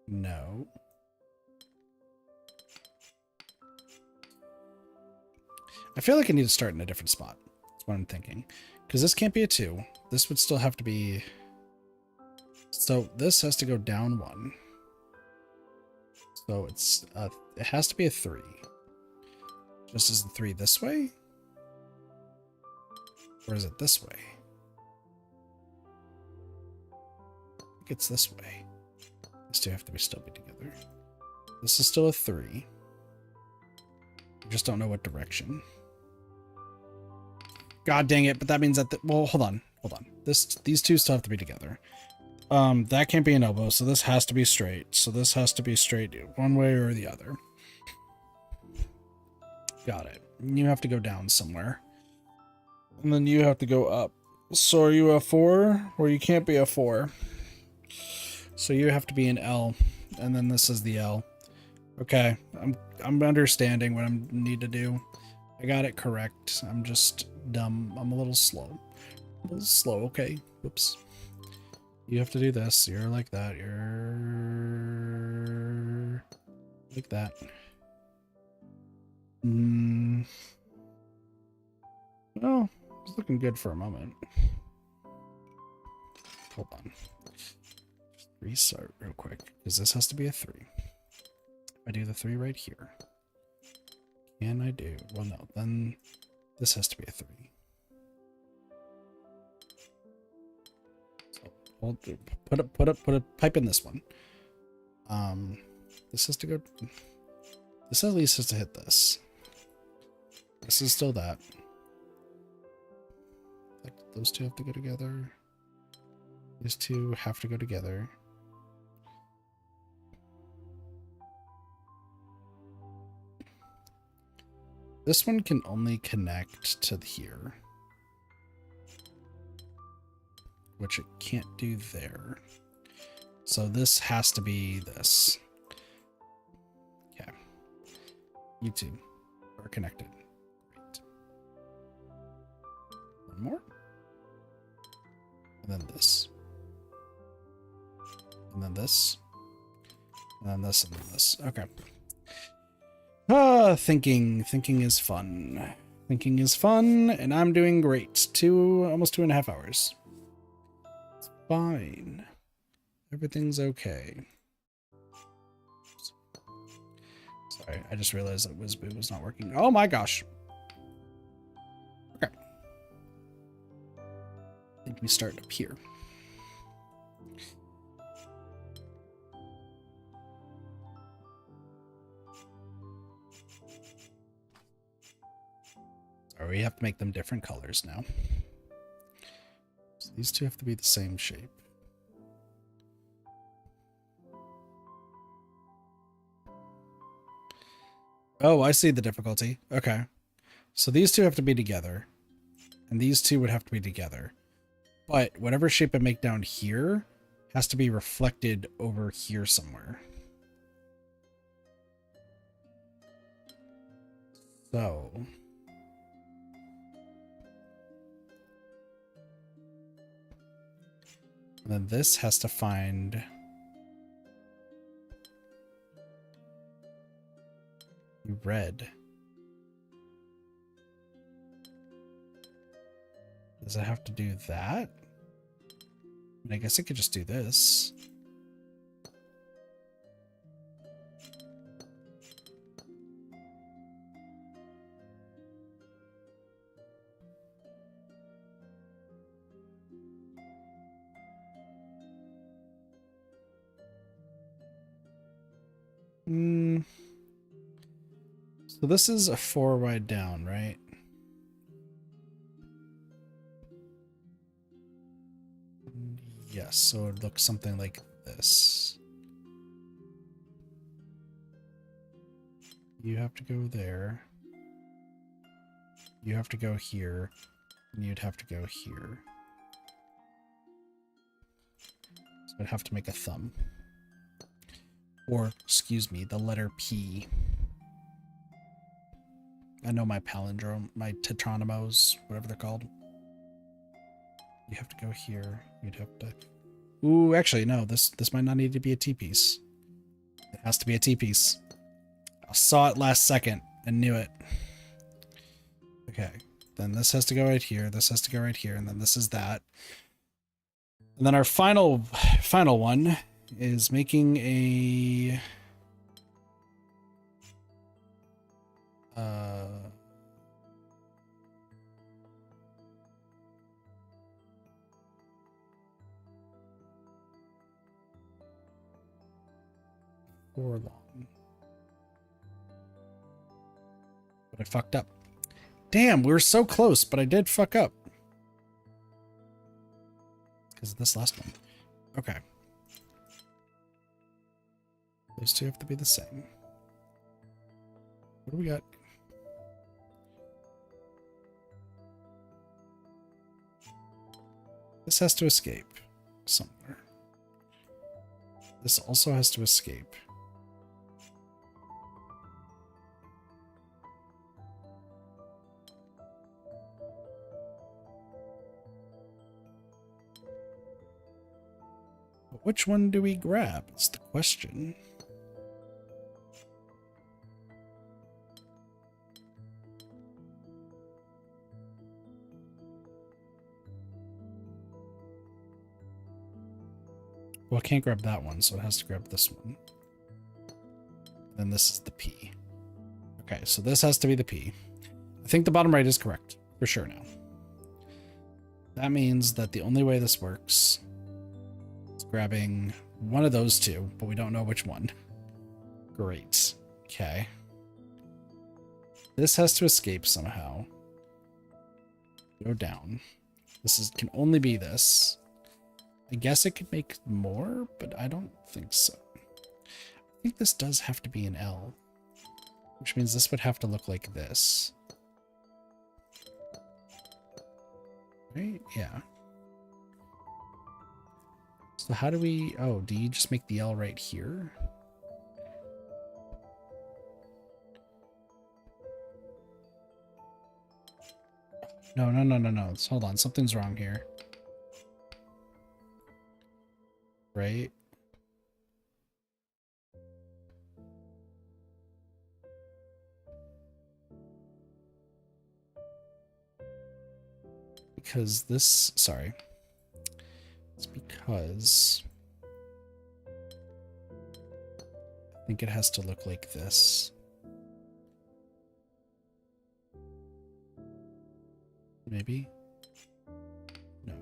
No. I feel like I need to start in a different spot. That's what I'm thinking. Because this can't be a 2. This would still have to be... So this has to go down 1. So it's it has to be a 3. Just as the 3 this way? Or is it this way? I think it's this way. These two have to still be together. This is still a 3. I just don't know what direction. God dang it, but that means that well, hold on. These two still have to be together. That can't be an elbow, so this has to be straight. So this has to be straight one way or the other. Got it. You have to go down somewhere. And then you have to go up. So are you a 4? Or you can't be a 4. So you have to be an L. And then this is the L. Okay. I'm understanding what I need to do. I got it correct. I'm just dumb. I'm a little slow. Okay. Whoops. You have to do this. You're like that. You're like that. Well, it's looking good for a moment. Hold on. Just restart real quick, because this has to be a 3. I do the 3 right here. Can I do? Well, no. Then this has to be a 3. So put a pipe in this one. This has to go. This at least has to hit this. This is still that. Like those two have to go together. These two have to go together. This one can only connect to here. which it can't do there. So this has to be this. Okay. You two are connected. Great. One more. And then this. And then this. And then this and then this. Okay. Thinking is fun. Thinking is fun, and I'm doing great. Almost 2.5 hours. It's fine. Everything's okay. Sorry, I just realized that WizBoo was not working. Oh my gosh. Okay. I think we start up here. Sorry, we have to make them different colors now. So these two have to be the same shape. Oh, I see the difficulty. Okay. So these two have to be together. And these two would have to be together. But whatever shape I make down here has to be reflected over here somewhere. So... and then this has to find... red. Does it have to do that? I mean, I guess I could just do this. So this is a 4 wide down, right? Yes, so it looks something like this. You have to go there. You have to go here. And you'd have to go here. So I'd have to make a thumb. Or, excuse me, the letter P. I know my palindrome, my tetronyms, whatever they're called. You have to go here. You'd have to... Ooh, actually, no. This might not need to be a T-piece. It has to be a T-piece. I saw it last second and knew it. Okay. Then this has to go right here. This has to go right here. And then this is that. And then our final one is making a... Or long. But I fucked up. Damn, we were so close, but I did fuck up. Because of this last one. Okay. Those two have to be the same. What do we got? This has to escape somewhere. This also has to escape. But which one do we grab? It's the question. Well, I can't grab that one, so it has to grab this one. Then this is the P. Okay, so this has to be the P. I think the bottom right is correct, for sure now. That means that the only way this works is grabbing one of those two, but we don't know which one. Great. Okay. This has to escape somehow. Go down. This can only be this. I guess it could make more, but I don't think so. I think this does have to be an L, which means this would have to look like this. Right? Yeah. So how do we... Oh, do you just make the L right here? No. Hold on. Something's wrong here. Right? Because this... Sorry. It's because... I think it has to look like this. Maybe? No.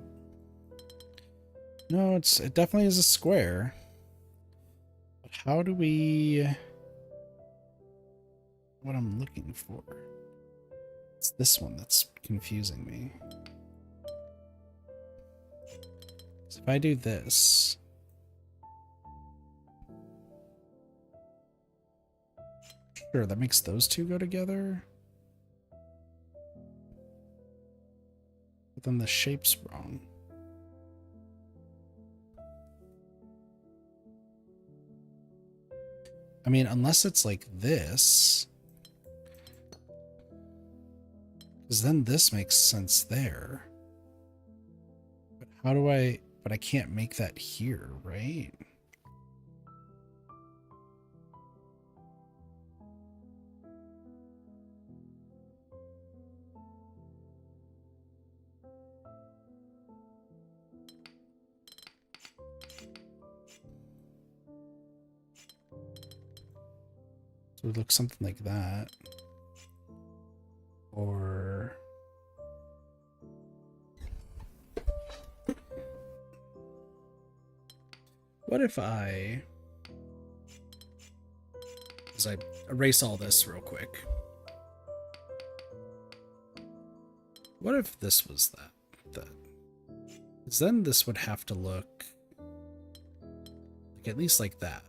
No, it definitely is a square. But how do we... What I'm looking for? It's this one that's confusing me. So if I do this... Sure, that makes those two go together. But then the shape's wrong. I mean, unless it's like this. Because then this makes sense there. But how do I... But I can't make that here, right? So it looks something like that. Or... What if I... As I erase all this real quick. What if this was that? Because then this would have to look... like at least like that.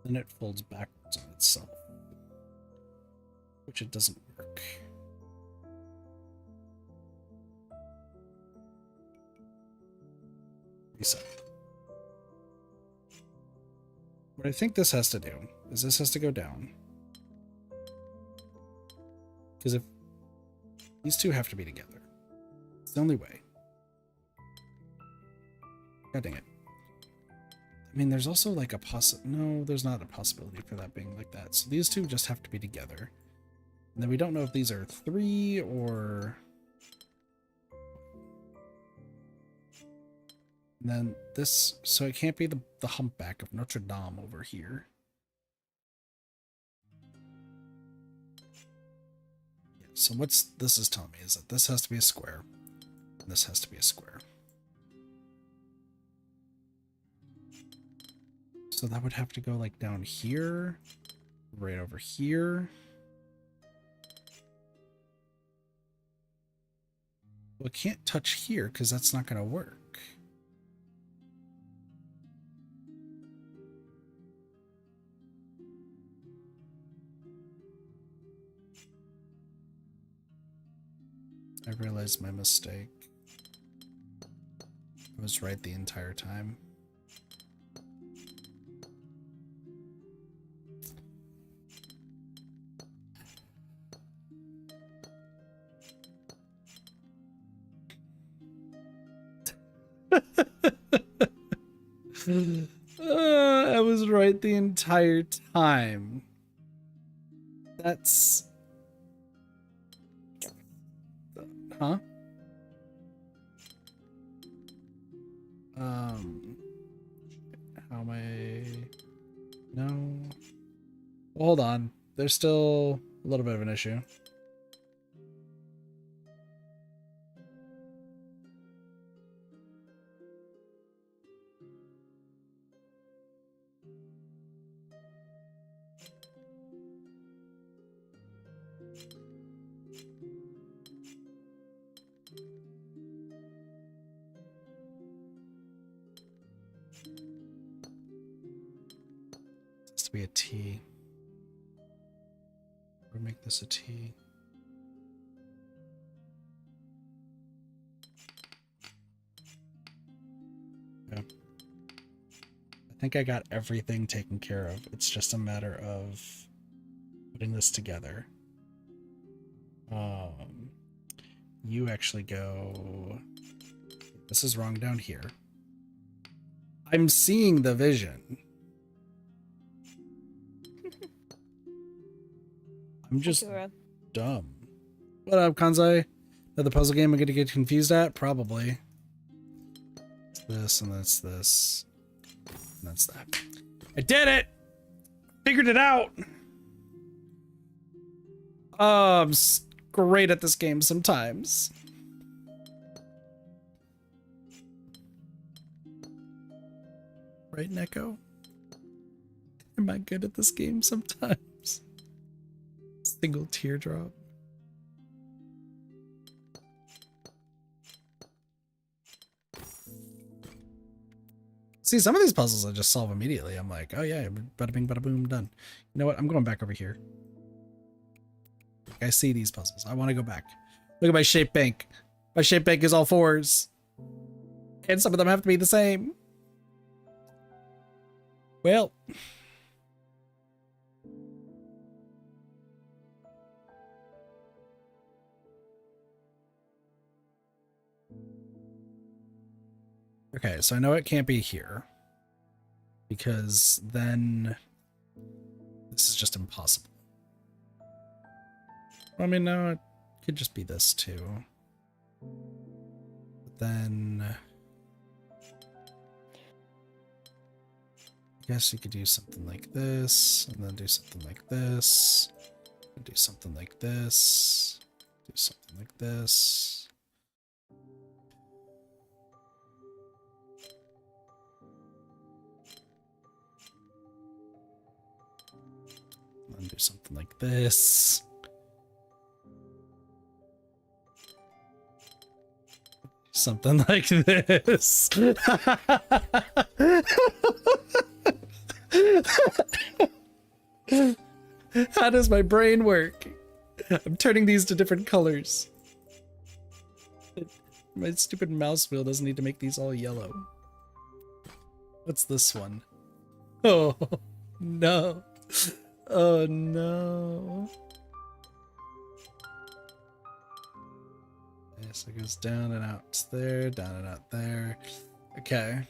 Then it folds backwards on itself, which it doesn't work. Reset. What I think this has to do is this has to go down. Because if these two have to be together, it's the only way. God dang it. I mean, there's also like a no, there's not a possibility for that being like that. So these two just have to be together. And then we don't know if these are 3 or... And then this, so it can't be the humpback of Notre Dame over here. Yeah, so what's this is telling me is that this has to be a square. And this has to be a square. So that would have to go like down here, right over here. Well, it can't touch here because that's not going to work. I realized my mistake. I was right the entire time. I was right the entire time. That's... Huh? How am I... No. Well, hold on. There's still a little bit of an issue. This has to be a T. Or make this a T. Yeah. I think I got everything taken care of. It's just a matter of putting this together. You actually go... This is wrong down here. I'm seeing the vision. I'm just dumb. What up, Kanzai? Another puzzle game I'm going to get confused at? Probably. It's this, and that's this. And that's that. I did it! Figured it out! I'm great at this game sometimes. Right, Neko? Am I good at this game sometimes? Single teardrop. See, some of these puzzles I just solve immediately. I'm like, oh yeah, bada bing, bada boom, done. You know what? I'm going back over here. I see these puzzles. I want to go back. Look at my shape bank. My shape bank is all 4s. And some of them have to be the same. Well. Okay, so I know it can't be here. Because then this is just impossible. I mean, no, it could just be this too. But then I guess you could do something like this, and then do something like this, and do something like this, do something like this. And then do something like this. Something like this. How does my brain work? I'm turning these to different colors. My stupid mouse wheel doesn't need to make these all yellow. What's this one? Oh, no. Oh, no. So it goes down and out there, down and out there. Okay.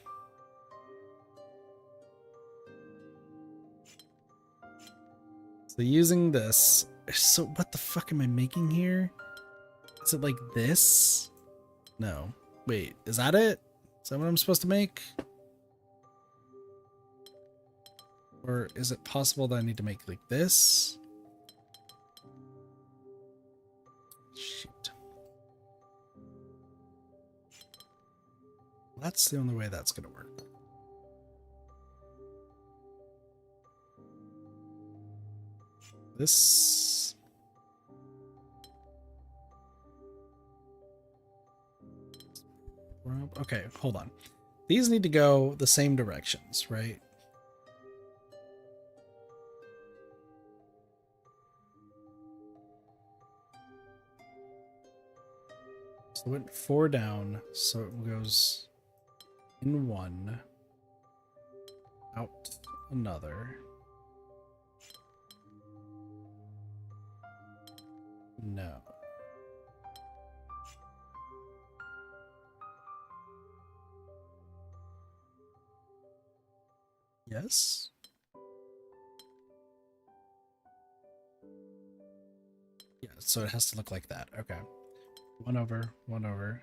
So using this. So what the fuck am I making here? Is it like this? No. Wait, is that it? Is that what I'm supposed to make? Or is it possible that I need to make like this? Shoot. That's the only way that's going to work. This... Okay, hold on. These need to go the same directions, right? So it went 4 down, so it goes in 1, out another. No. Yes? Yeah, so it has to look like that. Okay. 1 over, 1 over.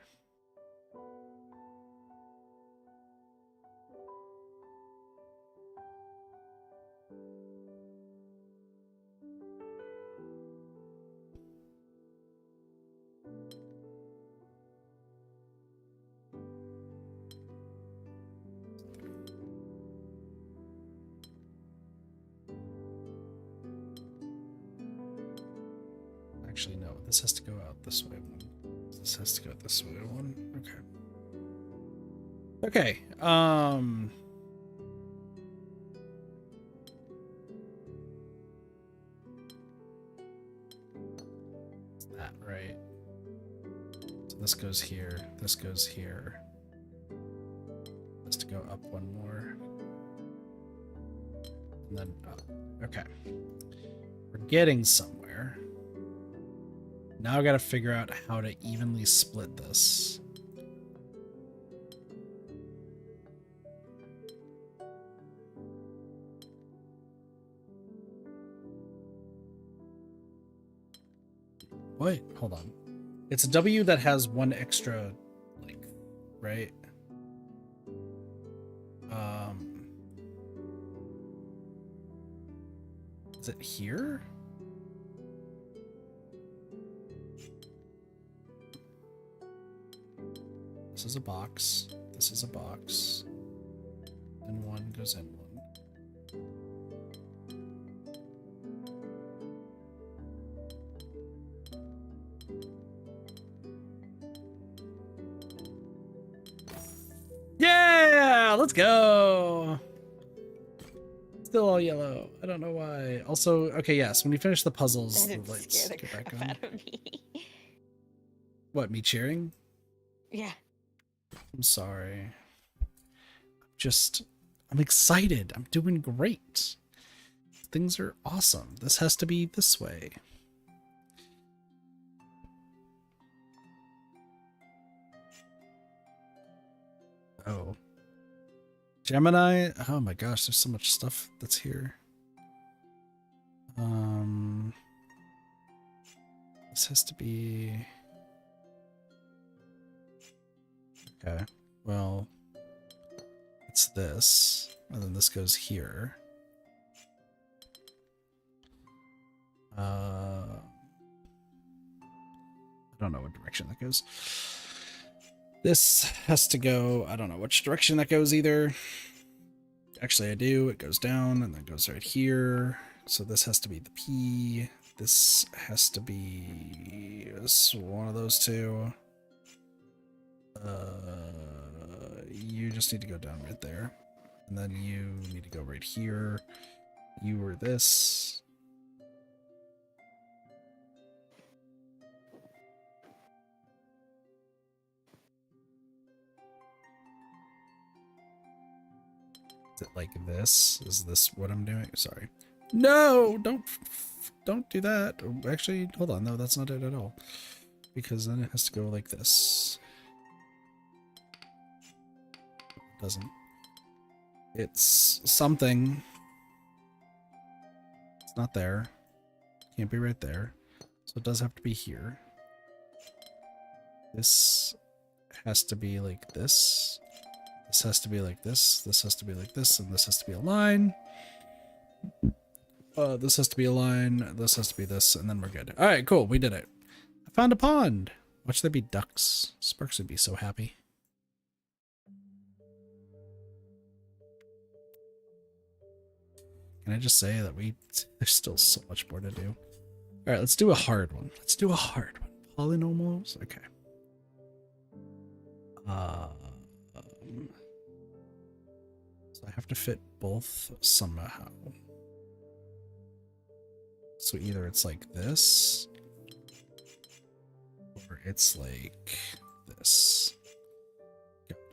Actually, no, This has to go out this way one. This has to go this way one. Okay. That right. So this goes here. This goes here. Has to go up one more. And then up. Okay. We're getting somewhere. Now I gotta figure out how to evenly split this. Wait, hold on. It's a W that has one extra length, right? Is it here? This is a box. This is a box. And one goes in one. Yeah, let's go. Still all yellow. I don't know why. Also, okay, yes, when you finish the puzzles, the lights get back on. Out of me. What, me cheering? Yeah. I'm sorry. I'm excited. I'm doing great. Things are awesome. This has to be this way. Oh. Gemini? Oh my gosh, there's so much stuff that's here. This has to be... Okay, well, it's this, and then this goes here. I don't know what direction that goes. This has to go, I don't know which direction that goes either. Actually, I do. It goes down and then goes right here. So this has to be the P. This has to be one of those two. You just need to go down right there. And then you need to go right here. You are this. Is it like this? Is this what I'm doing? Sorry. No, don't do that. Actually, hold on. No, that's not it at all. Because then it has to go like this. It doesn't. It's something. It's not there. Can't be right there. So it does have to be here. This has to be like this. This has to be like this. This has to be like this. And this has to be a line. This has to be a line. This has to be this. And then we're good. All right, cool. We did it. I found a pond. Watch there be ducks. Sparks would be so happy. Can I just say that there's still so much more to do. All right, let's do a hard one. Let's do a hard one. Polynomials? Okay. So I have to fit both somehow. So either it's like this, or it's like this. Got it.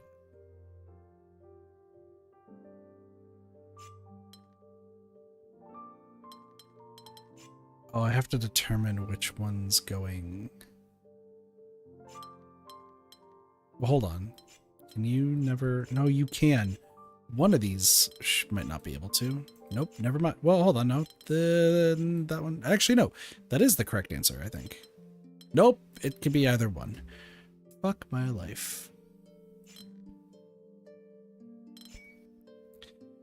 Oh, I have to determine which one's going. Well, hold on. Can you never? No, you can. One of these might not be able to. Nope, never mind. Well, hold on. No, that one. Actually, no. That is the correct answer, I think. Nope, it could be either one. Fuck my life.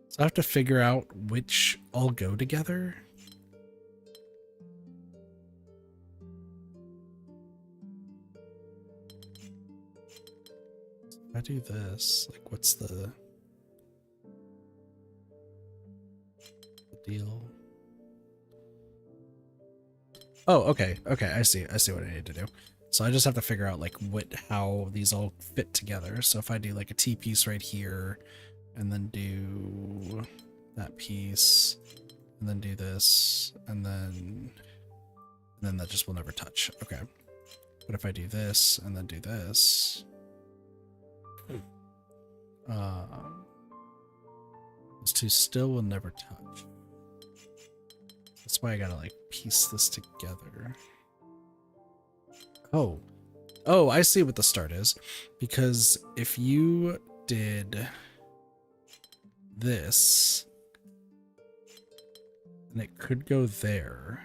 So I have to figure out which all go together. If I do this, like, what's the deal? Oh, okay. Okay, I see. I see what I need to do. So I just have to figure out like how these all fit together. So if I do like a T piece right here, and then do that piece, and then do this, and then that just will never touch. Okay. But if I do this and then do this, those two still will never touch. That's why I gotta like piece this together. Oh, I see what the start is. Because if you did this, then it could go there.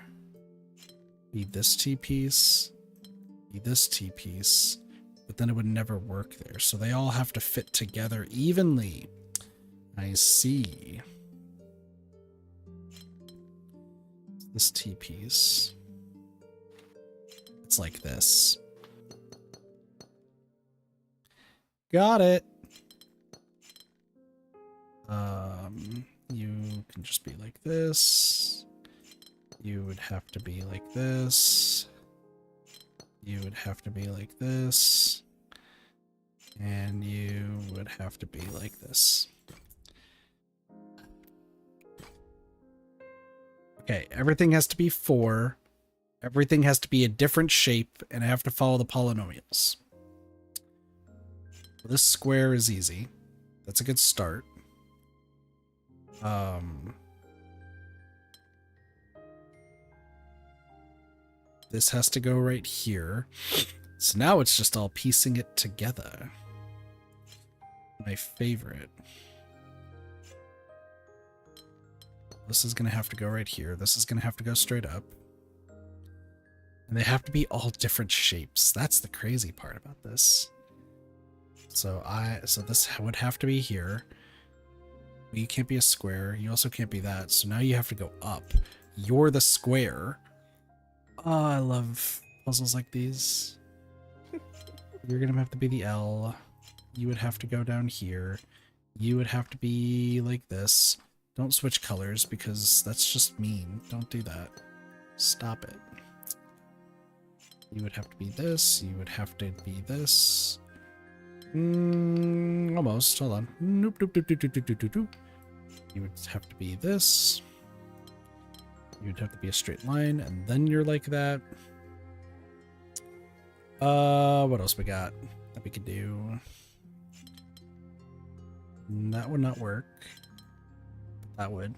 Be this T piece, be this T piece, but then it would never work there. So they all have to fit together evenly. I see. This T piece. It's like this. Got it. You can just be like this. You would have to be like this. You would have to be like this. And you would have to be like this. Okay, everything has to be 4. Everything has to be a different shape, and I have to follow the polynomials. Well, this square is easy. That's a good start. This has to go right here. So now it's just all piecing it together. My favorite. This is going to have to go right here. This is going to have to go straight up. And they have to be all different shapes. That's the crazy part about this. So this would have to be here. You can't be a square. You also can't be that. So now you have to go up. You're the square. Oh, I love puzzles like these. You're going to have to be the L. You would have to go down here. You would have to be like this. Don't switch colors because that's just mean. Don't do that. Stop it. You would have to be this. You would have to be this. Almost. Hold on. Nope, nope, nope, nope, nope, nope, nope. You would have to be this. You would have to be a straight line, and then you're like that. What else we got that we could do? That would not work. That would.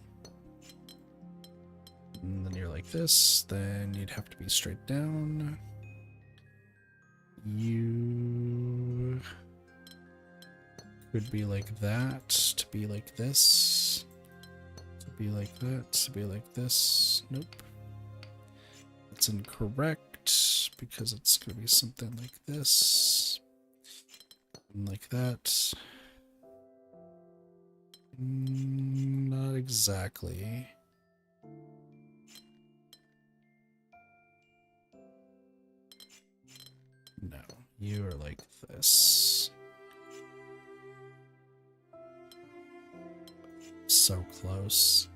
And then you're like this. Then you'd have to be straight down. You could be like that, to be like this, to be like that, to be like this. Nope. That's incorrect because it's going to be something like this. And like that. Not exactly. No, you are like this. So close.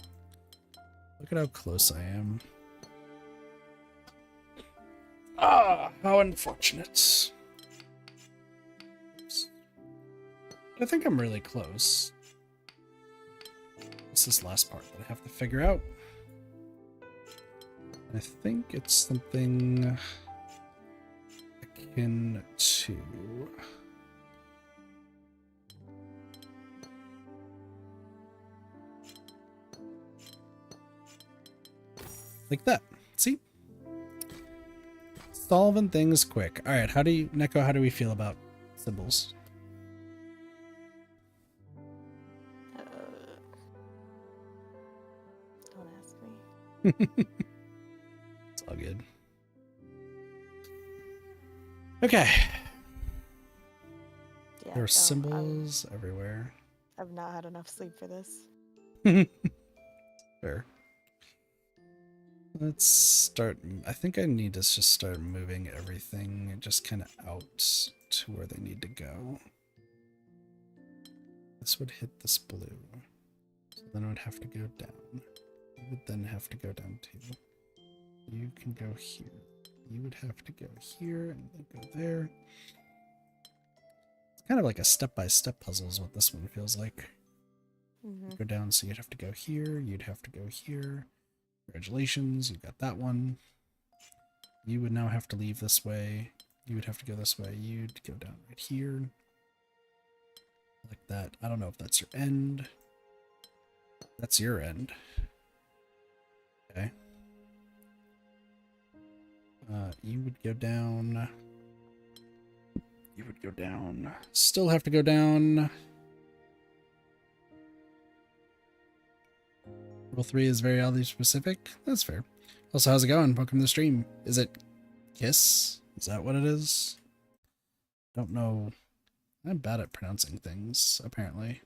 Look at how close I am. Ah, how unfortunate. Oops. I think I'm really close. It's this last part that I have to figure out. I think it's something akin to... like that. See? Solving things quick. Alright, Neko, how do we feel about symbols? Don't ask me. It's all good. Okay. Yeah, There are symbols everywhere. I've not had enough sleep for this. Fair. Let's start. I think I need to just start moving everything just kind of out to where they need to go. This would hit this blue. So then it would have to go down. It would then have to go down too. You can go here. You would have to go here and then go there. It's kind of like a step-by-step puzzle is what this one feels like. Go down, so you'd have to go here. You'd have to go here. Congratulations, you got that one. You would now have to leave this way. You would have to go this way. You'd go down right here. Like that. I don't know if that's your end. That's your end. Okay. You would go down. You would go down. Still have to go down. Rule 3 is very oddly specific. That's fair. Also, how's it going? Welcome to the stream. Is it Kiss? Is that what it is? Don't know. I'm bad at pronouncing things, apparently.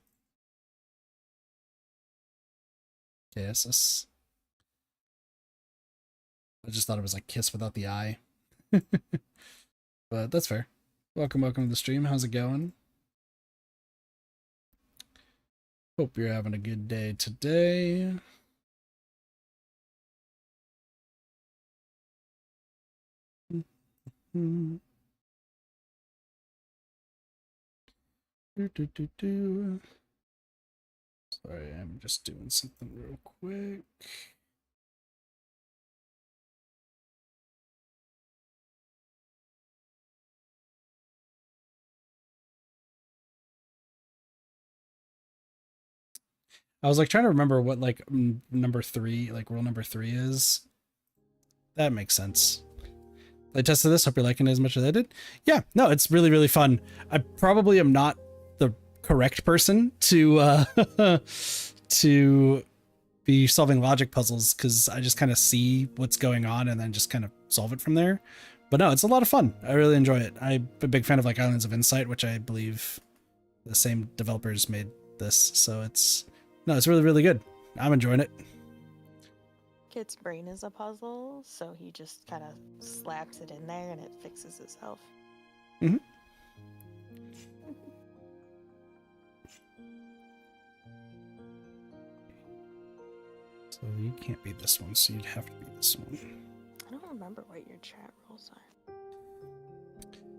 KSS. I just thought it was like Kiss without the I. But that's fair. Welcome to the stream. How's it going? Hope you're having a good day today. Sorry, I'm just doing something real quick. I was like trying to remember what like number 3, like rule number 3 is. That makes sense. I tested this. Hope you're liking it as much as I did. Yeah, no, it's really, really fun. I probably am not the correct person to to be solving logic puzzles because I just kind of see what's going on and then just kind of solve it from there. But no, it's a lot of fun. I really enjoy it. I'm a big fan of like Islands of Insight, which I believe the same developers made this. So it's really, really good. I'm enjoying it. Kid's brain is a puzzle, so he just kind of slaps it in there and it fixes itself. Mm-hmm. So you can't be this one, so you'd have to be this one. I don't remember what your chat rules are.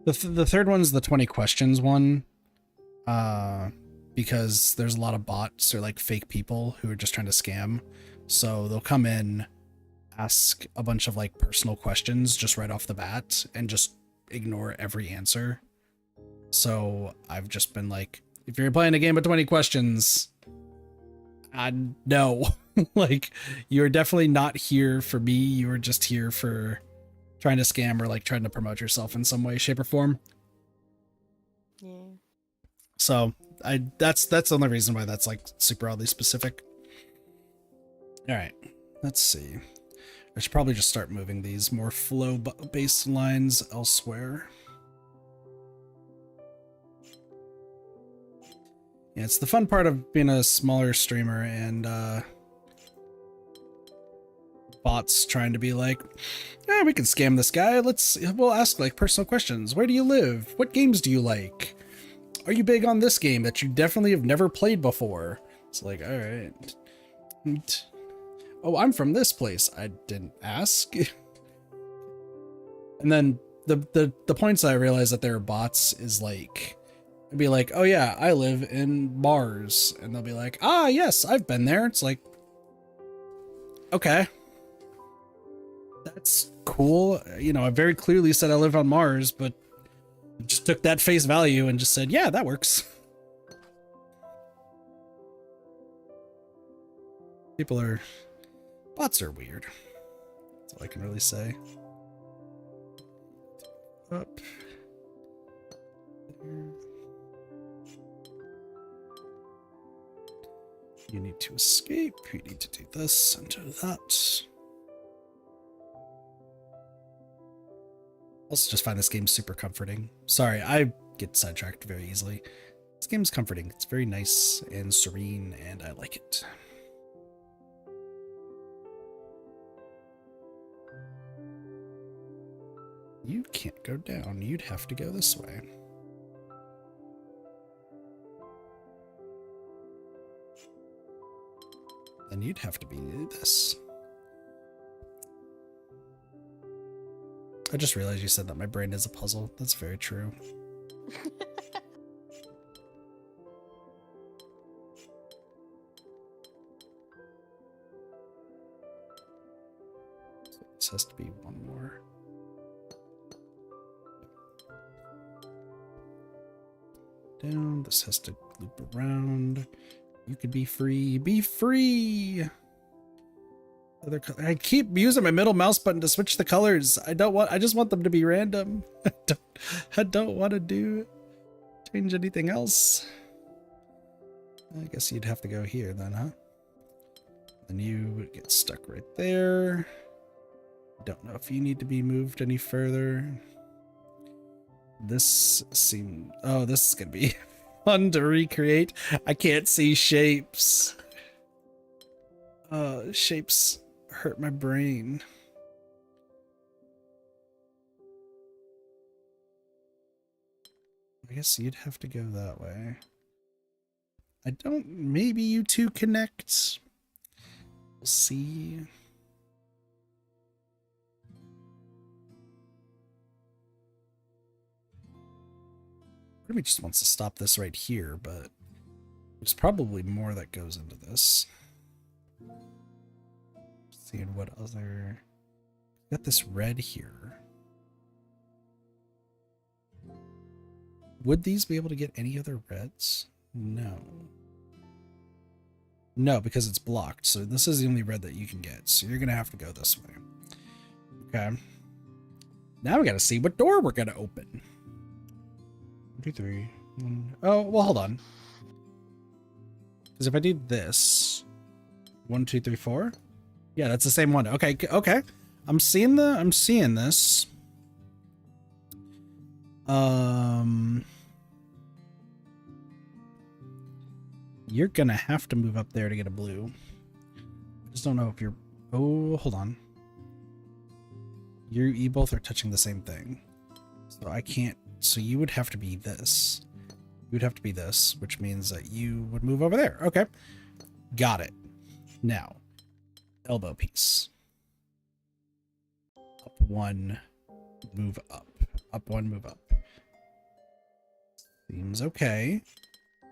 The third one's the 20 questions one. Because there's a lot of bots or like fake people who are just trying to scam. So they'll come in, ask a bunch of like personal questions just right off the bat and just ignore every answer. So I've just been like, if you're playing a game of 20 questions, no. Like, you're definitely not here for me. You are just here for trying to scam or like trying to promote yourself in some way, shape, or form. Yeah. So that's the only reason why that's like super oddly specific. All right, let's see. I should probably just start moving these more flow based lines elsewhere. Yeah, it's the fun part of being a smaller streamer and bots trying to be like, yeah, we can scam this guy. We'll ask like personal questions. Where do you live? What games do you like? Are you big on this game that you definitely have never played before? It's like, all right. Oh, I'm from this place. I didn't ask. And then the points I realized that there are bots is like, I'd be like, oh yeah, I live in Mars. And they'll be like, ah, yes, I've been there. It's like, okay. That's cool. You know, I very clearly said I live on Mars, but just took that face value and just said, yeah, that works. Bots are weird. That's all I can really say. Up. There. You need to escape. You need to do this and do that. Also just find this game super comforting. Sorry, I get sidetracked very easily. This game's comforting. It's very nice and serene, and I like it. You can't go down. You'd have to go this way. Then you'd have to be this. I just realized you said that my brain is a puzzle. That's very true. So this has to be one more. Down. This has to loop around. You could be free. Be free! I keep using my middle mouse button to switch the colors. I just want them to be random. I don't want to change anything else. I guess you'd have to go here then, huh? Then you would get stuck right there. Don't know if you need to be moved any further. This seems... Oh, this is gonna be fun to recreate. I can't see shapes. Shapes hurt my brain. I guess you'd have to go that way. Maybe you two connect. We'll see. Maybe just wants to stop this right here, but there's probably more that goes into this. Seeing what other... Got this red here. Would these be able to get any other reds? No. No, because it's blocked. So this is the only red that you can get. So you're going to have to go this way. Okay. Now we got to see what door we're going to open. 1, 2, 3. Oh, well, hold on. Because if I do this... 1, 2, 3, 4... Yeah, that's the same one. Okay, okay. I'm seeing this. You're gonna have to move up there to get a blue. I just don't know if you're... Oh, hold on. You both are touching the same thing. So I can't... So you would have to be this. You would have to be this, which means that you would move over there. Okay. Got it. Now, elbow piece. Up 1, move up. Up 1, move up. Seems okay.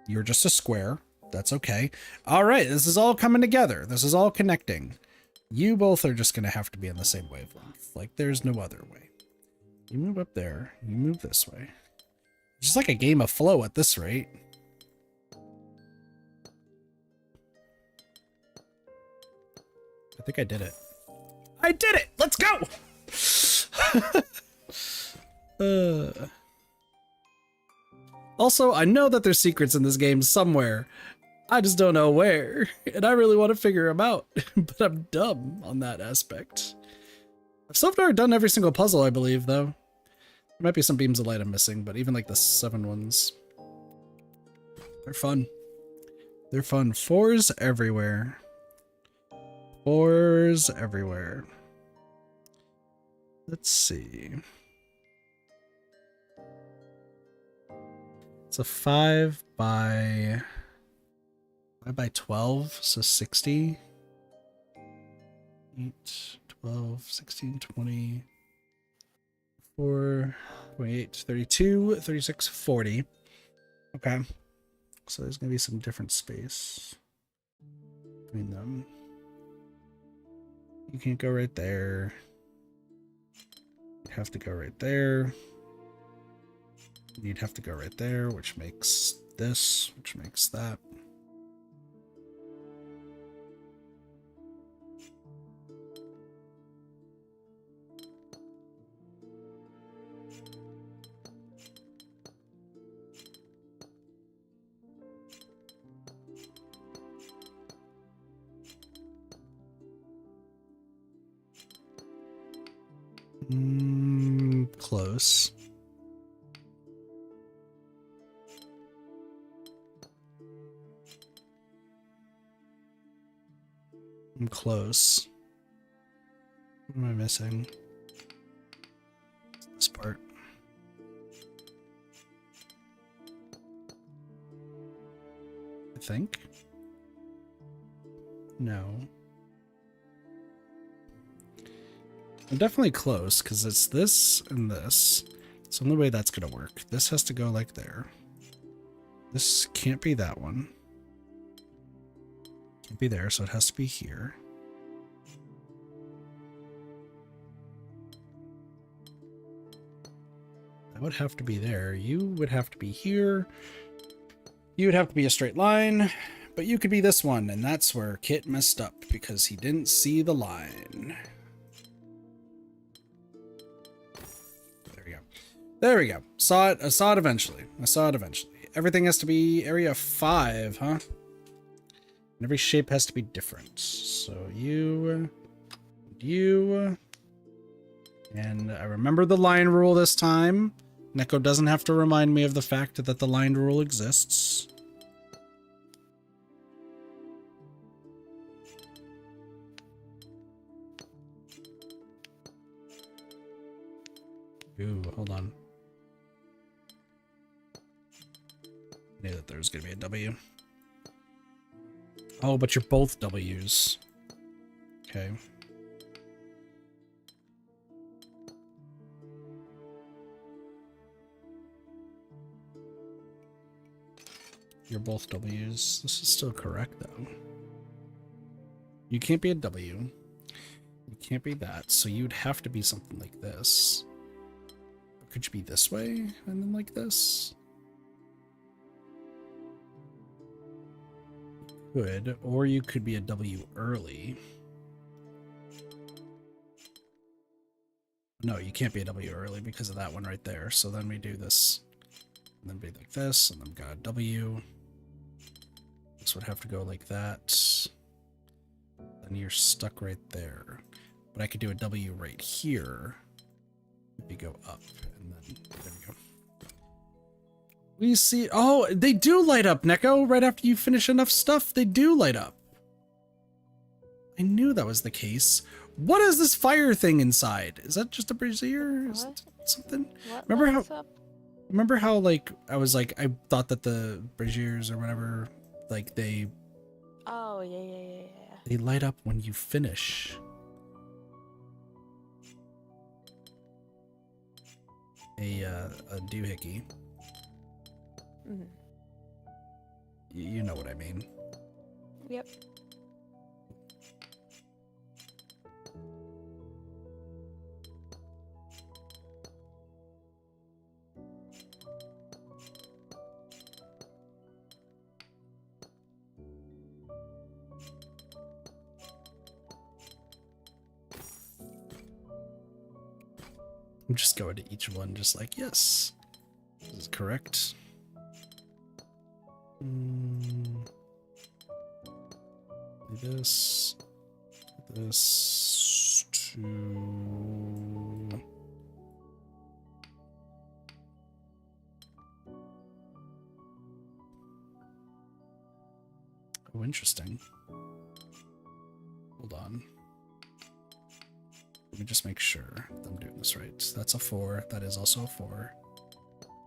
You're just a square. That's okay. All right, this is all coming together. This is all connecting. You both are just going to have to be on the same wavelength. Like, there's no other way. You move up there. You move this way. It's just like a game of flow at this rate. I think I did it. I did it! Let's go! Also, I know that there's secrets in this game somewhere. I just don't know where. And I really want to figure them out. But I'm dumb on that aspect. I've so far done every single puzzle, I believe, though. There might be some beams of light I'm missing, but even like the 7 ones. They're fun. They're fun. 4s everywhere. 4s everywhere. Let's see. It's a 5 by 12, so 60. 8, 12, 16, 20, 4, 28, 32, 36, 40. Okay. So there's going to be some different space between them. You can't go right there. You have to go right there. You'd have to go right there, which makes this, which makes that. Close. I'm close. What am I missing? This part. I think. No. I'm definitely close because it's this and this. It's the only way that's going to work. This has to go like there. This can't be that one. Can't be there, so it has to be here. That would have to be there. You would have to be here. You would have to be a straight line, but you could be this one, and that's where Kit messed up because he didn't see the line. There we go. There we go. Saw it. I saw it eventually. I saw it eventually. Everything has to be area 5, huh? And every shape has to be different. So you, and I remember the line rule this time. Neko doesn't have to remind me of the fact that the line rule exists. Ooh, hold on. I knew that there was going to be a W. Oh, but you're both W's. Okay. You're both W's. This is still correct, though. You can't be a W. You can't be that, so you'd have to be something like this. Or could you be this way, and then like this? Could, or you could be a W early. No, you can't be a W early because of that one right there. So then we do this, and then be like this, and then got a W. This would have to go like that. Then you're stuck right there. But I could do a W right here. If you go up, and then there we go. We see, oh, they do light up, Neko. Right after you finish enough stuff, they do light up. I knew that was the case. What is this fire thing inside? Is that just a brazier? Is it something? Remember how like I was like I thought that the braziers or whatever, like they. Oh yeah. They light up when you finish. A doohickey. Mm-hmm. You know what I mean. Yep. I'm just going to each one just like, yes, this is correct. This to oh, interesting. Hold on. Let me just make sure I'm doing this right. That's a 4. That is also a 4.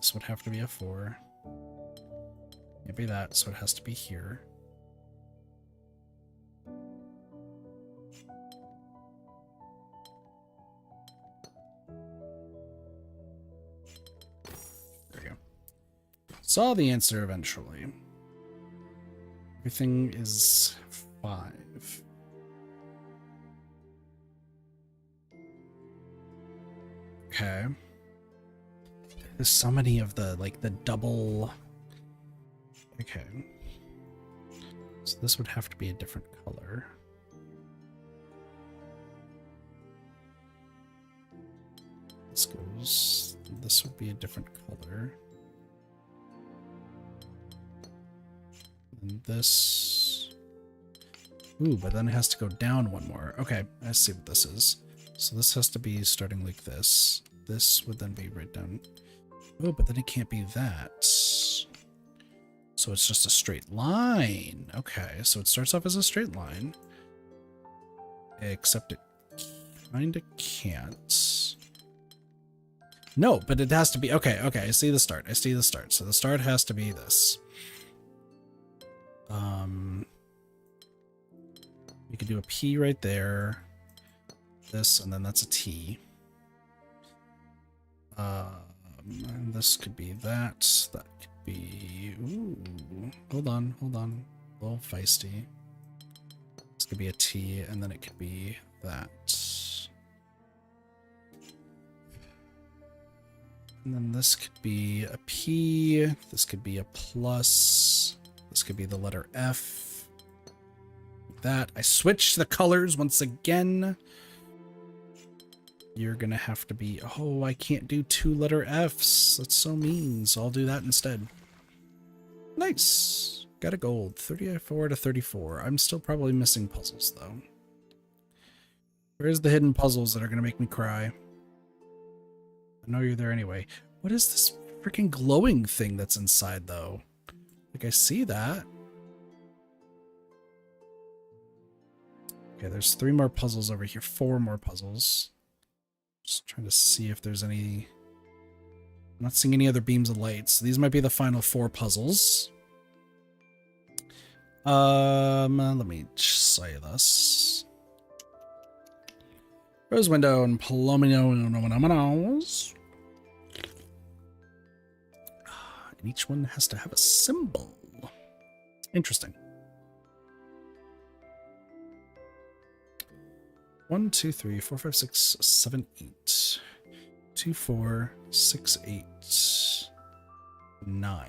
This would have to be a 4. Can't be that, so it has to be here. There we go. Saw the answer eventually. Everything is 5. Okay. There's so many of the, like, the double... Okay. So this would have to be a different color. This goes... This would be a different color. And this... Ooh, but then it has to go down one more. Okay, I see what this is. So this has to be starting like this. This would then be right down. Oh, but then it can't be that. So it's just a straight line. Okay, so it starts off as a straight line. Except it kind of can't. No, but it has to be... Okay, I see the start. I see the start. So the start has to be this. You could do a P right there. this, and then that's a T. And this could be that. That could be... Ooh. Hold on. A little feisty. This could be a T, and then it could be that. And then this could be a P. This could be a plus. This could be the letter F. Like that. I switched the colors once again. You're gonna have to be... Oh, I can't do 2-letter Fs. That's so mean. So I'll do that instead. Nice. Got a gold. 34 to 34. I'm still probably missing puzzles, though. Where's the hidden puzzles that are gonna make me cry? I know you're there anyway. What is this freaking glowing thing that's inside, though? Like, I see that. Okay, there's 3 more puzzles over here. 4 more puzzles. Just trying to see if there's any... I'm not seeing any other beams of light, so these might be the final 4 puzzles. Let me say this. Rose window and Palominos. And each one has to have a symbol. Interesting. 1, 2, 3, 4, 5, 6, 7, 8. 2, 4, 6, 8, 9.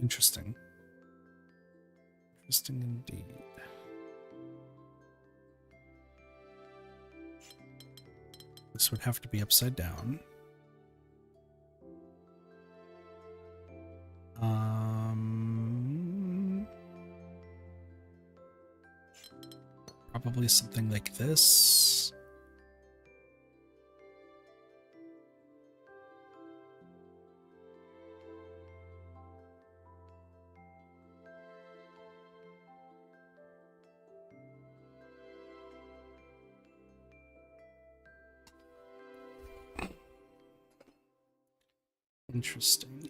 Interesting. Interesting indeed. This would have to be upside down. Probably something like this. Interesting.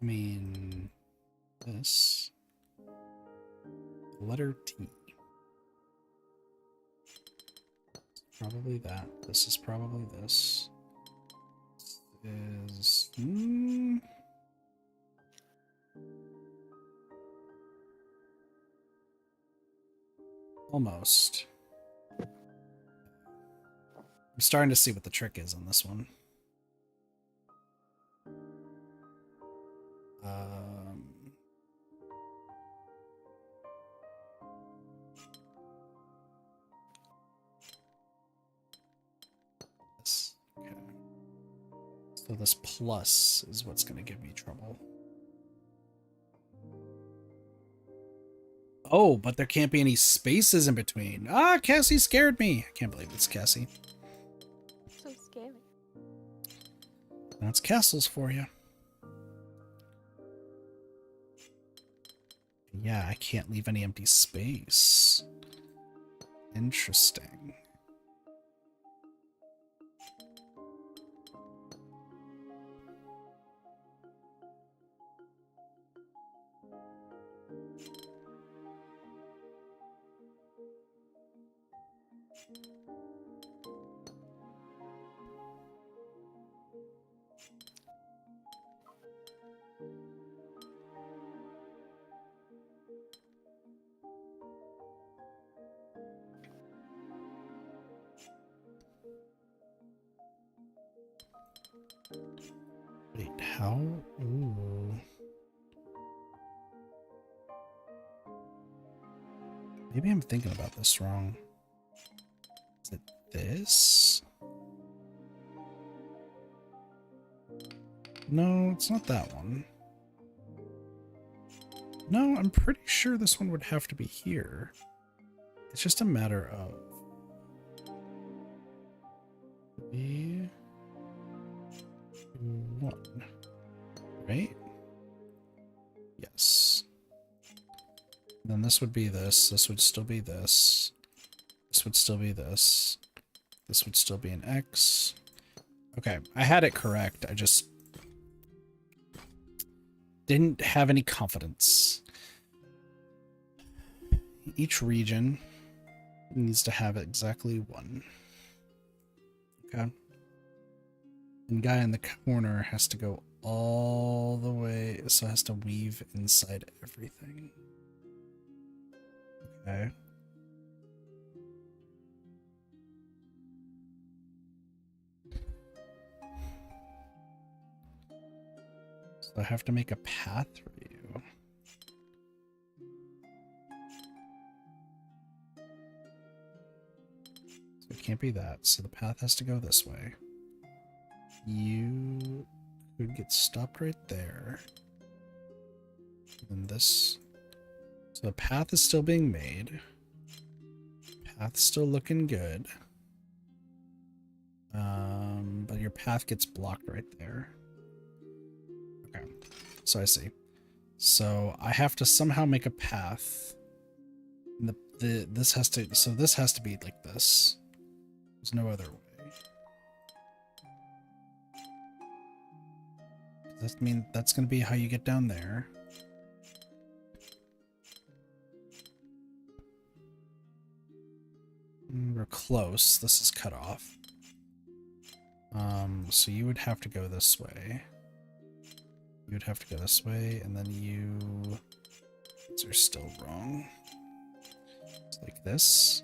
I mean, this. Letter T. Probably that. This is probably this. This is... Almost. I'm starting to see what the trick is on this one. This. Okay. So this plus is what's going to give me trouble. Oh, but there can't be any spaces in between. Ah, Cassie scared me. I can't believe it's Cassie. So scary. That's castles for you. Yeah, I can't leave any empty space. Interesting. Wait, how? Ooh. Maybe I'm thinking about this wrong. Is it this? No, it's not that one. No, I'm pretty sure this one would have to be here. It's just a matter of... one, right? Yes. Then this would be this. This would still be this. This would still be this. This would still be an X. Okay, I had it correct. I just didn't have any confidence. Each region needs to have exactly one. Okay. And guy in the corner has to go all the way, so it has to weave inside everything. Okay. So I have to make a path for you. So it can't be that. So the path has to go this way. You could get stopped right there. And this. So the path is still being made. Path's still looking good. But your path gets blocked right there. Okay. So I see. So I have to somehow make a path. And this has to, so this has to be like this. There's no other way. Does that mean that's going to be how you get down there? We're close. This is cut off. So you would have to go this way. You would have to go this way, and then you... These are still wrong. It's like this.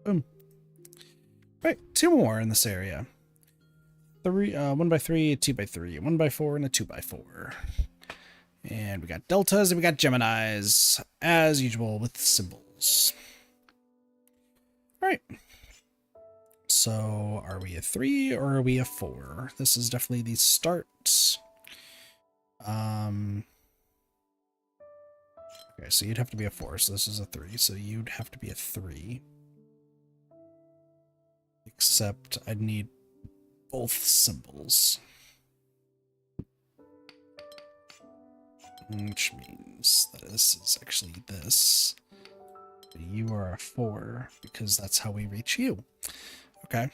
Boom. Right, 2 more in this area. 1x3, 2x3, 1x4, and a 2x4. And we got deltas and we got Geminis, as usual with symbols. All right. So are we a 3 or are we a 4? This is definitely the start. Okay, so you'd have to be a 4, so this is a 3. So you'd have to be a 3. Except I'd need both symbols. Which means that this is actually this. You are a 4 because that's how we reach you. Okay,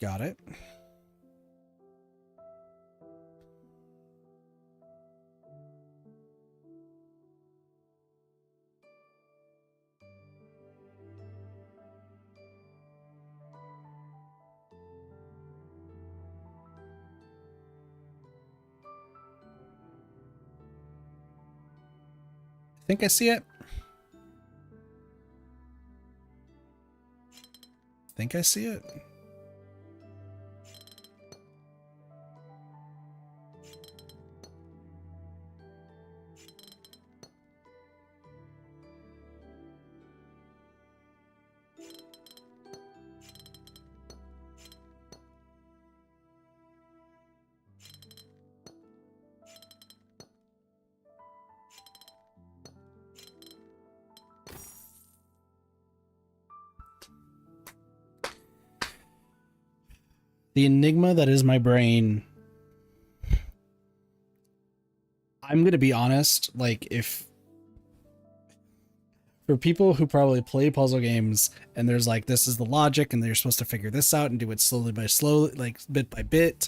got it. I think I see it. I think I see it. The enigma that is my brain. I'm going to be honest, like, if for people who probably play puzzle games and there's like, this is the logic and they're supposed to figure this out and do it slowly by slowly, like bit by bit,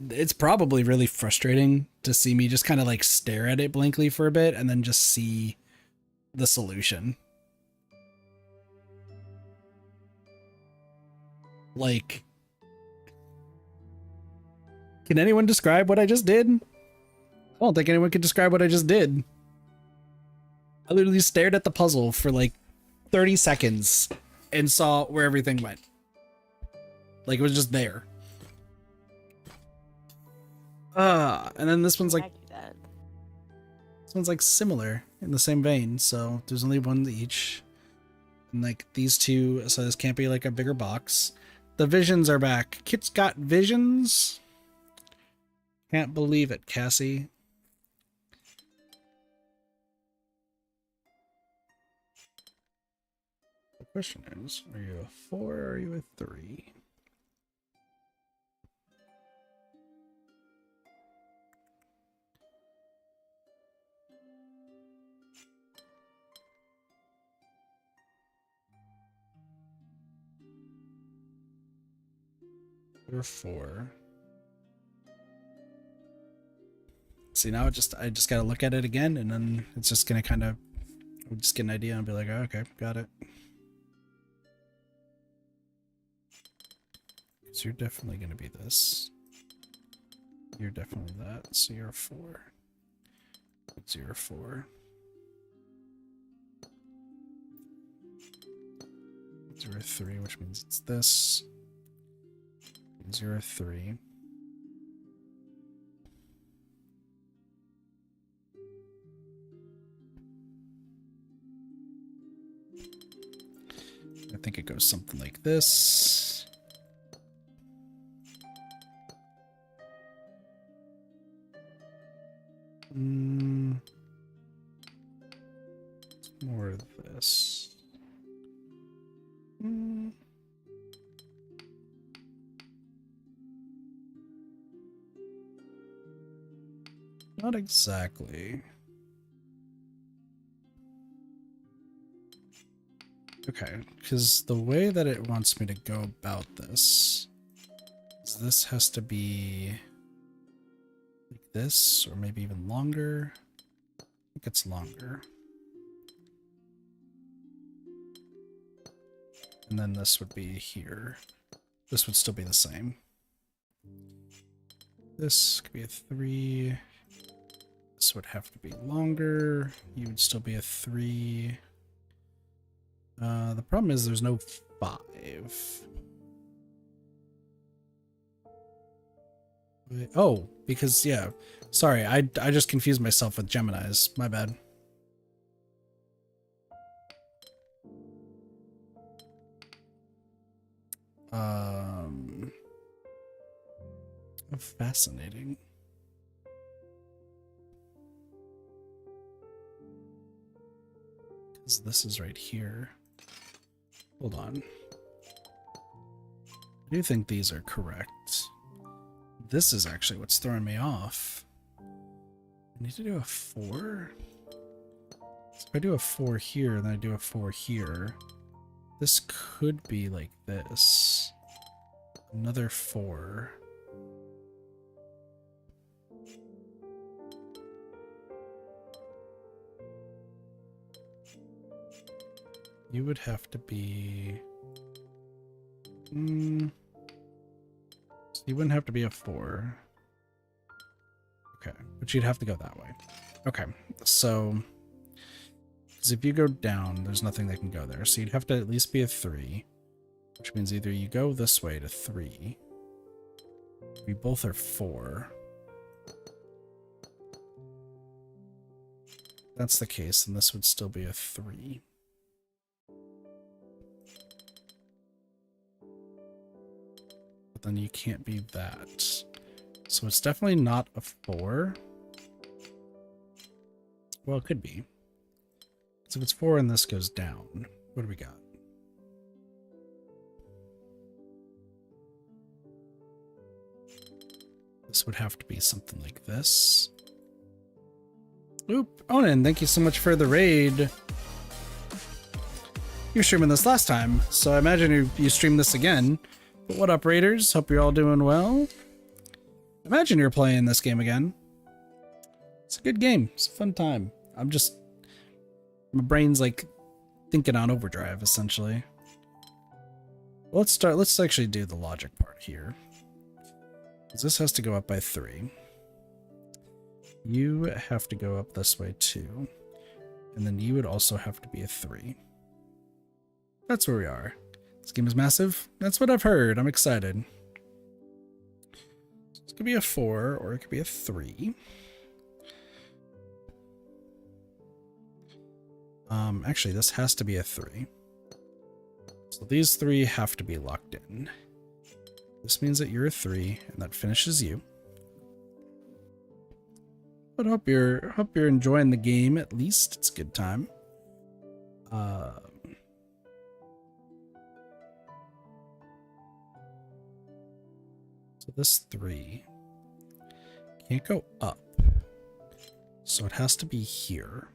it's probably really frustrating to see me just kind of like stare at it blankly for a bit and then just see the solution. Like, can anyone describe what I just did? I don't think anyone can describe what I just did. I literally stared at the puzzle for like 30 seconds and saw where everything went. Like, it was just there. And then this one's like... This one's like similar in the same vein, so there's only one each. And like these two, so this can't be like a bigger box. The visions are back. Kit's got visions. Can't believe it, Cassie. question is, are you a 4 or are you a 3? You're 4. See, now I just gotta look at it again, and then it's just gonna kind of, I'll just get an idea and be like, oh, okay, got it. So you're definitely gonna be this. You're definitely that, so you're a 4. So you're a 4. You're a 3, which means it's this. 0, 3. I think it goes something like this. More of this. Not exactly. Okay, because the way that it wants me to go about this is this has to be like this, or maybe even longer. I think it's longer. And then this would be here. This would still be the same. This could be a 3. This would have to be longer. You would still be a 3. The problem is there's no 5. Oh, because, yeah. Sorry, I just confused myself with Geminis. My bad. Fascinating. Because this is right here. Hold on. I do think these are correct. This is actually what's throwing me off. I need to do a 4? So if I do a 4 here, then I do a 4 here. This could be like this. Another 4. You would have to be... So you wouldn't have to be a 4. Okay, but you'd have to go that way. Okay, so... Because if you go down, there's nothing that can go there. So you'd have to at least be a 3. Which means either you go this way to 3. We both are 4. If that's the case, then this would still be a 3. But then you can't be that. So it's definitely not a 4. Well, it could be. So if it's 4 and this goes down, what do we got? This would have to be something like this. Oop, Onan, thank you so much for the raid. You were streaming this last time, so I imagine you streamed this again. But what up, raiders? Hope you're all doing well. Imagine you're playing this game again. It's a good game. It's a fun time. My brain's like thinking on overdrive, essentially. Let's actually do the logic part here. Because this has to go up by 3. You have to go up this way too. And then you would also have to be a 3. That's where we are. This game is massive. That's what I've heard. I'm excited. This could be a 4 or it could be a 3. Actually, this has to be a 3. So these 3 have to be locked in. This means that you're a 3, and that finishes you. But hope you're enjoying the game at least. It's a good time. So this 3 can't go up. So it has to be here.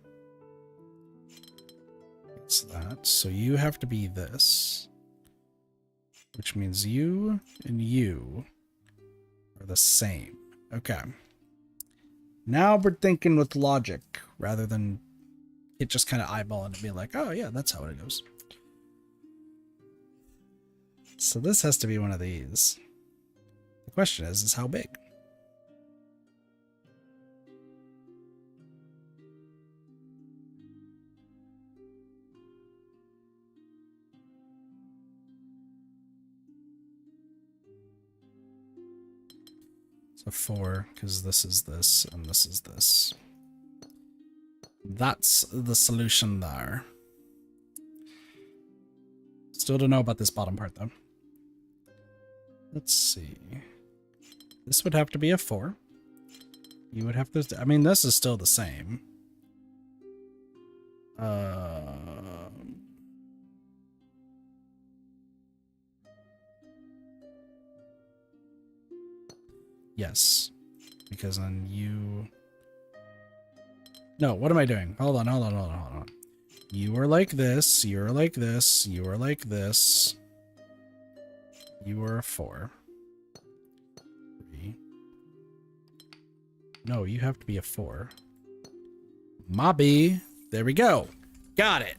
It's that. So you have to be this. Which means you and you are the same. Okay. Now we're thinking with logic rather than it just kind of eyeballing and being like, oh yeah, that's how it goes. So this has to be one of these. The question is how big? So 4, because this is this, and this is this. That's the solution there. Still don't know about this bottom part, though. Let's see. This would have to be a 4. You would have to... I mean, this is still the same. Yes. Because then you... No, what am I doing? Hold on. You are like this, you're like this, you are like this. You are a 4. 3. No, you have to be a 4. Mobby. There we go. Got it.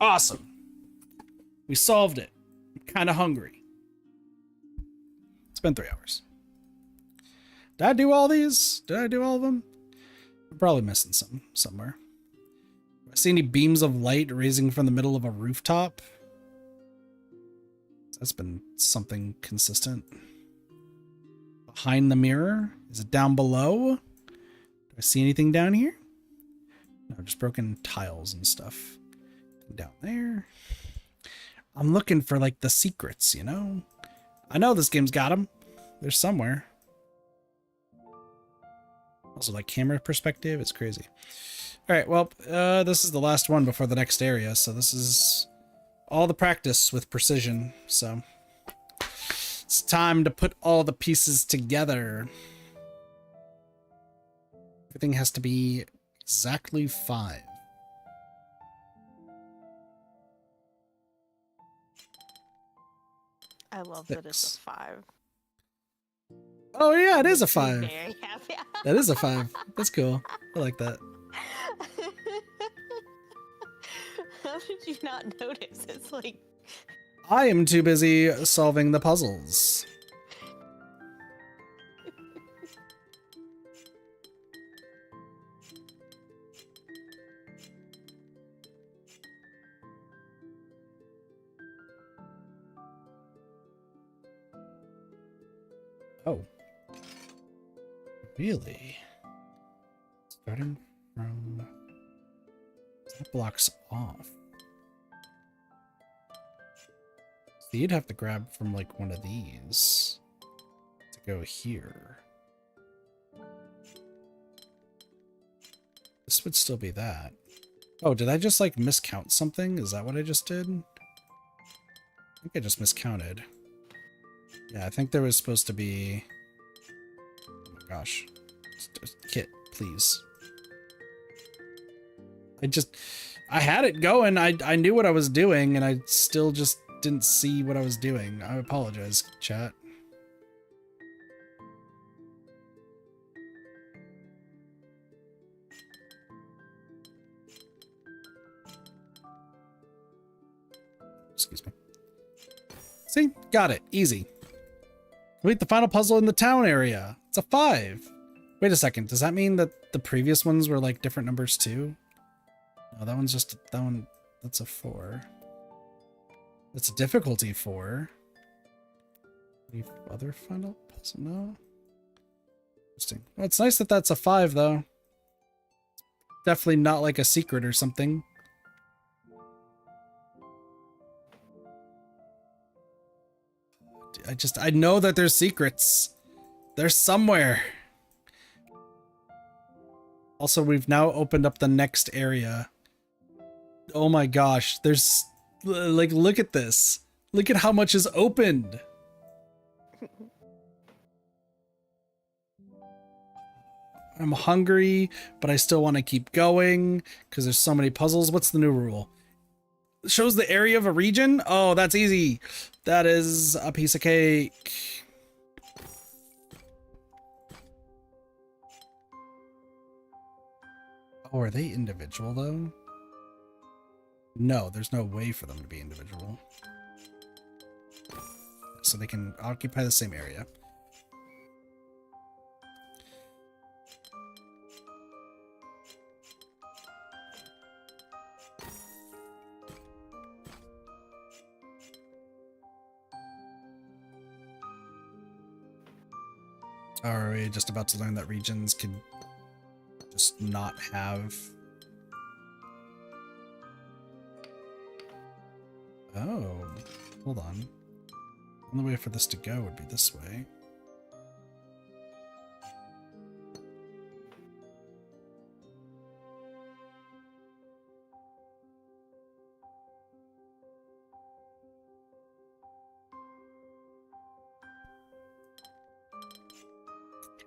Awesome. We solved it. I'm kind of hungry. It's been 3 hours. Did I do all these? Did I do all of them? I'm probably missing some somewhere. Do I see any beams of light raising from the middle of a rooftop? That's been something consistent. Behind the mirror? Is it down below? Do I see anything down here? No, just broken tiles and stuff. Down there. I'm looking for like the secrets, you know? I know this game's got them. They're somewhere. Also, like camera perspective, it's crazy. All right, well, this is the last one before the next area, so this is all the practice with precision. So it's time to put all the pieces together. Everything has to be exactly 5. I love that it's a 5. Oh yeah, it is a 5. Very happy. That is a 5. That's cool. I like that. How did you not notice? It's like... I am too busy solving the puzzles. Oh. Really? Starting from... That blocks off. So you'd have to grab from like one of these to go here. This would still be that. Oh, did I just like miscount something? Is that what I just did? I think I just miscounted. Yeah, I think there was supposed to be... Oh my gosh. Kit, please. I had it going. I knew what I was doing, and I still just didn't see what I was doing. I apologize, chat. Excuse me. See? Got it. Easy. Complete the final puzzle in the town area. It's a 5. Wait a second. Does that mean that the previous ones were like different numbers too? No, that one's just... That one... That's a 4. That's a difficulty 4. Any other final puzzle? No? Interesting. Well, it's nice that that's a 5, though. Definitely not like a secret or something. I know that there's secrets. They're somewhere. Also, we've now opened up the next area. Oh my gosh, there's... Like, look at this. Look at how much is opened. I'm hungry, but I still want to keep going because there's so many puzzles. What's the new rule? It shows the area of a region? Oh, that's easy. That is a piece of cake. Oh, are they individual though? No, there's no way for them to be individual. So they can occupy the same area. Are we just about to learn that regions could just not have... Oh, hold on. The only way for this to go would be this way.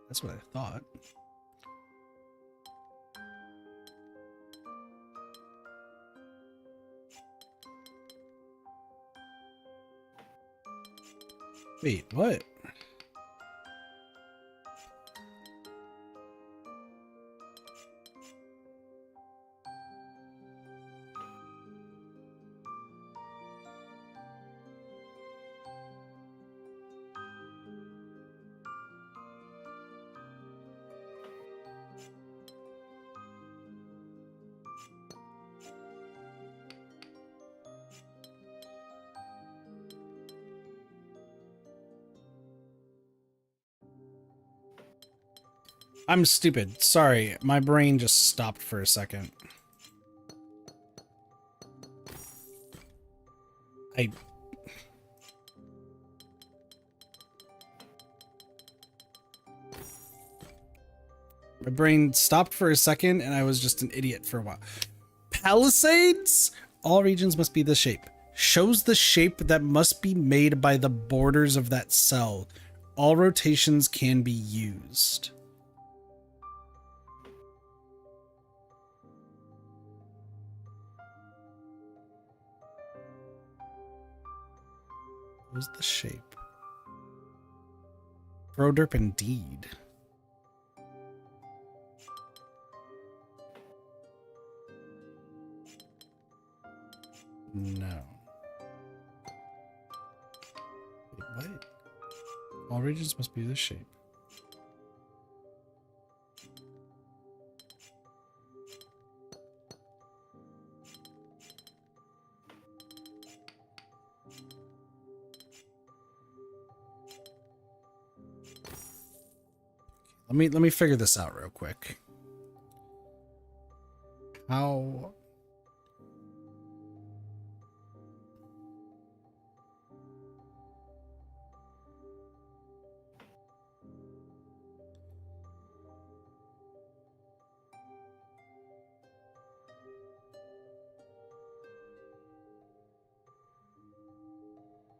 That's what I thought. Wait, what? I'm stupid. Sorry, my brain just stopped for a second. My brain stopped for a second and I was just an idiot for a while. Palisades? All regions must be the shape. Shows the shape that must be made by the borders of that cell. All rotations can be used. What's the shape? Groderp indeed. No. Wait, what? All regions must be this shape. Let me figure this out real quick. How?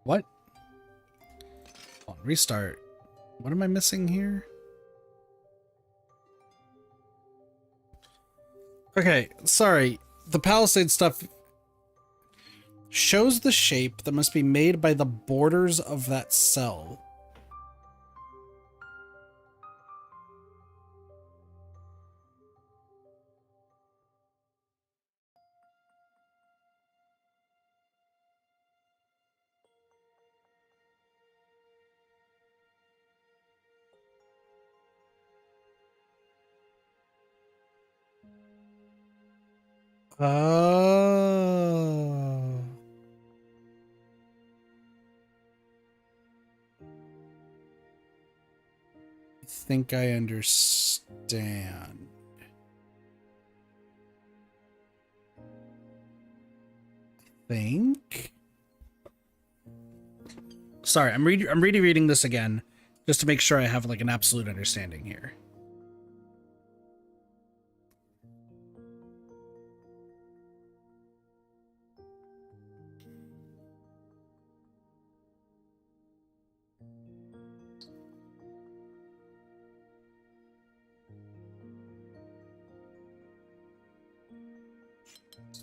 What? Hold on, restart. What am I missing here? Okay, sorry. The Palisade stuff shows the shape that must be made by the borders of that cell. Oh. I think I understand. Think? Sorry, I'm rereading this again just to make sure I have like an absolute understanding here.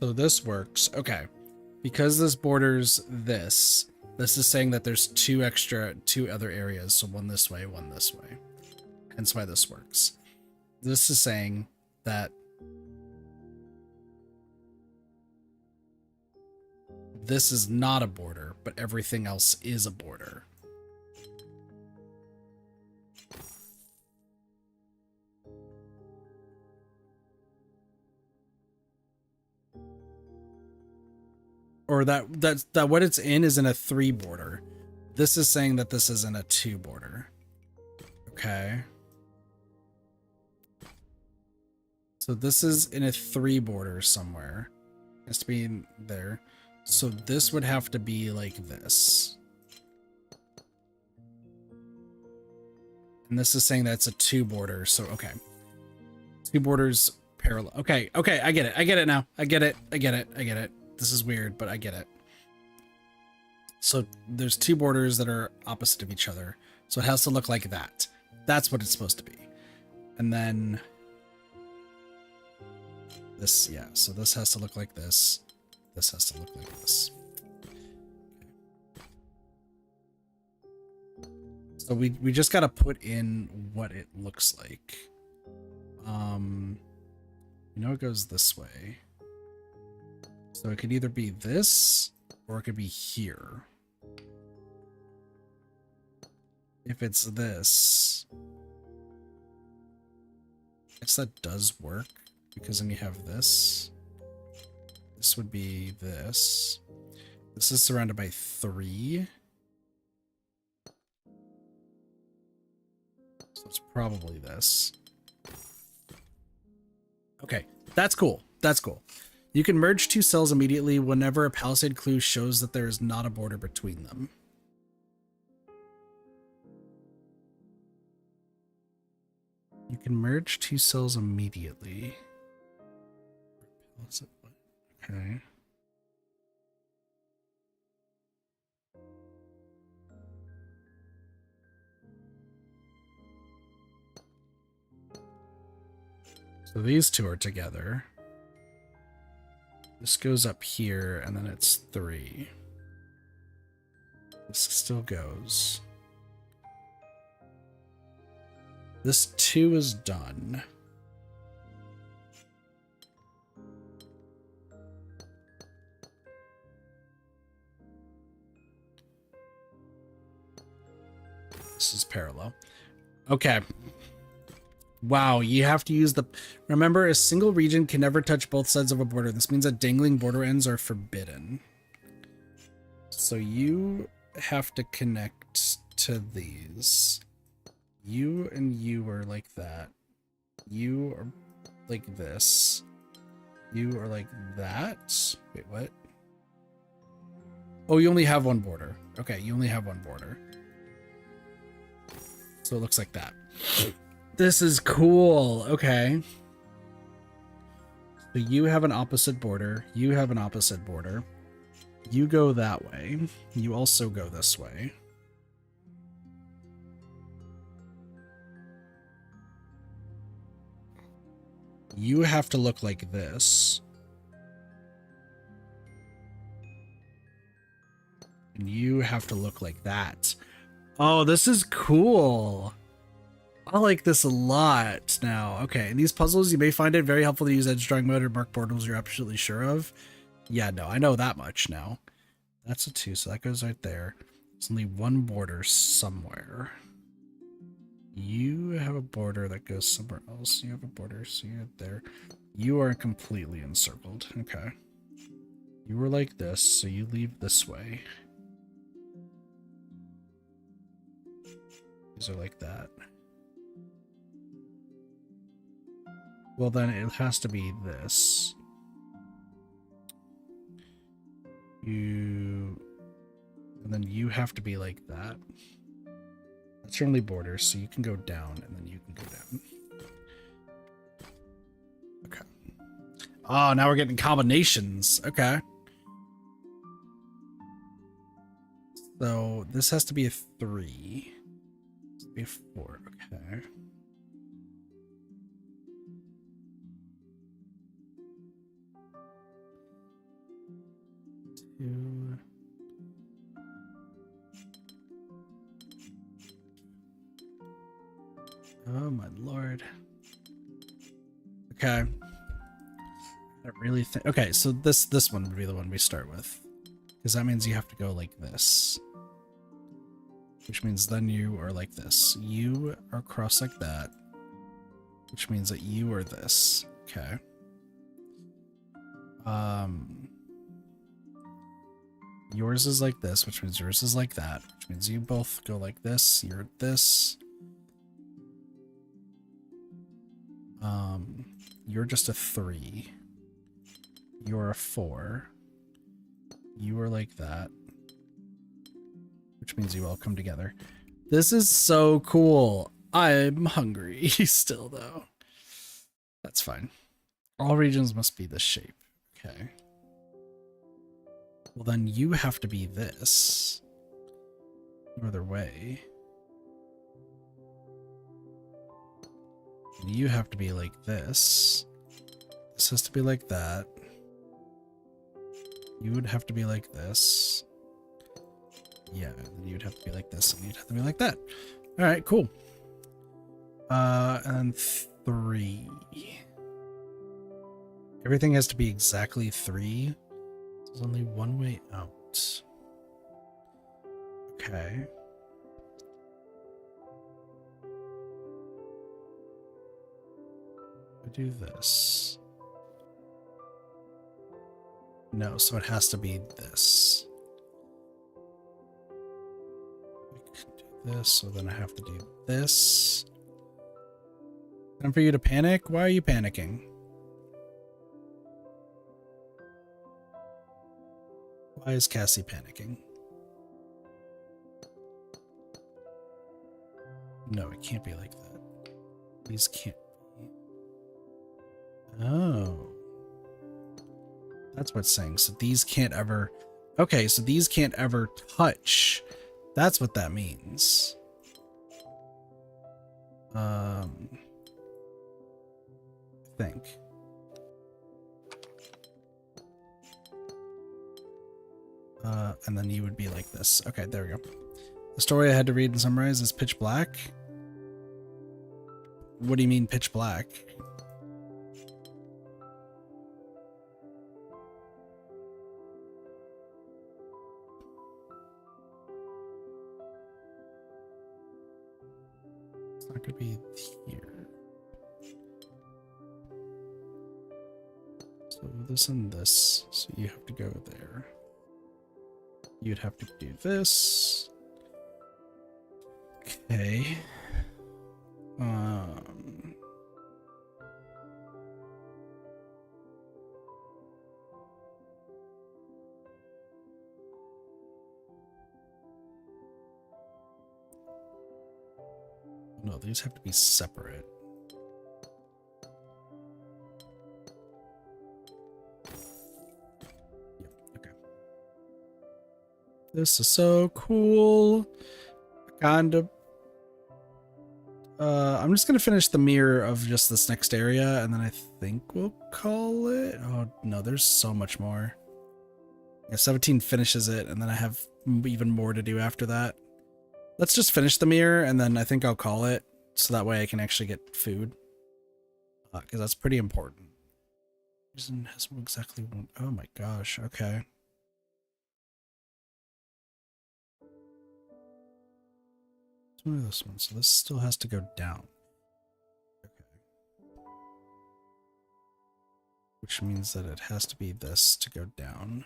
So this works. Okay. Because this borders this is saying that there's two other areas. So one this way, one this way. Hence why this works. This is saying that this is not a border, but everything else is a border. Or that what it's in is in a 3 border. This is saying that this is in a 2 border. Okay. So this is in a 3 border somewhere. It has to be in there. So this would have to be like this. And this is saying that's a 2 border. So, okay. 2 borders parallel. Okay. Okay. I get it. I get it now. I get it. I get it. I get it. This is weird, but I get it. So there's 2 borders that are opposite of each other. So it has to look like that. That's what it's supposed to be. And then this, yeah. So this has to look like this. This has to look like this. So we just got to put in what it looks like. You know, it goes this way. So it could either be this or it could be here. If it's this, I guess that does work because then you have this. This would be this. This is surrounded by 3. So it's probably this. Okay, that's cool. That's cool. You can merge 2 cells immediately whenever a palisade clue shows that there is not a border between them. You can merge 2 cells immediately. Okay. So these 2 are together. This goes up here, and then it's 3. This still goes. This 2 is done. This is parallel. Okay. Wow, you have to use the... Remember, a single region can never touch both sides of a border. This means that dangling border ends are forbidden. So you have to connect to these. You and you are like that. You are like this. You are like that. Wait, what? Oh, you only have 1 border. Okay, you only have 1 border. So it looks like that. This is cool. Okay. So you have an opposite border. You have an opposite border. You go that way. You also go this way. You have to look like this. And you have to look like that. Oh, this is cool. I like this a lot now. Okay, in these puzzles, you may find it very helpful to use edge drawing mode or mark portals you're absolutely sure of. Yeah, no, I know that much now. That's a 2, so that goes right there. There's only 1 border somewhere. You have a border that goes somewhere else. You have a border, so you're there. You are completely encircled. Okay. You were like this, so you leave this way. These are like that. Well, then it has to be this. You... And then you have to be like that. That's your only border, so you can go down, and then you can go down. Okay. Oh, now we're getting combinations. Okay. So this has to be a 3. This has to be a 4. Okay. 2. Oh my lord. Okay. I really think. Okay, so this one would be the one we start with, because that means you have to go like this, which means then you are like this. You are crossed like that, which means that you are this. Okay. Yours is like this, which means yours is like that, which means you both go like this. You're this. You're just a 3. You're a 4. You are like that, which means you all come together. This is so cool. I'm hungry still, though. That's fine. All regions must be this shape. Okay. Well, then you have to be this. No other way. And you have to be like this. This has to be like that. You would have to be like this. Yeah, and you'd have to be like this, and you'd have to be like that. All right, cool. And 3. Everything has to be exactly 3. There's only one way out. Okay. I do this. No, so it has to be this. I can do this, so then I have to do this. Time for you to panic? Why are you panicking? Why is Cassie panicking? No, it can't be like that. These can't be. Oh. That's what it's saying. So these can't ever... Okay, so these can't ever touch. That's what that means. I think. And then you would be like this. Okay, there we go. The story I had to read and summarize is pitch black. What do you mean pitch black? It's not going to be here. So this and this. So you have to go there. You'd have to do this. Okay. No, these have to be separate. Yep, okay. This is so cool. Kinda. I'm just gonna finish the mirror of just this next area, and then I think we'll call it. Oh no, there's so much more. Yeah, 17 finishes it, and then I have even more to do after that. Let's just finish the mirror, and then I think I'll call it, so that way I can actually get food. Because that's pretty important. Reason has exactly one. Oh my gosh, okay. Let's move this one, so this still has to go down. Okay. Which means that it has to be this to go down.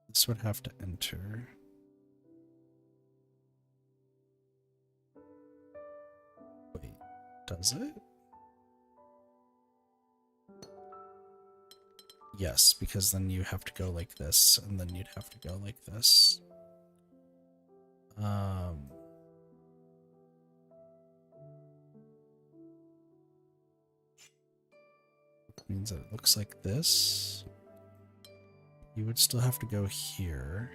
This would have to enter. Wait, does it? Yes, because then you have to go like this, and then you'd have to go like this. Means that it looks like this. You would still have to go here.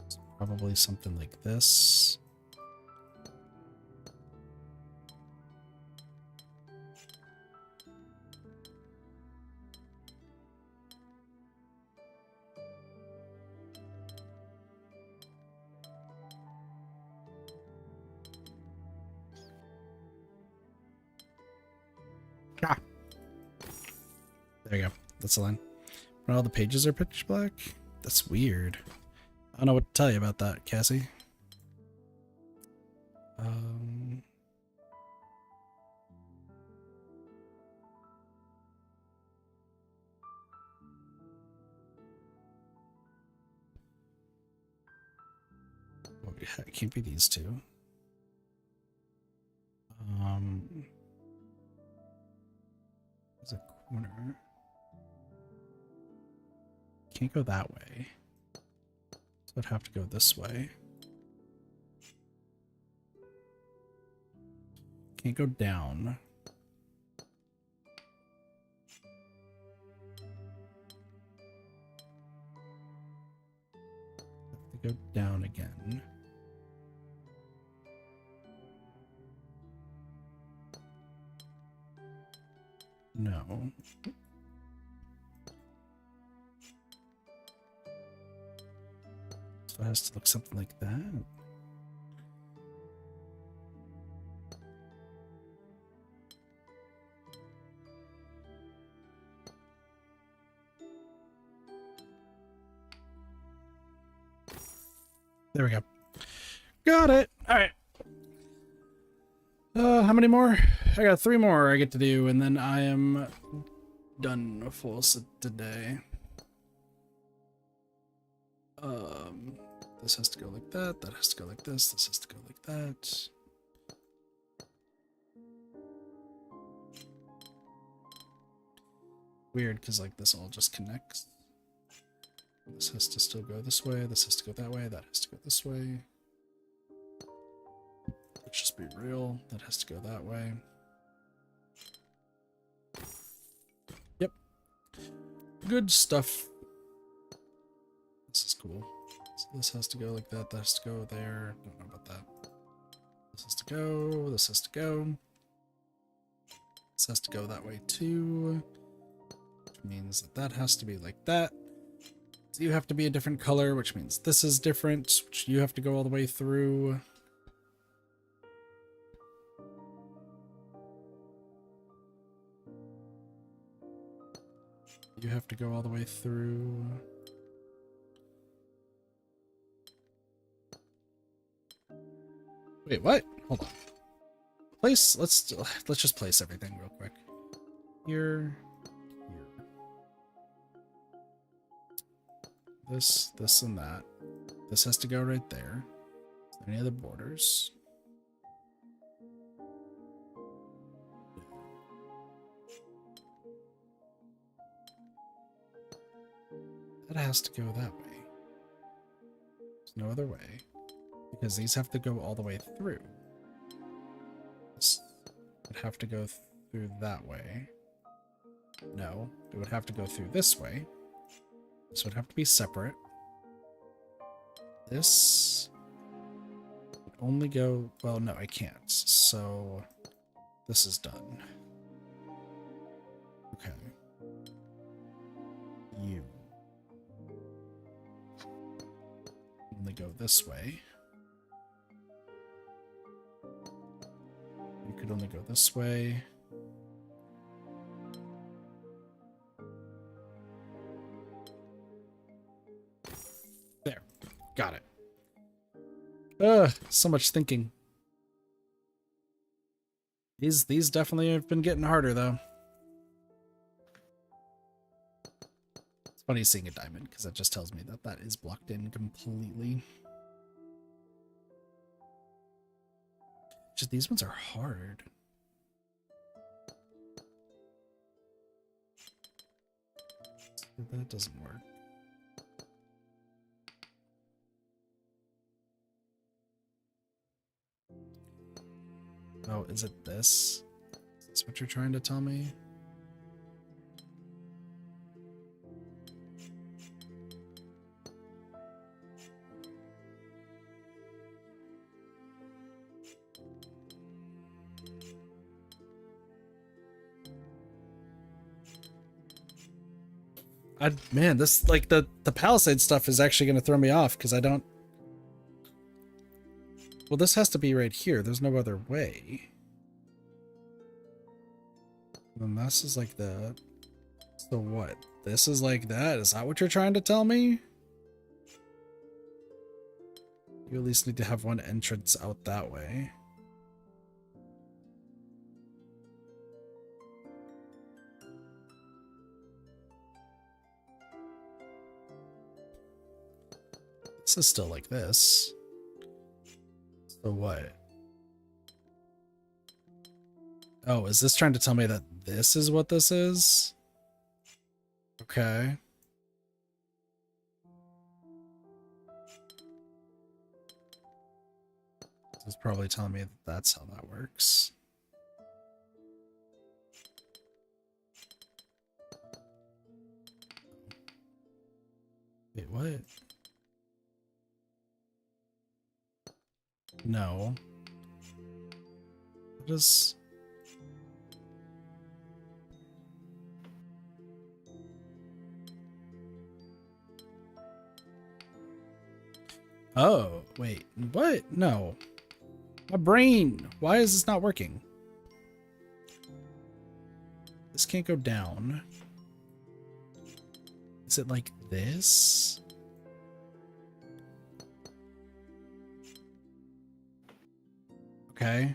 So probably something like this. There you go. That's the line. When all the pages are pitch black? That's weird. I don't know what to tell you about that, Cassie. Oh, yeah, it can't be these two. There's a corner. Can't go that way. So I'd have to go this way. Can't go down. Have to go down again. No. So it has to look something like that. There we go. Got it. All right. How many more? I got 3 more I get to do, and then I am done for today. This has to go like that. That has to go like this. This has to go like that. Weird, because like this all just connects. This has to still go this way. This has to go that way. That has to go this way. Let's just be real. That has to go that way. Yep. Good stuff. This is cool. So this has to go like that. That has to go there. Don't know about that. This has to go. This has to go. This has to go that way too. Which means that that has to be like that. So you have to be a different color, which means this is different, which you have to go all the way through. You have to go all the way through. Wait, what? Hold on. Place, let's just place everything real quick. Here, here. This, and that. This has to go right there. Any other borders? That has to go that way. There's no other way. Because these have to go all the way through. This would have to go through that way. No, it would have to go through this way. This would have to be separate. This would only go... Well, no, I can't. So this is done. Okay. You only go this way. You could only go this way. There. Got it. So much thinking. These definitely have been getting harder, though. It's funny seeing a diamond, because that just tells me that that is blocked in completely. Just these ones are hard. That doesn't work. Oh, is it this? Is this what you're trying to tell me? Man, this, like, the Palisade stuff is actually going to throw me off, because I don't... Well, this has to be right here. There's no other way. And this is like the So what? This is like that? Is that what you're trying to tell me? You at least need to have one entrance out that way. This is still like this. So what? Oh, is this trying to tell me that this is what this is? Okay. This is probably telling me that that's how that works. Wait, what? No. What is... Oh, wait. What? No. My brain. Why is this not working? This can't go down. Is it like this? Okay.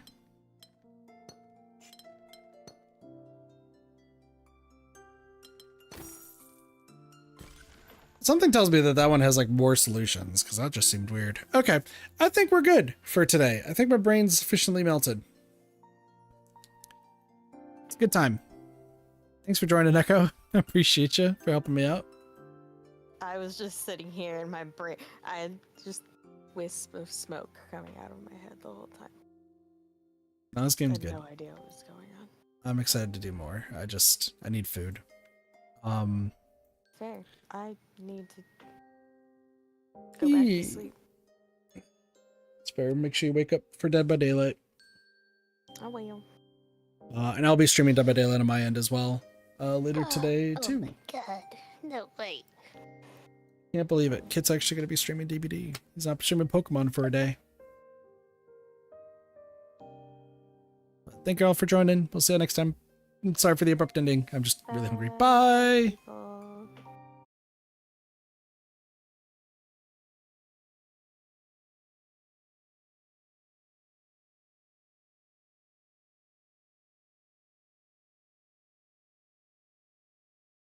Something tells me that that one has like more solutions, because that just seemed weird. Okay, I think we're good for today. I think my brain's sufficiently melted. It's a good time. Thanks for joining, Echo. I appreciate you for helping me out. I was just sitting here in my brain. I had just wisp of smoke coming out of my head the whole time. No, this game's I good. had no idea what was going on. I'm excited to do more. I need food. Fair. I need to go back to sleep. It's fair. Make sure you wake up for Dead by Daylight. I will. And I'll be streaming Dead by Daylight on my end as well later today too. Oh my god. No, wait. Can't believe it. Kit's actually going to be streaming DBD. He's not streaming Pokemon for a day. Thank you all for joining. We'll see you next time. Sorry for the abrupt ending. I'm just really hungry. Bye!